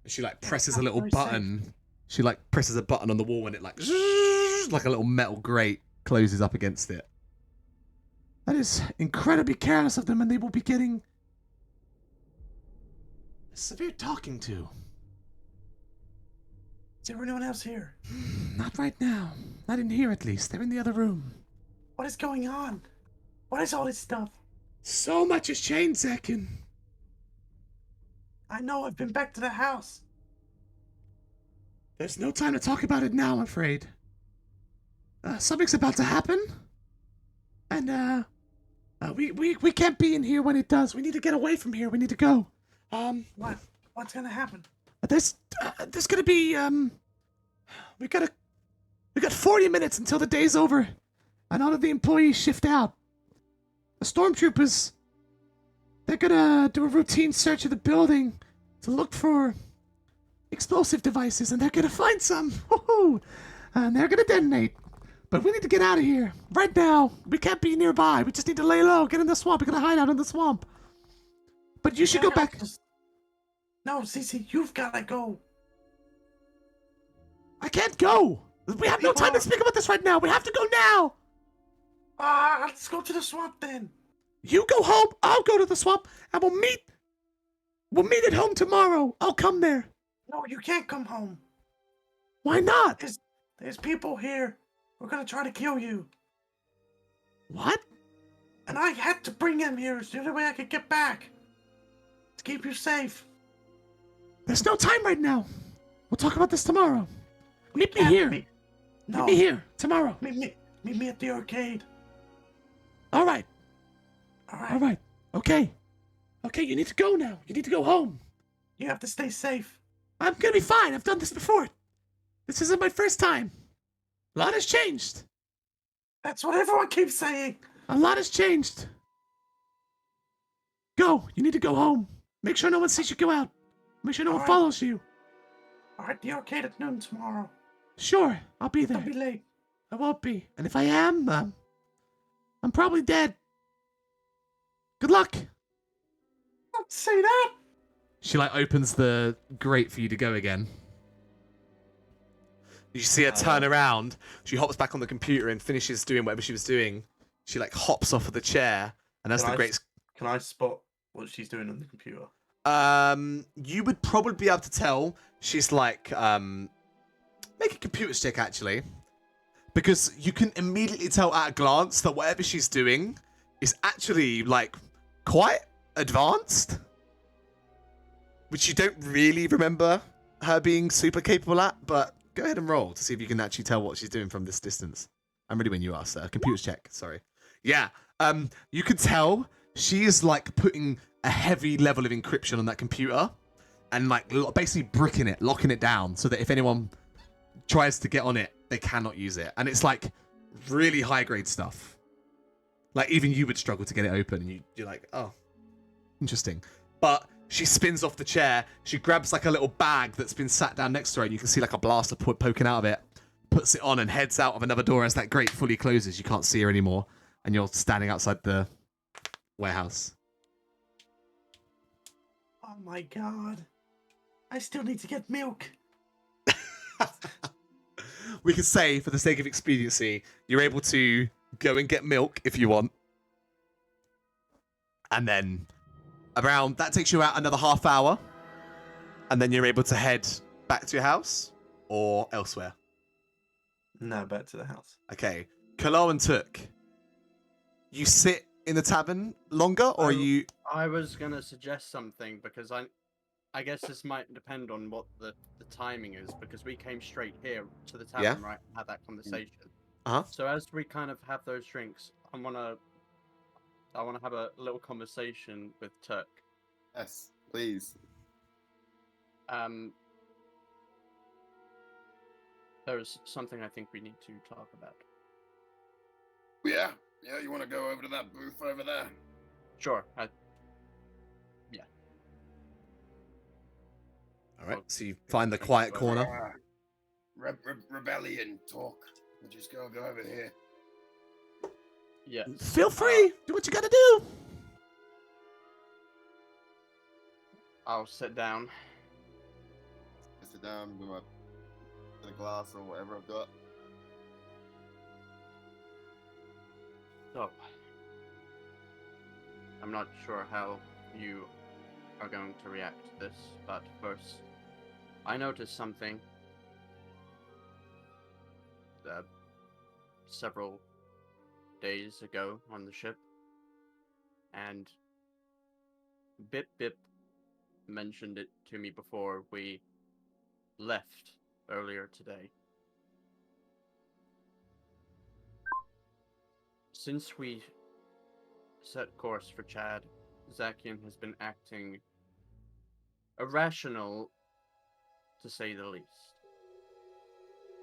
And she like presses a little button. She like presses a button on the wall and it like a little metal grate closes up against it. That is incredibly careless of them, and they will be getting a severe talking to. Is there anyone else here? Not right now. Not in here, at least. They're in the other room. What is going on? What is all this stuff? So much has changed, Zakin. I know, I've been back to the house. There's no time to talk about it now, I'm afraid. Something's about to happen. And, we can't be in here when it does. We need to get away from here. We need to go. What's gonna happen? There's gonna be, we got 40 minutes until the day's over. And all of the employees shift out. The stormtroopers, they're gonna do a routine search of the building to look for explosive devices, and they're gonna find some. Woohoo! And they're gonna detonate. But we need to get out of here. Right now, we can't be nearby. We just need to lay low, get in the swamp. We're gonna hide out in the swamp. But you should go back. No, Cece, you've gotta go. I can't go. We have no time to speak about this right now. We have to go now. Let's go to the swamp then. You go home. I'll go to the swamp, and we'll meet. We'll meet at home tomorrow. I'll come there. No, you can't come home. Why not? There's people here. We're gonna try to kill you. What? And I had to bring them here. It's the only way I could get back. To keep you safe. There's no time right now. We'll talk about this tomorrow. Meet me here. Meet me here tomorrow. Meet me at the arcade. All right. Okay, you need to go now. You need to go home. You have to stay safe. I'm gonna be fine. I've done this before. This isn't my first time. A lot has changed. That's what everyone keeps saying. A lot has changed. Go. You need to go home. Make sure no one sees you go out. Make sure no one follows you. Alright, the arcade at noon tomorrow. Sure, I'll be there. Don't be late. I won't be. And if I am, I'm probably dead. Good luck. Don't say that. She like opens the grate for you to go again. You see her turn around. She hops back on the computer and finishes doing whatever she was doing. She like hops off of the chair, and as the grate's... Can I spot what she's doing on the computer? You would probably be able to tell. She's like, make a computer check actually, because you can immediately tell at a glance that whatever she's doing is actually like quite advanced, which you don't really remember her being super capable at. But go ahead and roll to see if you can actually tell what she's doing from this distance. I'm ready when you are, sir. Computer check. Sorry. Yeah. You can tell she is like putting a heavy level of encryption on that computer and like basically bricking it, locking it down so that if anyone tries to get on it, they cannot use it. And it's like really high grade stuff. Like even you would struggle to get it open, and you're like, oh, interesting. But she spins off the chair. She grabs like a little bag that's been sat down next to her, and you can see like a blaster poking out of it. Puts it on and heads out of another door as that grate fully closes. You can't see her anymore, and you're standing outside the warehouse. Oh my god. I still need to get milk. We can say, for the sake of expediency, you're able to go and get milk if you want. And then that takes you out another half hour. And then you're able to head back to your house or elsewhere. No, back to the house. Okay. Kalo and Took, you sit in the tavern longer, or you... I was going to suggest something because I guess this might depend on what the timing is, because we came straight here to the tavern, right, and had that conversation. Uh-huh. So as we kind of have those drinks, I want to have a little conversation with Turk. Yes, please. There's something I think we need to talk about. Yeah, you want to go over to that booth over there? Sure. Yeah. All right, so you find the quiet corner. Rebellion talk. We'll just go over here. Yeah. Feel free. Do what you gotta do. I'll sit down. Sit down with a glass or whatever I've got. So, I'm not sure how you are going to react to this, but first, I noticed something several days ago on the ship, and Bip mentioned it to me before we left earlier today. Since we set course for Chad, Zakian has been acting irrational, to say the least.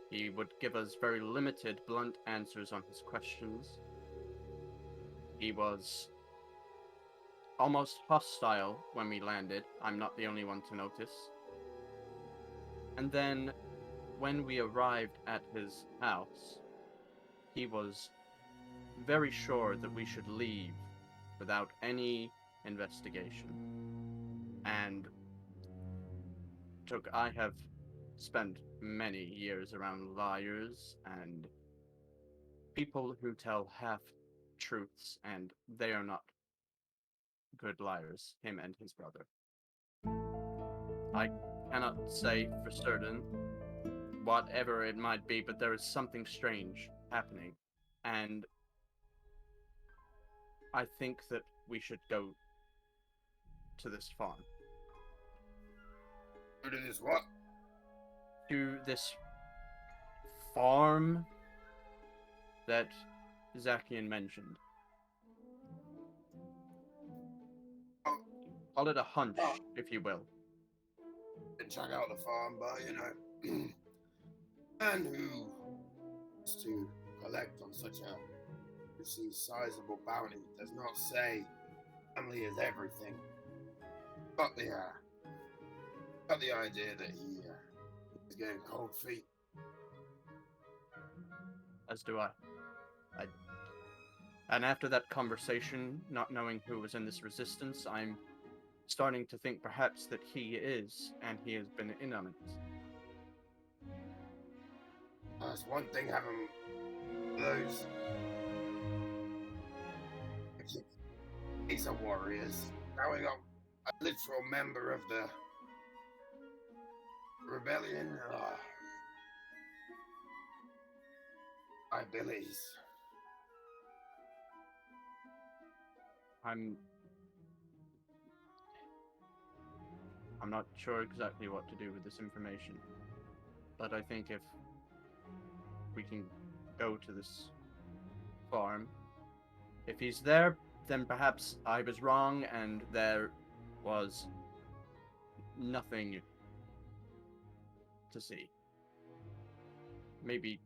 He would give us very limited, blunt answers on his questions. He was almost hostile when we landed. I'm not the only one to notice. And then, when we arrived at his house, he was very sure that we should leave without any investigation. And I have spent many years around liars and people who tell half-truths, and they are not good liars, him and his brother. I cannot say for certain whatever it might be, but there is something strange happening, and I think that we should go to this farm. Go to this what? To this farm that Zakian mentioned. Call it a hunch, if you will. And check out the farm, but man who is to collect on such a sizable bounty does not say family is everything. Got the idea that he is getting cold feet. As do I. And after that conversation, not knowing who was in this resistance, I'm starting to think perhaps that he is, and he has been in on it. It's one thing having those. These are warriors. Now we got a literal member of the rebellion. My billies. I'm not sure exactly what to do with this information, but I think if we can go to this farm, if he's there, then perhaps I was wrong and there was nothing to see. Maybe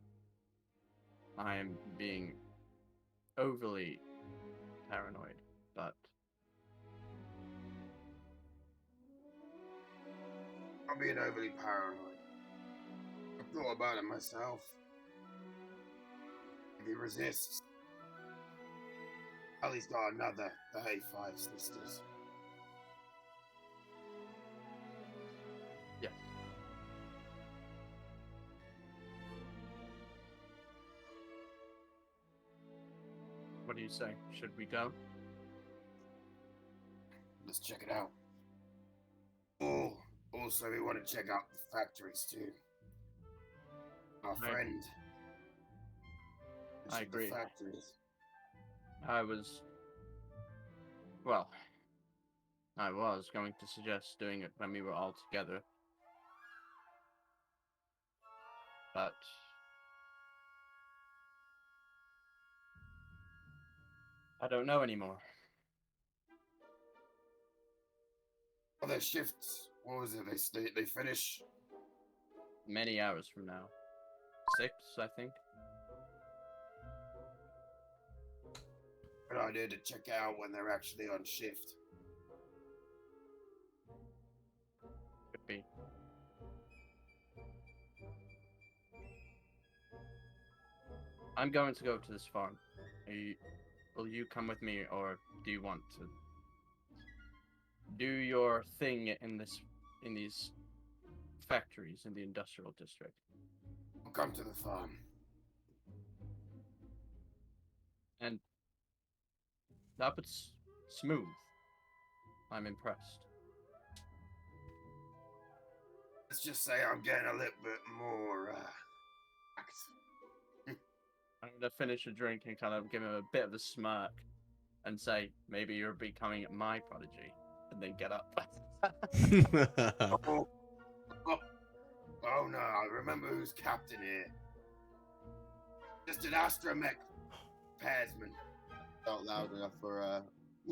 I am being overly paranoid, but I'm being overly paranoid. I've thought about it myself. If he resists, well, he's got another, the A5 sisters. you say? Should we go? Let's check it out. Oh, also we want to check out the factories too. Our I- friend. I Check the agree. factories. I was going to suggest doing it when we were all together. But I don't know anymore. Oh, their shifts. What was it? They finish. Many hours from now. 6, I think. Good idea to check out when they're actually on shift. Could be. I'm going to go to this farm. Will you come with me, or do you want to do your thing in these factories in the industrial district? We'll come to the farm. And that was smooth. I'm impressed. Let's just say I'm getting a little bit more I'm gonna finish a drink and kind of give him a bit of a smirk and say, maybe you're becoming my prodigy, and then get up. Oh no, I remember who's captain here. Just an astromech Pasman. Not loud enough for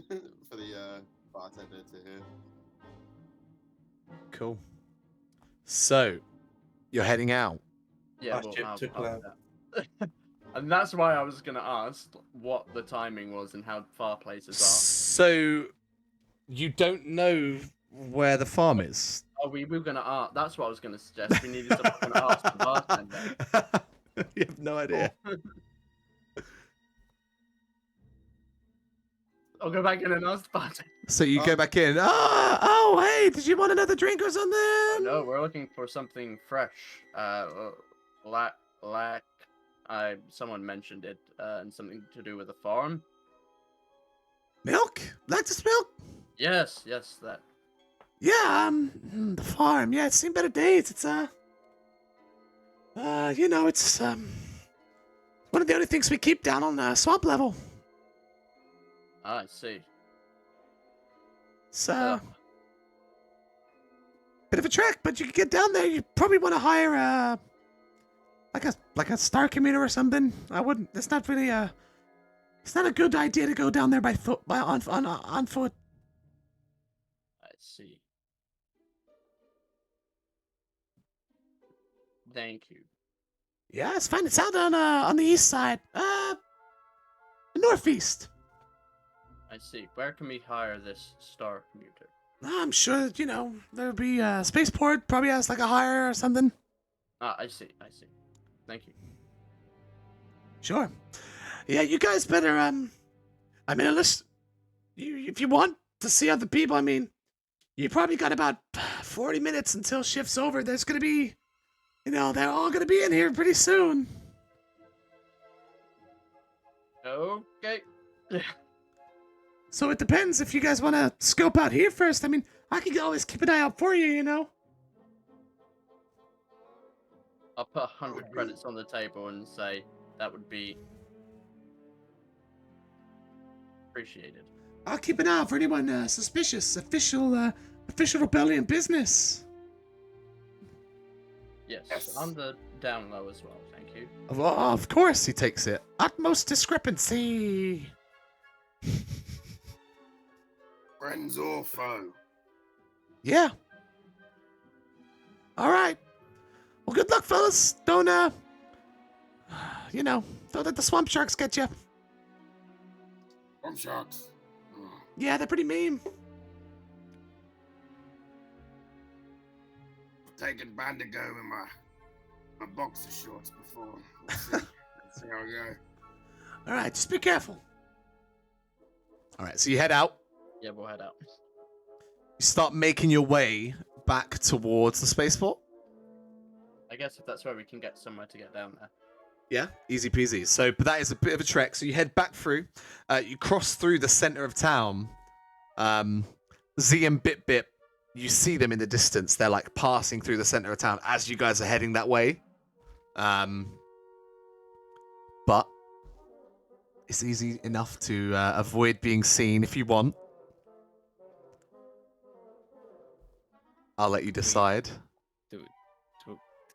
for the bartender to hear. Cool. So, you're heading out. Yeah, Our ship I'll took do long. that. And that's why I was gonna ask what the timing was and how far places are. So, you don't know where the farm is? Oh, we were gonna ask. That's what I was gonna suggest. We needed to fucking ask the bartender. You have no idea. I'll go back in and ask the bartender. So you go back in. Oh, hey, did you want another drink or something? No, we're looking for something fresh. Someone mentioned it, and something to do with a farm. Milk? Lactose milk? Yes, that. Yeah, the farm. Yeah, it's seen better days. It's it's one of the only things we keep down on swamp level. Ah, I see. It's bit of a trek, but you can get down there. You probably want to hire like a star commuter or something. I wouldn't. It's not really It's not a good idea to go down there on foot. I see. Thank you. Yeah, it's fine. It's out on the east side. The northeast. I see. Where can we hire this star commuter? I'm sure, there'll be a spaceport, probably has like a hire or something. Ah, I see. Thank you. Sure. Yeah, you guys better, unless if you want to see other people, you probably got about 40 minutes until shift's over. There's gonna be, they're all gonna be in here pretty soon. Okay. So it depends if you guys want to scope out here first. I can always keep an eye out for you, I'll put 100 credits on the table and say that would be appreciated. I'll keep an eye out for anyone suspicious. Official rebellion business. Yes, on the down low as well, thank you. Of course he takes it. Utmost discrepancy. Friends or foe? Yeah. All right. Well, good luck, fellas. Don't let the swamp sharks get you. Swamp sharks. Yeah, they're pretty mean. I've taken Bandigo in my boxer shorts before. Let's see how we go. All right, just be careful. All right, so you head out. Yeah, we'll head out. You start making your way back towards the spaceport. I guess if that's where we can get somewhere to get down there. Yeah, easy peasy. So, but that is a bit of a trek. So you head back through. You cross through the center of town. Z and Bip Bip, you see them in the distance. They're like passing through the center of town as you guys are heading that way. But it's easy enough to avoid being seen if you want. I'll let you decide.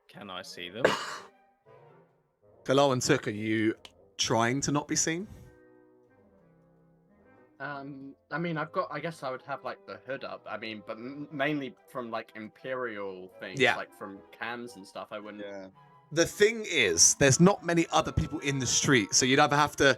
Can I see them? Kalo and Took, are you trying to not be seen? I mean, I guess I would have like the hood up. I mean, but mainly from like Imperial things, Yeah. like from cams and stuff. I wouldn't. Yeah. The thing is, there's not many other people in the street, so you'd either have to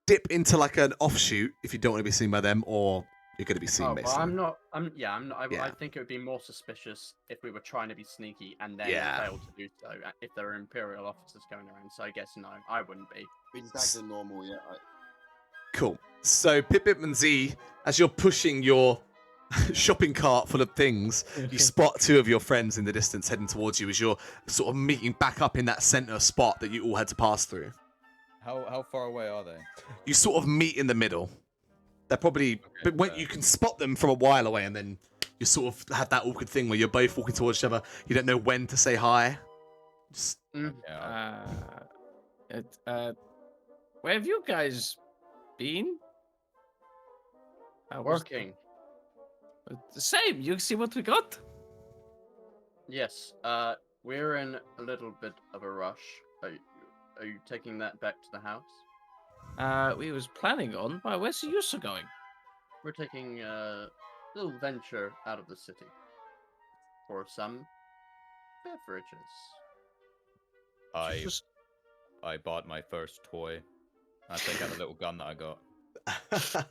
dip into like an offshoot if you don't want to be seen by them, or you're going to be seen, Oh, well, basically. I'm not. I'm not. I Yeah. think it would be more suspicious if we were trying to be sneaky and then Yeah. failed to do so. If there were Imperial officers going around, so I guess no, I wouldn't be. We just acted normal, yeah. Cool. So, Pip Pip and Z, as you're pushing your shopping cart full of things, you spot two of your friends in the distance heading towards you as you're sort of meeting back up in that center spot that you all had to pass through. How far away are they? You sort of meet in the middle. They're probably, but when you can spot them from a while away, and then you sort of have that awkward thing where you're both walking towards each other. You don't know when to say hi. Just, Yeah. Where have you guys been? Working. The same. You see what we got? Yes. We're in a little bit of a rush. Are you taking that back to the house? We was planning on. Why? Where's the use of going? We're taking a little venture out of the city for some beverages. I bought my first toy. I take out the little gun that I got. It's a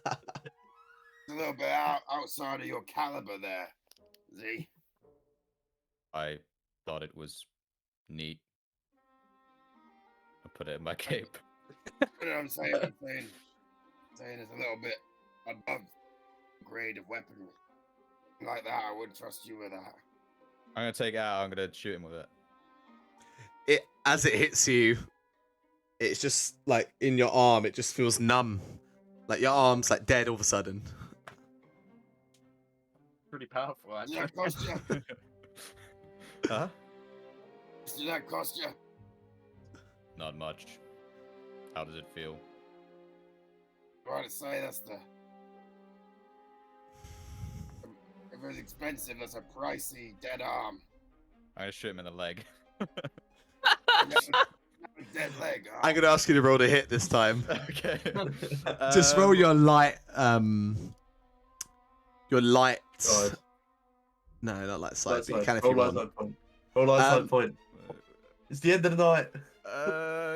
little bit outside of your caliber there, Z. I thought it was neat. I put it in my cape. You know what I'm saying? I'm saying it's a little bit above grade of weaponry. Like that, I wouldn't trust you with that. I'm gonna take it out. I'm gonna shoot him with it. as it hits you, it's just like in your arm, it just feels numb. Like your arm's like dead all of a sudden. Pretty powerful, Did that cost you? Huh? Did that cost you? Not much. How does it feel? Trying to say that's the. If it's expensive, that's a pricey dead arm. I'm gonna shoot him in the leg. Dead leg. Huh? I'm gonna ask you to roll to hit this time. Okay. Just roll your light. Your light. Side. No, not light side. Light But you side. can if Roll you light want. side point. Roll light side Um, point. It's the end of the night.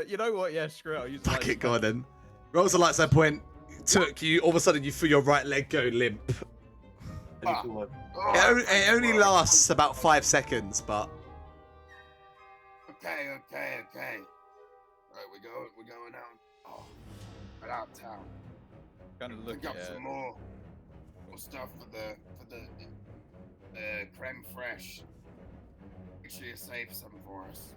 You know what? Yeah, screw it. I'll use the Fuck light it, go on side. then. Rolls a light side point. Took you. All of a sudden, you feel your right leg go limp. It only lasts about 5 seconds, but Okay. Right, we're going out. Oh, right out of town. Kind of look Pick up at some more stuff for the creme fraiche. Make sure you save some for us.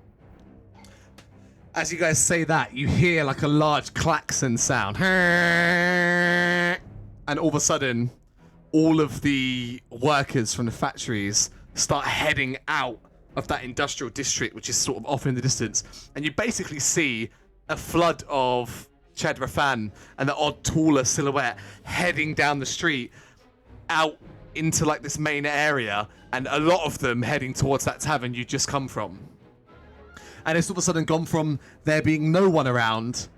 as you guys say that, you hear like a large klaxon sound. And all of a sudden, all of the workers from the factories start heading out of that industrial district, which is sort of off in the distance. And you basically see a flood of Chadrafan and the odd taller silhouette heading down the street out into like this main area, and a lot of them heading towards that tavern you just come from. And it's all of a sudden gone from there being no one around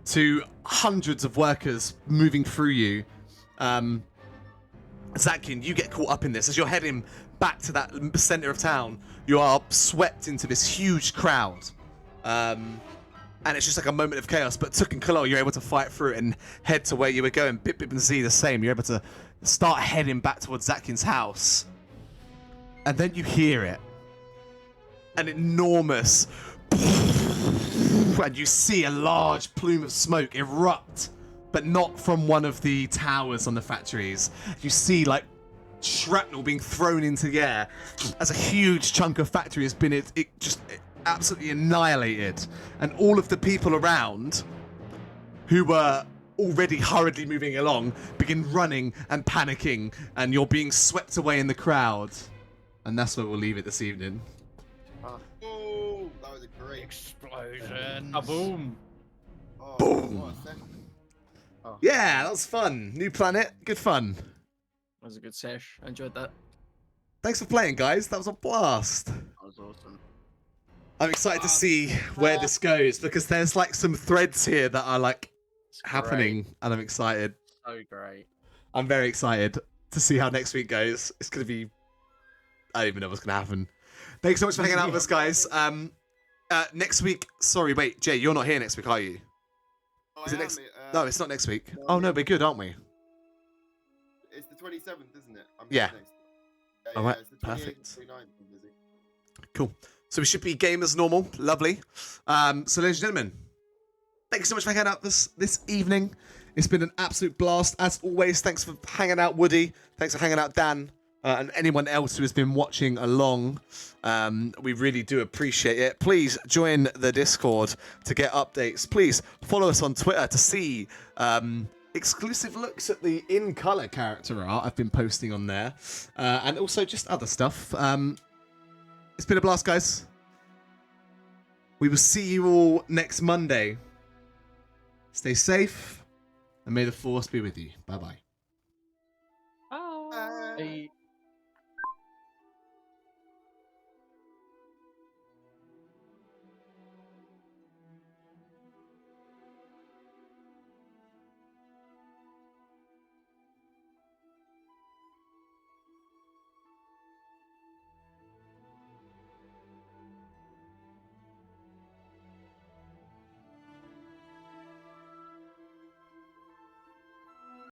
to hundreds of workers moving through you. Zakin, you get caught up in this. As you're heading back to that center of town, you are swept into this huge crowd. And it's just like a moment of chaos. But Tuk and Kalo, you're able to fight through it and head to where you were going. Bip Bip and Z the same. You're able to start heading back towards Zakin's house. And then you hear it. An enormous... And you see a large plume of smoke erupt, but not from one of the towers on the factories. You see like shrapnel being thrown into the air as a huge chunk of factory has been absolutely annihilated, and all of the people around who were already hurriedly moving along begin running and panicking, and you're being swept away in the crowd. And that's where we'll leave it this evening. Oh, that was a great Explosion. Boom. Oh, Boom. what a session. Yeah, that was fun. New planet, good fun. That was a good sesh. I enjoyed that. Thanks for playing, guys. That was a blast. That was awesome. I'm excited to see where this goes, because there's like some threads here that are like It's happening, and I'm excited. great. So great. I'm very excited to see how next week goes. It's gonna be, I don't even know what's gonna happen. Thanks so much for hanging out with us, guys. Next week, sorry, wait, Jay, you're not here next week, are you? Oh, Is I it am, next? mate. No, it's not next week. no, Oh no, yeah. we're good, aren't we? It's the 27th, isn't it? I'm Yeah. Next. All right, it's the 28th, perfect. 29th, I'm busy. Cool. So we should be game as normal. Lovely. So, ladies and gentlemen, thank you so much for hanging out this evening. It's been an absolute blast. As always, thanks for hanging out, Woody. Thanks for hanging out, Dan. And anyone else who has been watching along. We really do appreciate it. Please join the Discord to get updates. Please follow us on Twitter to see exclusive looks at the in-color character art I've been posting on there. And also just other stuff. It's been a blast, guys. We will see you all next Monday. Stay safe, and may the Force be with you. Bye-bye. Bye.